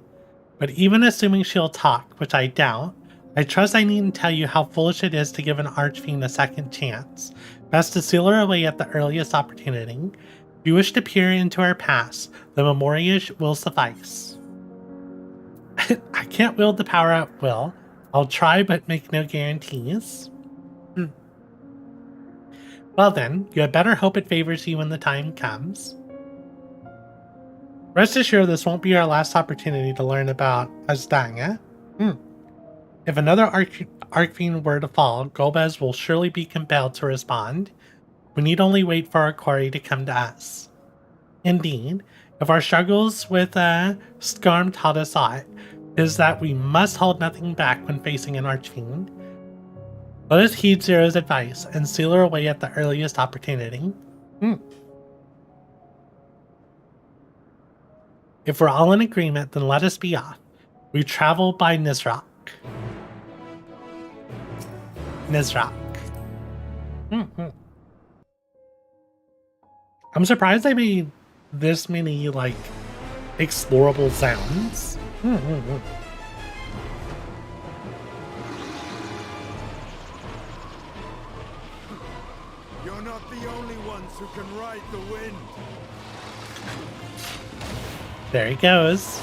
But even assuming she'll talk, which I doubt, I trust I needn't tell you how foolish it is to give an archfiend a second chance. Best to seal her away at the earliest opportunity. If you wish to peer into our past, the memoria will suffice. I can't wield the power at will. I'll try, but make no guarantees. Well then, you had better hope it favors you when the time comes. Rest assured this won't be our last opportunity to learn about Azdanga. If another Archfiend were to fall, Golbez will surely be compelled to respond. We need only wait for our quarry to come to us. Indeed, if our struggles with Skarm taught us aught, is that we must hold nothing back when facing an Archfiend. Let us heed Zero's advice and seal her away at the earliest opportunity. If we're all in agreement, then let us be off. We travel by Nizrak. I'm surprised they made this many, like, explorable zones. You're not the only ones who can ride the wind. There he goes.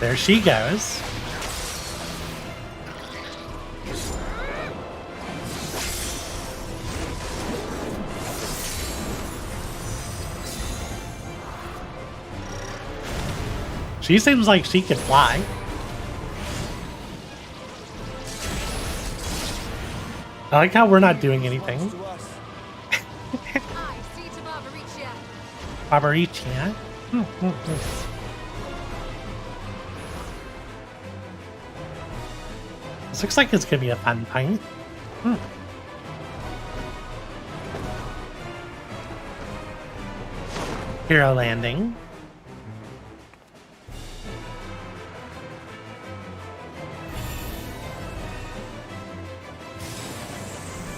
There she goes. She seems like she could fly. I like how we're not doing anything. Barbaricia. This looks like it's gonna be a fun fight. Hero landing.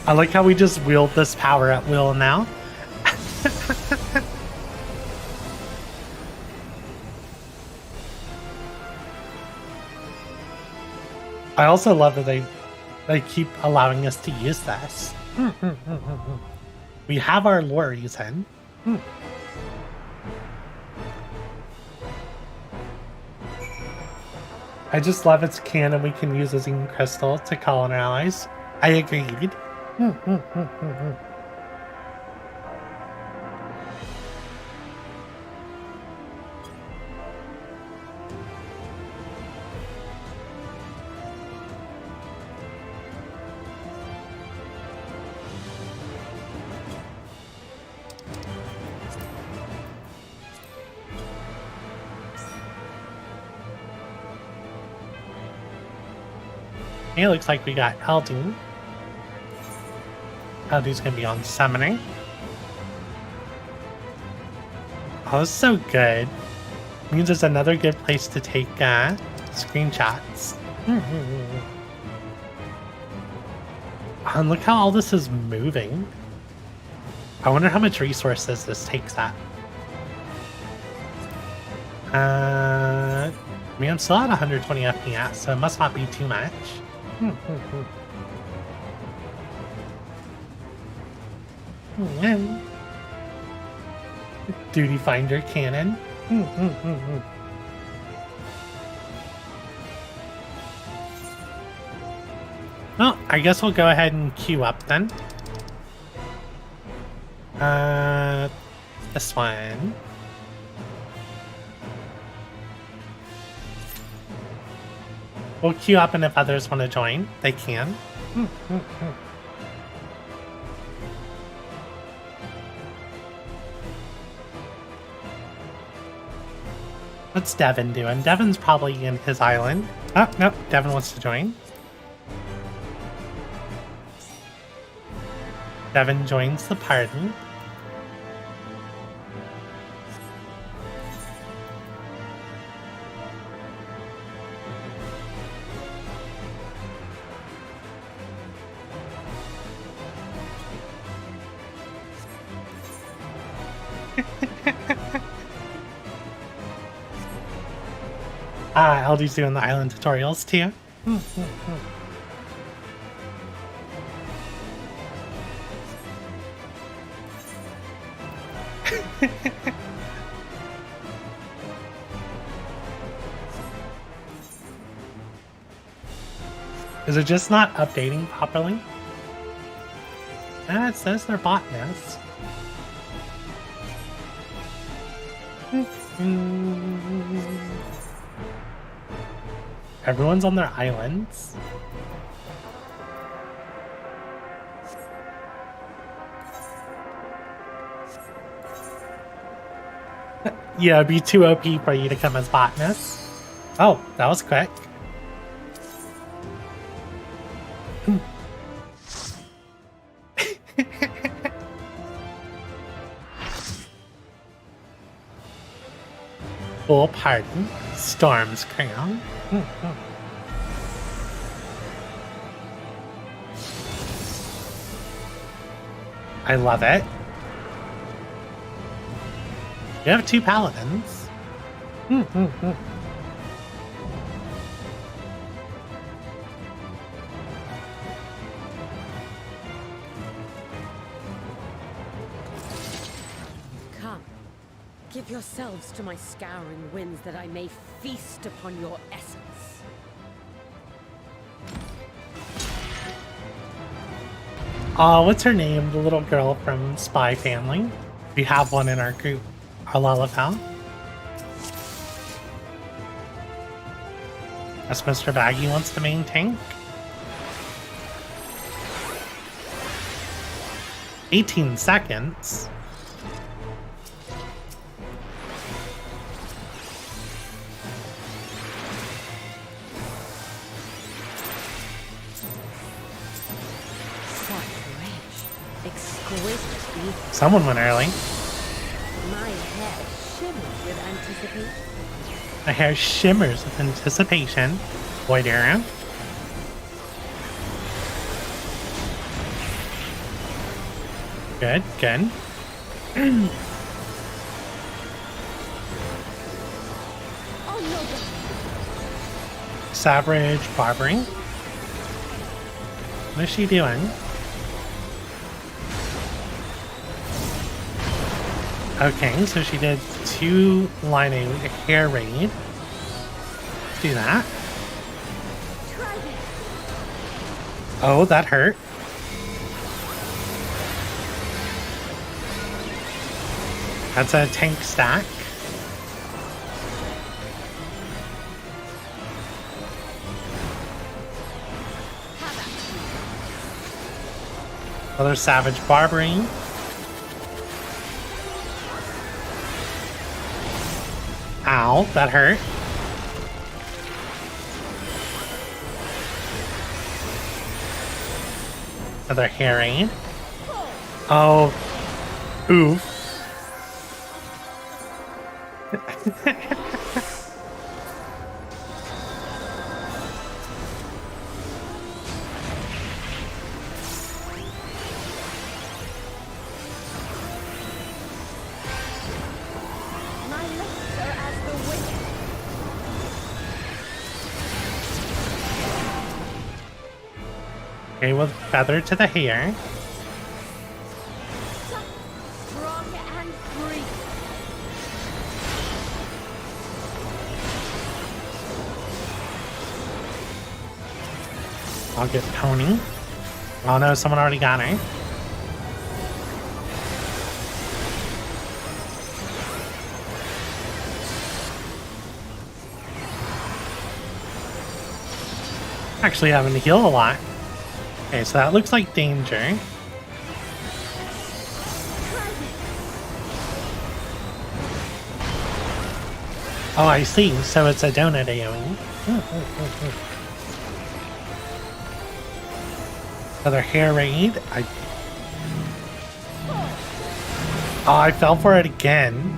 I like how we just wield this power at will now. I also love that they keep allowing us to use this. We have our lore reason. I just love its canon. We can use a Zine Crystal to call on our allies. I agreed. It looks like we got Eldin. Eldin's gonna be on summoning. Oh, this is so good. Means it's another good place to take screenshots. And look how all this is moving. I wonder how much resources this takes up. I mean, I'm still at 120 FPS, so it must not be too much. Duty Finder cannon. Well, I guess we'll go ahead and queue up then. This one. We'll queue up, and if others want to join, they can. What's Devin doing? Devin's probably in his island. Oh, no, Devin wants to join. Devin joins the party. LD's doing the island tutorials too. Is it just not updating properly? It says they're botnets. Everyone's on their islands. Yeah, it'd be too OP for you to come as botness. Oh, that was quick. Full party. Storm's crown. I love it. You have 2 paladins. Come, give yourselves to my scouring winds that I may feast upon your essence. What's her name? The little girl from Spy Family. We have one in our group. Our Lalapal. That's Mr. Baggy wants to main tank. 18 seconds. Someone went early. My hair shimmers with anticipation. My hair shimmers with anticipation. Void arrow. Good, good. Savage barbering. What is she doing? Okay, so she did 2 line A hair raid. Do that. Oh, that hurt. That's a tank stack. Another savage barbering. Ow, that hurt. Another herring. Oh, oof. Okay, with feather to the hair. I'll get Pony. Oh no, someone already got her. Actually having to heal a lot. Okay, so that looks like danger. Oh, I see. So it's a donut AoE. Another hair raid. Oh, I fell for it again.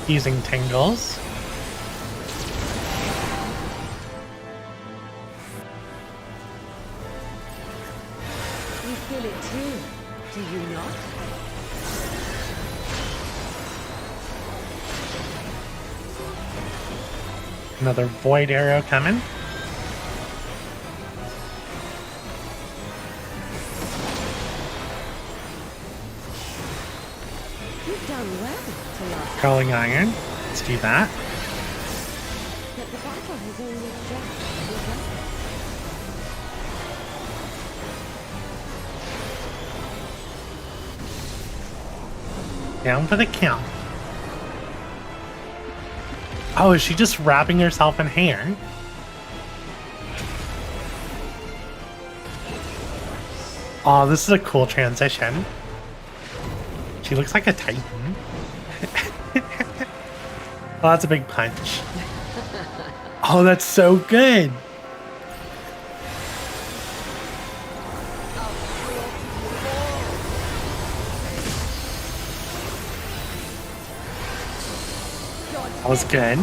Using tingles. You feel it too, do you not? Another void arrow coming. You've done well to last. Curling iron. Let's do that. But the battle has only just begun. Down for the count. Oh, is she just wrapping herself in hair? Oh, this is a cool transition. She looks like a titan. Oh, that's a big punch. Oh, that's so good. That was good.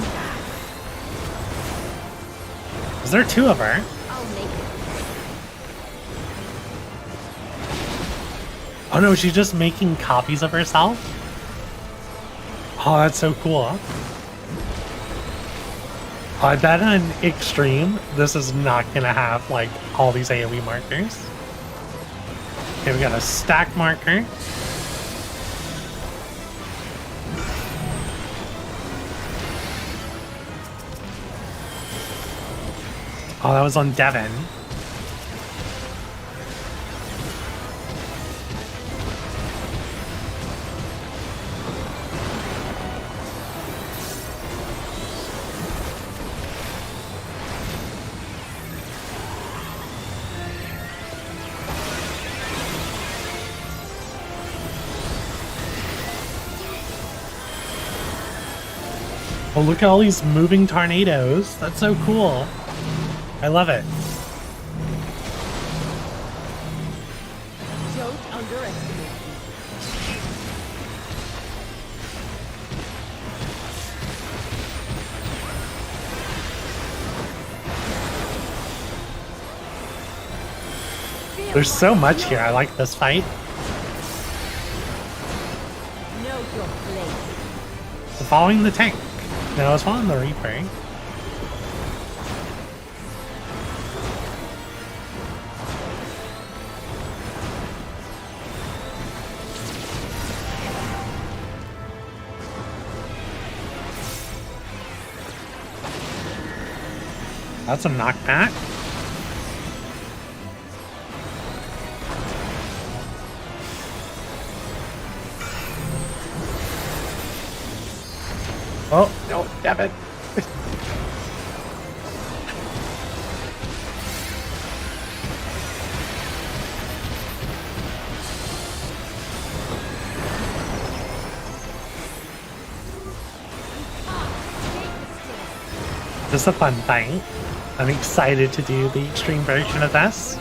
Is there two of her? Oh no, she's just making copies of herself? Oh, that's so cool. I bet on Extreme, this is not gonna have like all these AoE markers. Okay, we got a stack marker. Oh, that was on Devin. Oh, look at all these moving tornadoes. That's so cool. I love it. Don't underestimate me. There's so much here. I like this fight. Know your place. So following the tank. No, I was following the Reaper. That's a knockback. Oh, no, Devin. This is a fun fight. I'm excited to do the extreme version of this.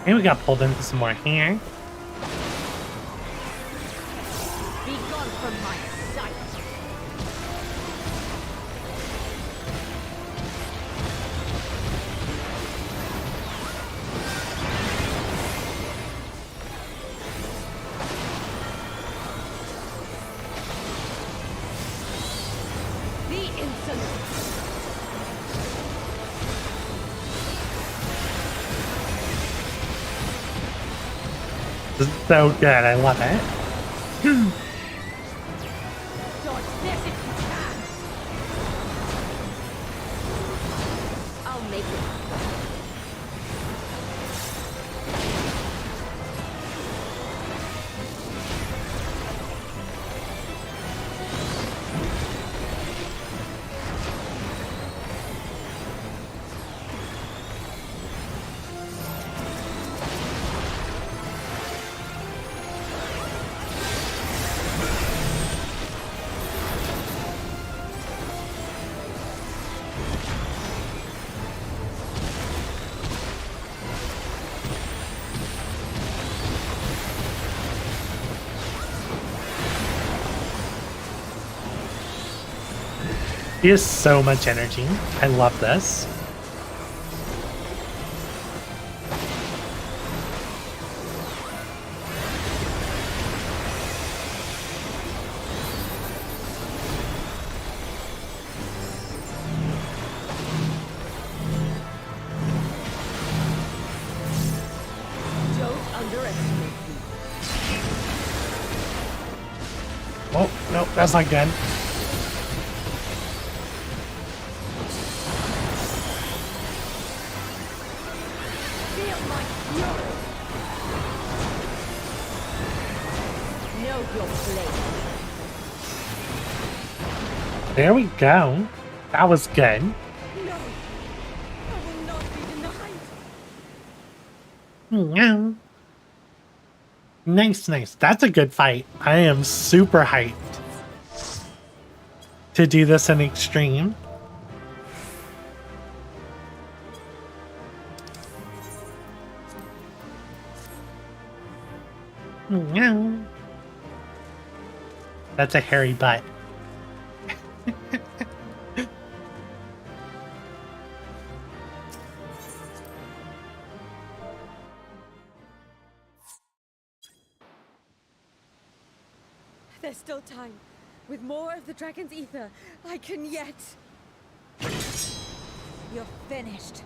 And we got pulled into some more here. Be gone from my sight. The insolence. This is so good. I love it. Dodge this if you can. I'll make it. He has so much energy. I love this. Don't underestimate me. Oh, no, that's not good. Feel my fury. Know your place. There we go. That was good. No, I will not be denied. Meow. Nice, nice. That's a good fight. I am super hyped to do this in extreme. Meow. That's a hairy butt. There's still time. With more of the dragon's ether, I can yet. You're finished.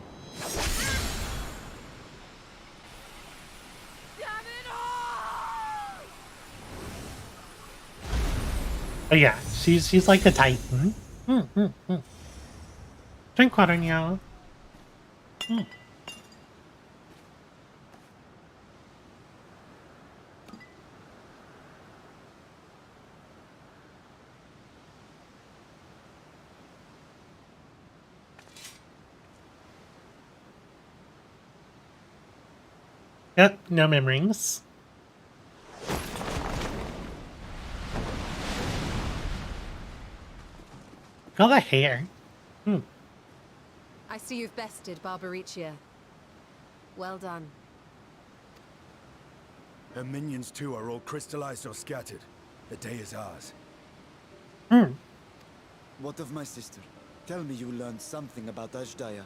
Damn it all! But yeah, she's like a titan. Drink water now. Yep, no memories. All the hair. I see you've bested Barbaricia. Well done. Her minions too are all crystallized or scattered. The day is ours. What of my sister? Tell me you learned something about Ajdaya.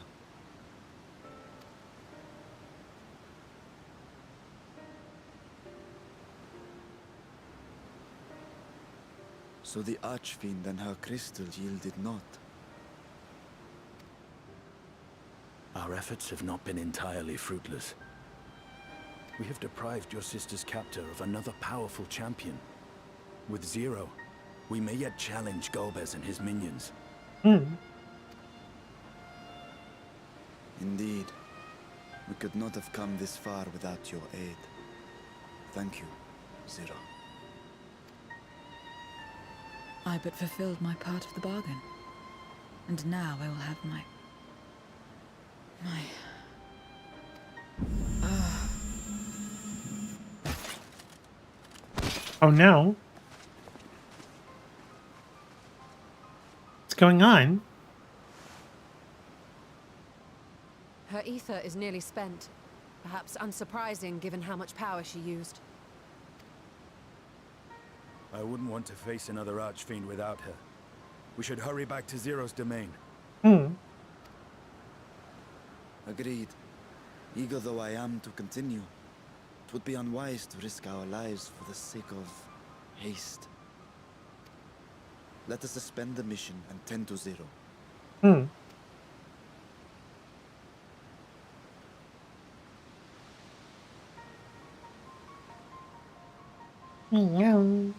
So the Archfiend and her crystal yielded not. Our efforts have not been entirely fruitless. We have deprived your sister's captor of another powerful champion. With Zero, we may yet challenge Golbez and his minions. Indeed. We could not have come this far without your aid. Thank you, Zero. I but fulfilled my part of the bargain. And now I will have my... Oh no. What's going on? Her ether is nearly spent. Perhaps unsurprising given how much power she used. I wouldn't want to face another Archfiend without her. We should hurry back to Zero's domain. Agreed. Eager though I am to continue, it would be unwise to risk our lives for the sake of haste. Let us suspend the mission and tend to Zero. Well,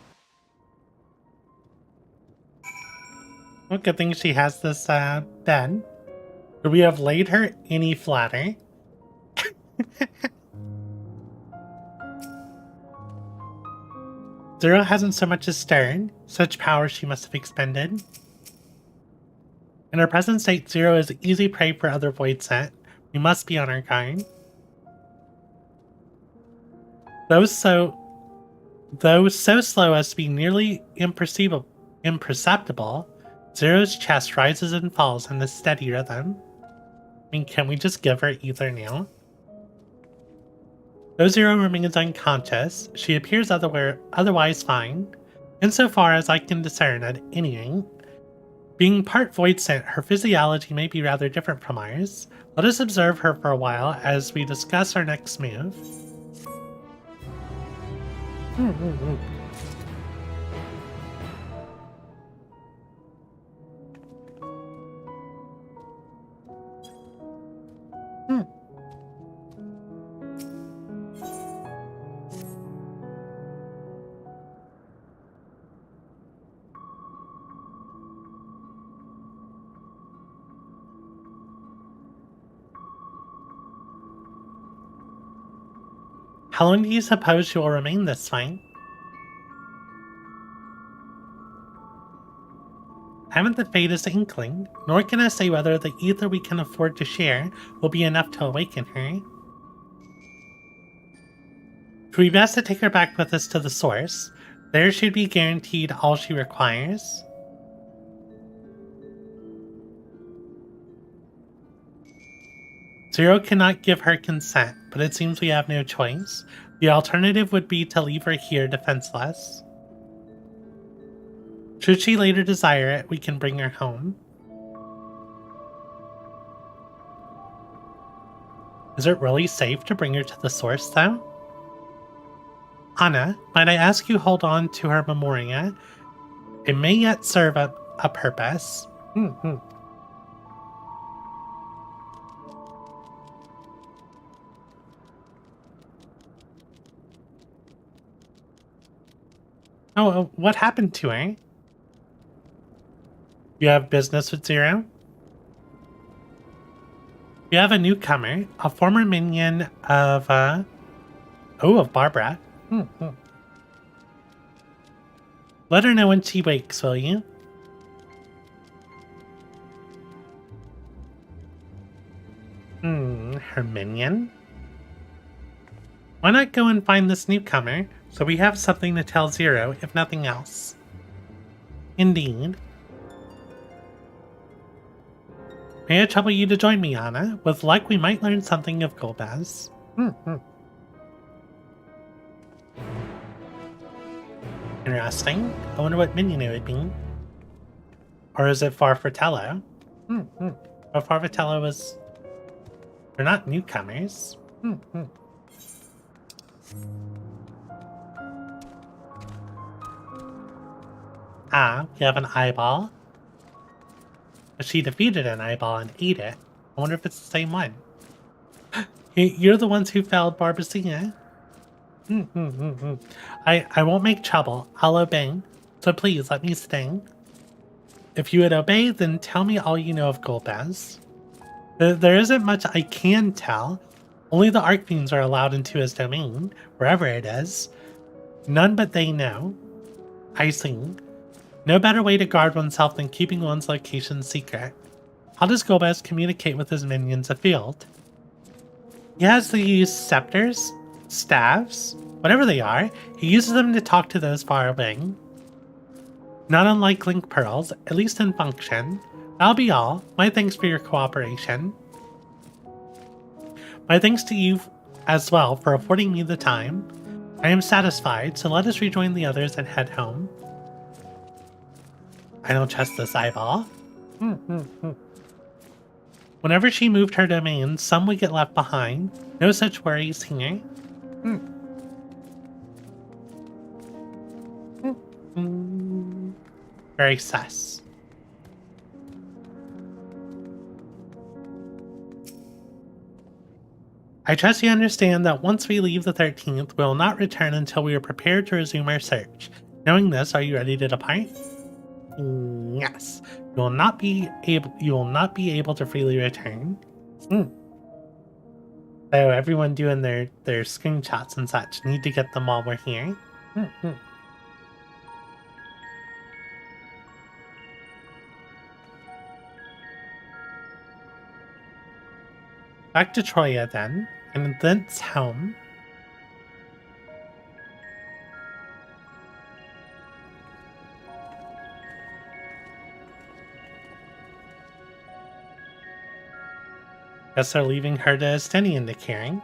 good thing she has this bed. Could we have laid her any flatter? Zero hasn't so much as stirred. Such power she must have expended. In her present state, Zero is easy prey for other void set. We must be on our guard. Though so slow as to be nearly imperceptible, Zero's chest rises and falls in a steady rhythm. I mean, can we just give her ether now? Though Zero remains unconscious, she appears otherwise fine, insofar as I can discern at any rate. Being part void sent, her physiology may be rather different from ours. Let us observe her for a while as we discuss our next move. How long do you suppose she will remain this way? I haven't the faintest inkling, nor can I say whether the ether we can afford to share will be enough to awaken her. It would be best to take her back with us to the source. There she'd be guaranteed all she requires. Zero cannot give her consent, but it seems we have no choice. The alternative would be to leave her here defenseless. Should she later desire it, we can bring her home. Is it really safe to bring her to the source, though? Anna, might I ask you hold on to her memoria? It may yet serve a purpose. Oh, what happened to her? You have business with Zero? You have a newcomer, a former minion of, of Barbara. Let her know when she wakes, will you? Her minion? Why not go and find this newcomer, so we have something to tell Zero, if nothing else? Indeed. May I trouble you to join me, Anna? With luck, we might learn something of Golbez. Interesting. I wonder what minion it would be. Or is it Farfatello? But Farfatello was... They're not newcomers. Ah, we have an eyeball. But she defeated an eyeball and ate it. I wonder if it's the same one. You're the ones who felled Barbacina. I won't make trouble. I'll obey. So please, let me stay. If you would obey, then tell me all you know of Golbez. There isn't much I can tell. Only the Archfiends are allowed into his domain, wherever it is. None but they know. I see. No better way to guard oneself than keeping one's location secret. How does Golbez communicate with his minions afield? He has these scepters, staves, whatever they are. He uses them to talk to those far away. Not unlike Link Pearls, at least in function. That'll be all. My thanks for your cooperation. My thanks to you as well for affording me the time. I am satisfied, so let us rejoin the others and head home. I don't trust this eyeball. Whenever she moved her domain, some would get left behind. No such worries here. Very sus. I trust you understand that once we leave the 13th, we will not return until we are prepared to resume our search. Knowing this, are you ready to depart? Yes. You will not be able to freely return. So everyone doing their screenshots and such, need to get them while we're here. Back to Troya then, and thence home. Guess they're leaving her to Estinian to caring.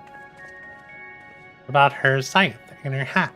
About her scythe and her hat.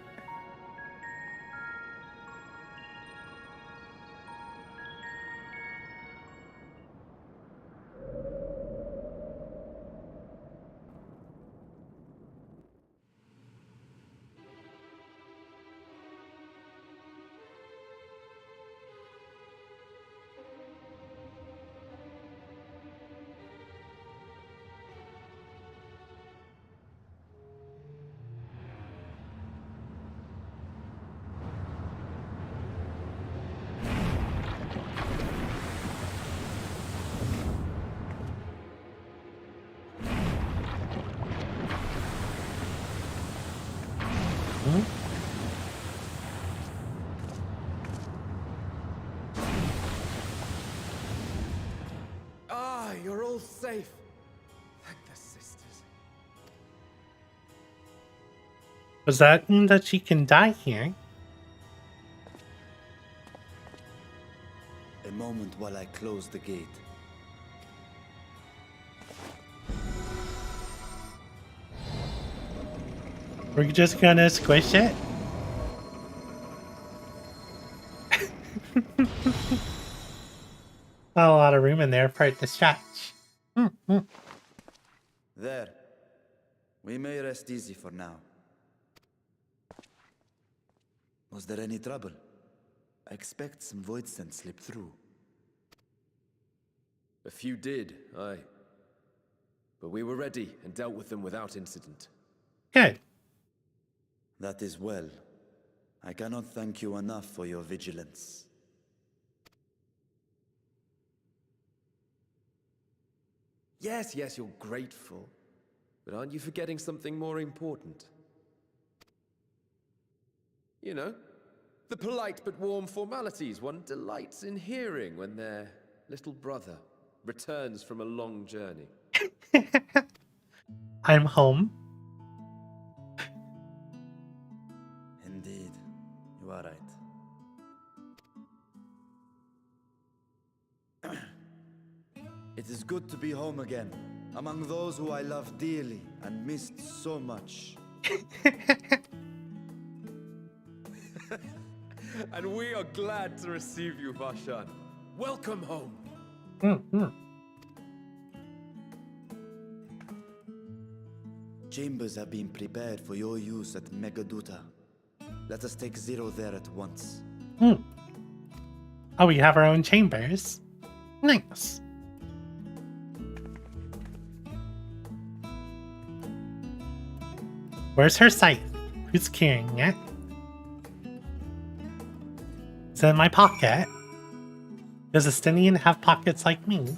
You're all safe. Thank the sisters. Does that mean that she can die here? A moment while I close the gate. We're just gonna squish it? Not a lot of room in there for it to stretch. There. We may rest easy for now. Was there any trouble? I expect some void scent slipped through. A few did, aye. But we were ready and dealt with them without incident. Good. That is well. I cannot thank you enough for your vigilance. Yes, you're grateful. But aren't you forgetting something more important? You know, the polite but warm formalities one delights in hearing when their little brother returns from a long journey. I'm home. Indeed, you are right. It is good to be home again, among those who I love dearly and missed so much. And we are glad to receive you, Vashan. Welcome home. Chambers have been prepared for your use at Megaduta. Let us take Zero there at once. Oh, we have our own chambers. Nice. Where's her scythe? Who's carrying it? It's in my pocket. Does Estinian have pockets like me?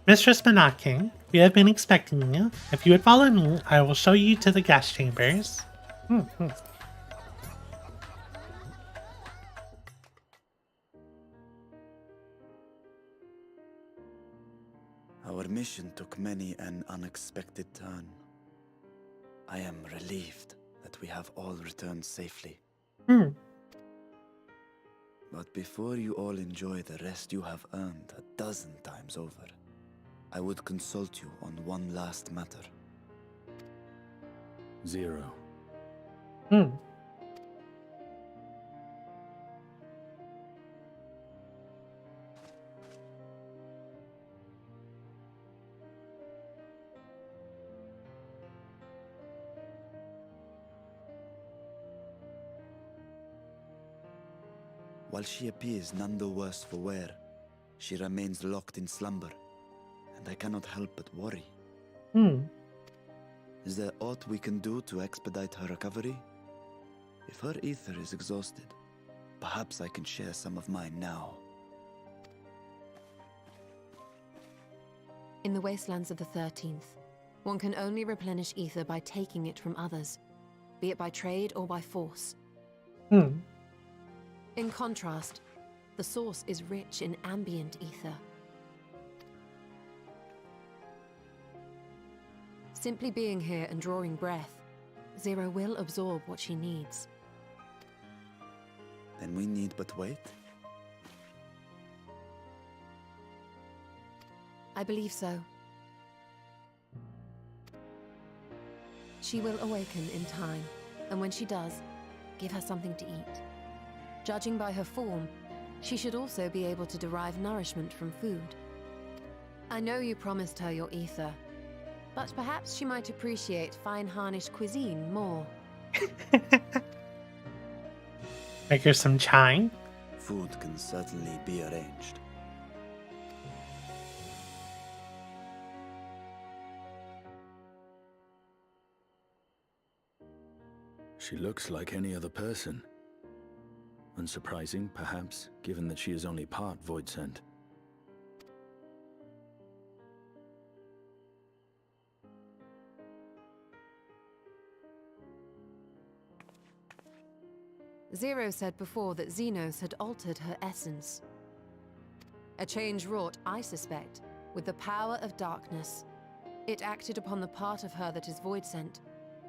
Mistress Minake, we have been expecting you. If you would follow me, I will show you to the gas chambers. Our mission took many an unexpected turn. I am relieved that we have all returned safely. But before you all enjoy the rest you have earned 12 times over, I would consult you on one last matter. Zero. Hmm. While she appears none the worse for wear, she remains locked in slumber, and I cannot help but worry. Hmm. Is there aught we can do to expedite her recovery? If her ether is exhausted, perhaps I can share some of mine now. In the wastelands of the 13th, one can only replenish ether by taking it from others, be it by trade or by force. Hmm. In contrast, the source is rich in ambient ether. Simply being here and drawing breath, Zero will absorb what she needs. Then we need but wait? I believe so. She will awaken in time, and when she does, give her something to eat. Judging by her form, she should also be able to derive nourishment from food. I know you promised her your ether, but perhaps she might appreciate fine harnish cuisine more. Make her some chai. Food can certainly be arranged. She looks like any other person. Unsurprising, perhaps, given that she is only part void-sent. Zero said before that Xenos had altered her essence. A change wrought, I suspect, with the power of darkness. It acted upon the part of her that is void-sent,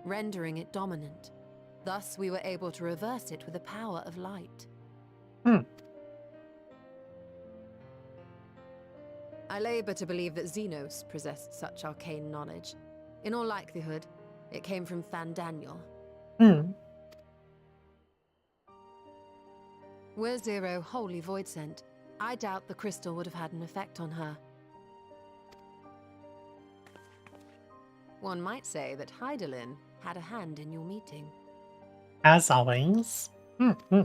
rendering it dominant. Thus, we were able to reverse it with the power of light. Hmm. I labor to believe that Xenos possessed such arcane knowledge. In all likelihood, it came from Fandaniel. Hmm. Were Zero wholly void-sent, I doubt the crystal would have had an effect on her. One might say that Hydaelyn had a hand in your meeting. As always. Hmm. Hmm.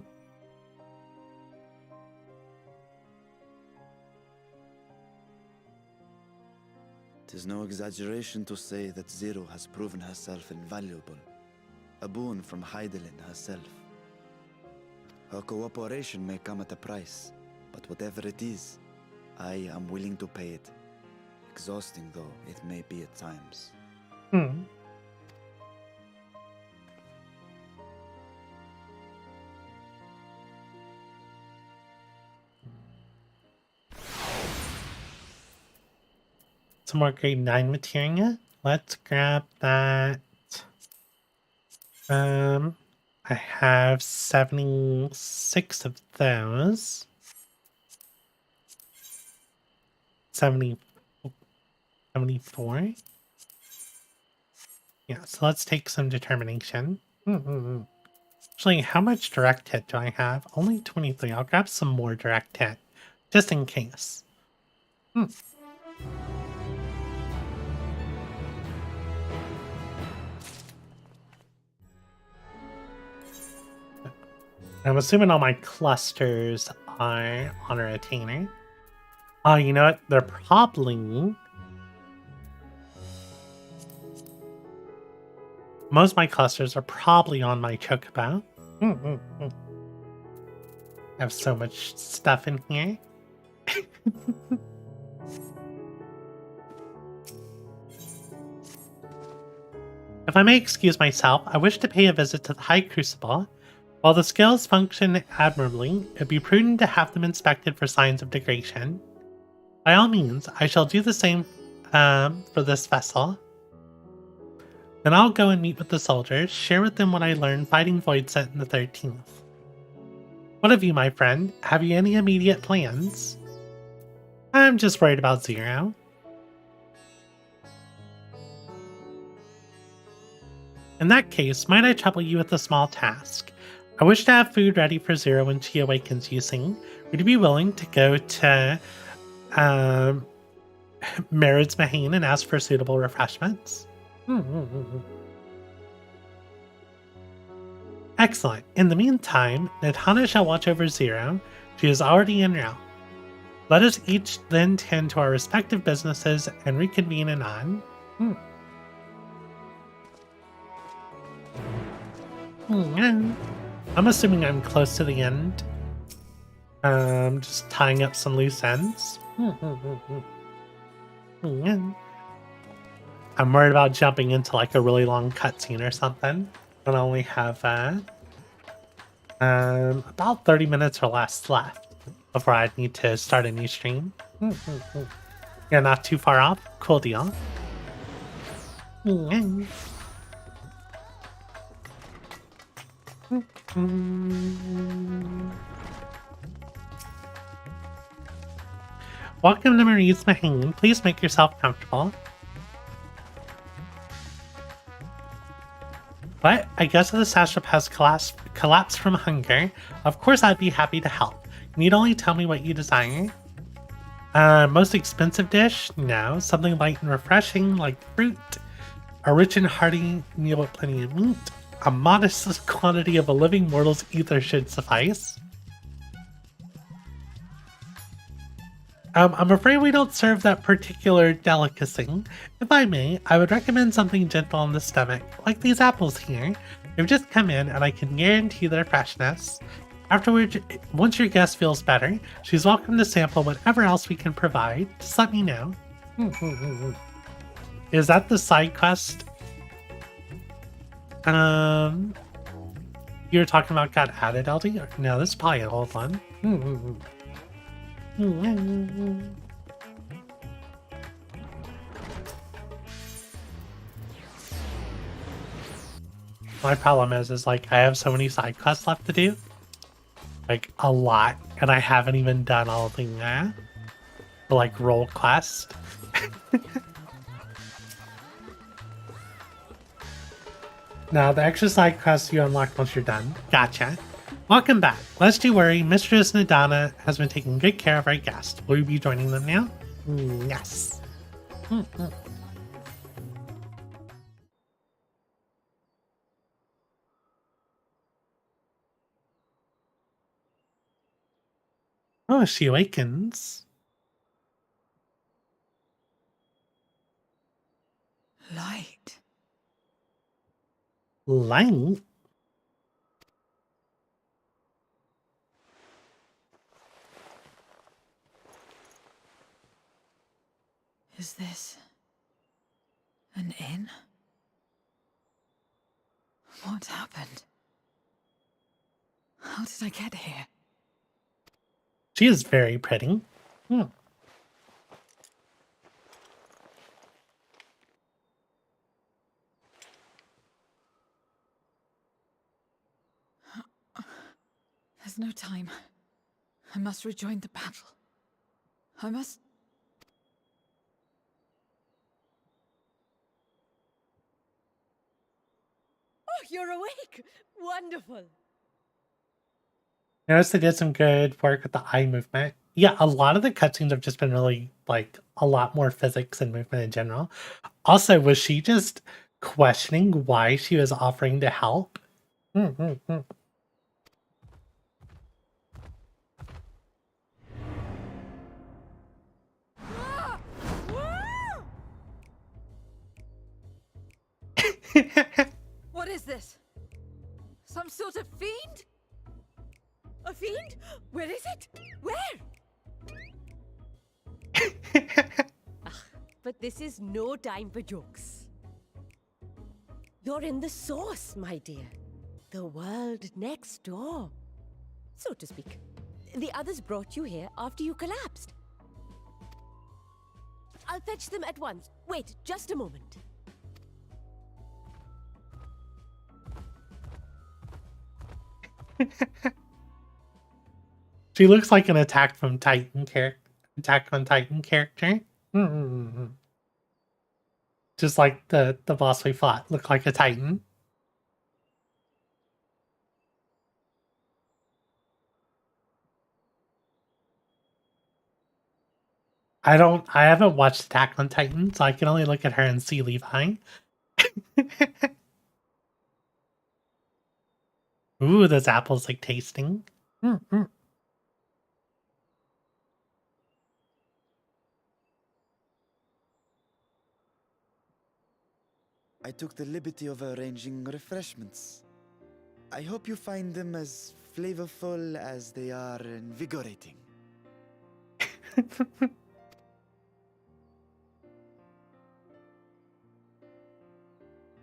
'Tis no exaggeration to say that Zero has proven herself invaluable. A boon from Hydaelyn herself. Her cooperation may come at a price, but whatever it is, I am willing to pay it. Exhausting though it may be at times. Hmm. Some more grade 9 materia. Let's grab that. I have 76 of those. 74. Yeah, so let's take some determination. Actually, how much direct hit do I have? Only 23. I'll grab some more direct hit, just in case. I'm assuming all my clusters are on a retainer. Oh, you know what? They're probably... Most of my clusters are probably on my chocobo. I have so much stuff in here. If I may excuse myself, I wish to pay a visit to the High Crucible. While the skills function admirably, it would be prudent to have them inspected for signs of degradation. By all means, I shall do the same for this vessel. Then I'll go and meet with the soldiers, share with them what I learned fighting Voidsent in the 13th. What of you, my friend? Have you any immediate plans? I'm just worried about Zero. In that case, might I trouble you with a small task? I wish to have food ready for Zero when she awakens using. Would you be willing to go to Merid's Mahane and ask for suitable refreshments? Excellent. In the meantime, Nadhana shall watch over Zero. She is already en route. Let us each then tend to our respective businesses and reconvene anon. I'm assuming I'm close to the end. Just tying up some loose ends. I'm worried about jumping into like a really long cutscene or something. I only have about 30 minutes or less left before I need to start a new stream. Yeah, not too far off. Cool deal. Welcome to Marie's Mahane. Please make yourself comfortable. But I guess the satrap has collapsed from hunger. Of course, I'd be happy to help. You need only tell me what you desire. Most expensive dish? No. Something light and refreshing, like fruit. A rich and hearty meal with plenty of meat. A modest quantity of a living mortal's ether should suffice. I'm afraid we don't serve that particular delicacy. If I may, I would recommend something gentle on the stomach, like these apples here. They've just come in and I can guarantee their freshness. Afterwards, once your guest feels better, she's welcome to sample whatever else we can provide. Just let me know. Is that the side quest? You were talking about got added, LD? No, this is probably an old one. My problem is like I have so many side quests left to do. Like a lot, and I haven't even done all of the like role quest. Now the extra side quests you unlock once you're done. Gotcha. Welcome back. Lest you worry, Mistress Nadhana has been taking good care of our guests. Will you be joining them now? Yes. Oh, she awakens. Light. Light? Is this an inn? What happened? How did I get here? She is very pretty. There's no time. I must rejoin the battle. I must... Oh, you're awake! Wonderful! Notice they did some good work with the eye movement. Yeah, a lot of the cutscenes have just been really, like, a lot more physics and movement in general. Also, was she just questioning why she was offering to help? What is this? Some sort of fiend? A fiend? Where is it? Where? But this is no time for jokes. You're in the source, my dear. The world next door, so to speak. The others brought you here after you collapsed. I'll fetch them at once. Wait, just a moment. She looks like an Attack on Titan character. Mm-hmm. Just like the boss we fought looked like a Titan. I haven't watched Attack on Titan, so I can only look at her and see Levi. Ooh, those apples like tasting. Mm-hmm. I took the liberty of arranging refreshments. I hope you find them as flavorful as they are invigorating.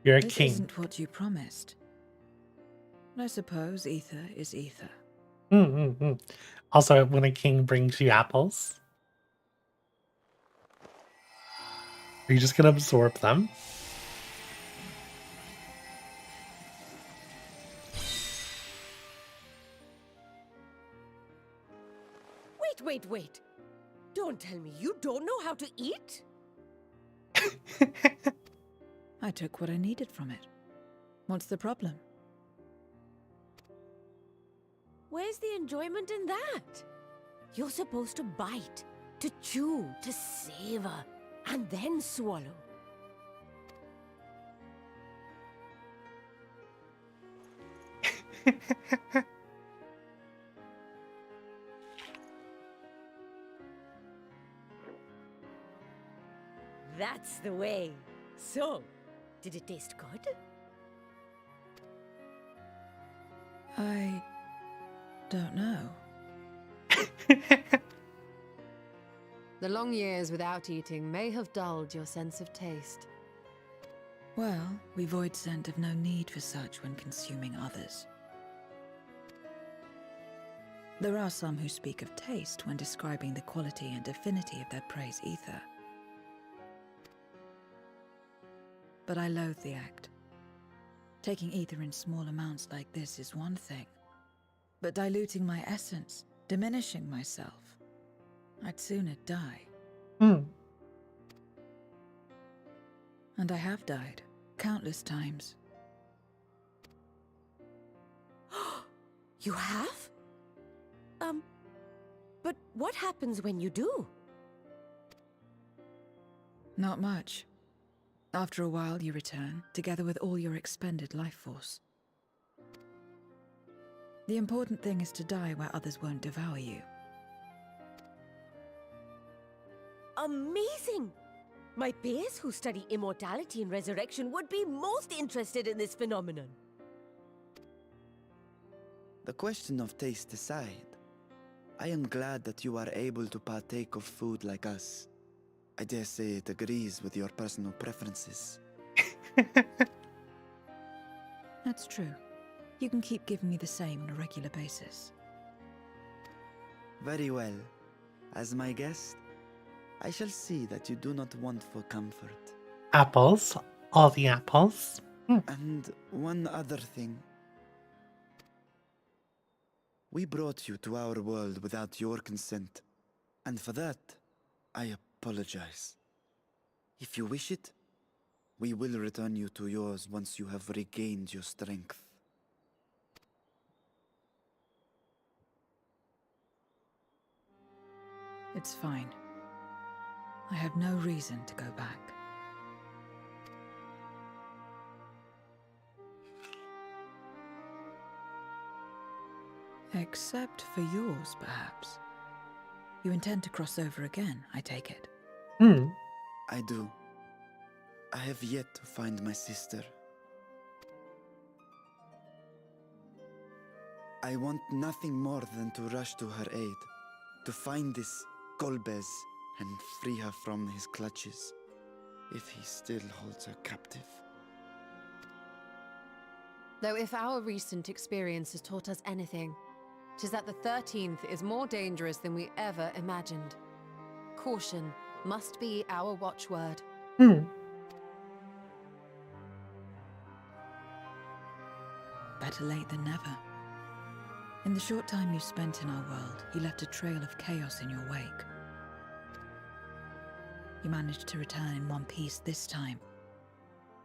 You're a This king. isn't what you promised. I suppose ether is ether. Mm-hmm. Also, when a king brings you apples, are you just gonna absorb them? Wait. Don't tell me you don't know how to eat? I took what I needed from it. What's the problem? Where's the enjoyment in that? You're supposed to bite, to chew, to savor, and then swallow. That's the way. So, did it taste good? I don't know. The long years without eating may have dulled your sense of taste. Well, we void scent have no need for such when consuming others. There are some who speak of taste when describing the quality and affinity of their prey's ether. But I loathe the act. Taking ether in small amounts like this is one thing, but diluting my essence, diminishing myself, I'd sooner die. Hmm. And I have died, countless times. You have? But what happens when you do? Not much. After a while, you return, together with all your expended life force. The important thing is to die where others won't devour you. Amazing! My peers who study immortality and resurrection would be most interested in this phenomenon. The question of taste aside, I am glad that you are able to partake of food like us. I dare say it agrees with your personal preferences. That's true. You can keep giving me the same on a regular basis. Very well. As my guest, I shall see that you do not want for comfort. Apples. All the apples. And one other thing. We brought you to our world without your consent, and for that, I apologize. If you wish it, we will return you to yours once you have regained your strength. It's fine. I have no reason to go back. Except for yours, perhaps. You intend to cross over again, I take it. I do. I have yet to find my sister. I want nothing more than to rush to her aid, to find this Golbez and free her from his clutches, if he still holds her captive. Though if our recent experience has taught us anything, 'tis that the 13th is more dangerous than we ever imagined. Caution must be our watchword. Better late than never. In the short time you spent in our world, you left a trail of chaos in your wake. You managed to return in one piece this time.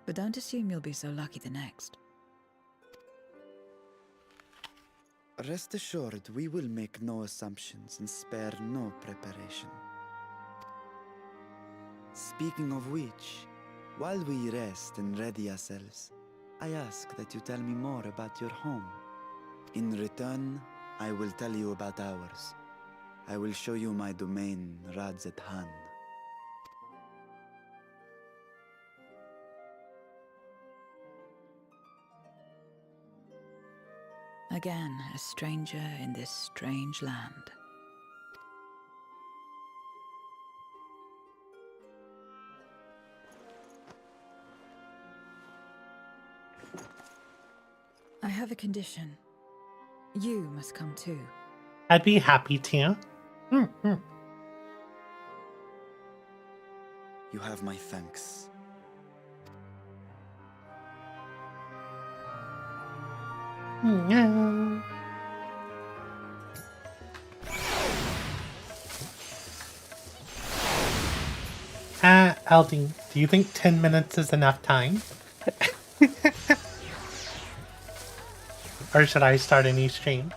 But don't assume you'll be so lucky the next. Rest assured, we will make no assumptions and spare no preparation. Speaking of which, while we rest and ready ourselves, I ask that you tell me more about your home. In return, I will tell you about ours. I will show you my domain, Radzathan. Again, a stranger in this strange land. I have a condition. You must come too. I'd be happy to. You have my thanks. Yeah. Aldine, do you think 10 minutes is enough time? Or should I start a new stream?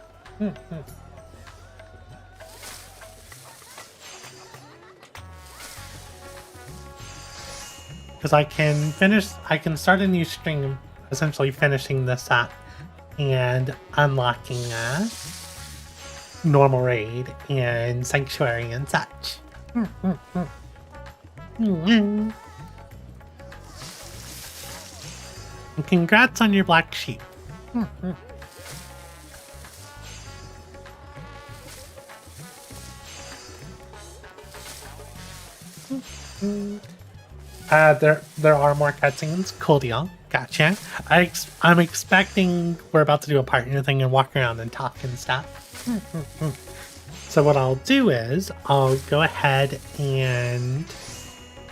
Because I can start a new stream, essentially finishing this up and unlocking a normal raid and sanctuary and such. And congrats on your black sheep. There are more cutscenes. Cool deal. Gotcha. I'm expecting we're about to do a partner thing and walk around and talk and stuff. So what I'll do is I'll go ahead and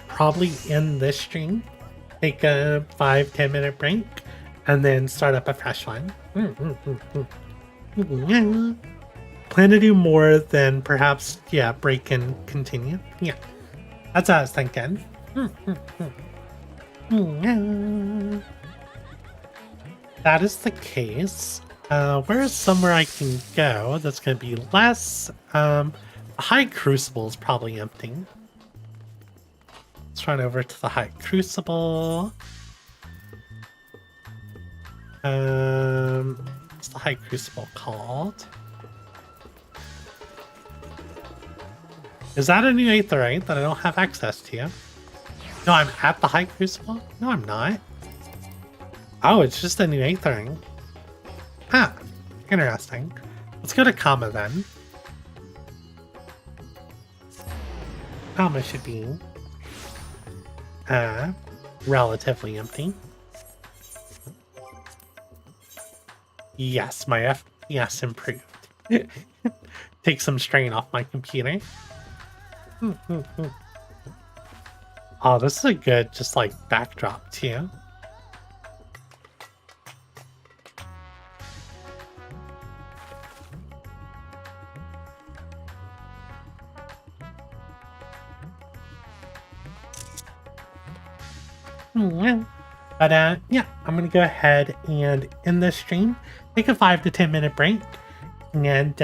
probably end this stream, take a 5-10 minute break, and then start up a fresh one. Plan to do more than perhaps, break and continue. Yeah, that's what I was thinking. That is the case. Where's somewhere I can go that's going to be less? The High Crucible is probably empty. Let's run over to the High Crucible. What's the High Crucible called? Is that a new aetherite that I don't have access to? No, I'm at the High Crucible? No, I'm not. Oh, it's just a new aetherite. Huh. Interesting. Let's go to Kama then. Kama should be relatively empty. Yes, my FPS improved. Take some strain off my computer. Oh, this is a good, just like, backdrop too. But yeah, I'm gonna go ahead and end this stream, take a 5 to 10 minute break, and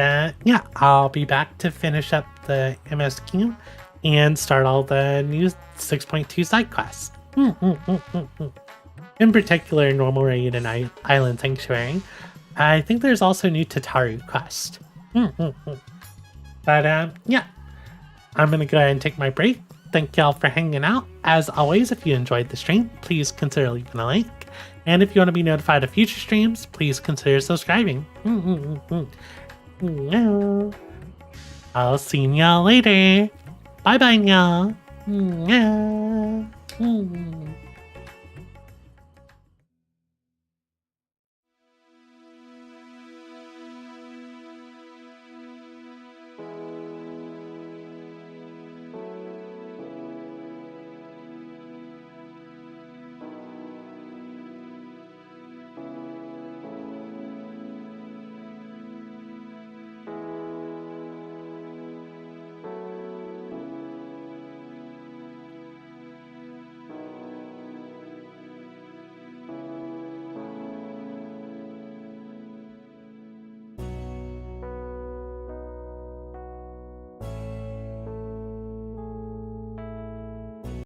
yeah, I'll be back to finish up the MSQ and start all the new 6.2 side quests. In particular, Normal Raid and Island Sanctuary. I think there's also a new Tataru quest. But yeah, I'm gonna go ahead and take my break. Thank y'all for hanging out. As always, if you enjoyed the stream, please consider leaving a like. And if you want to be notified of future streams, please consider subscribing. I'll see y'all later. Bye bye, y'all.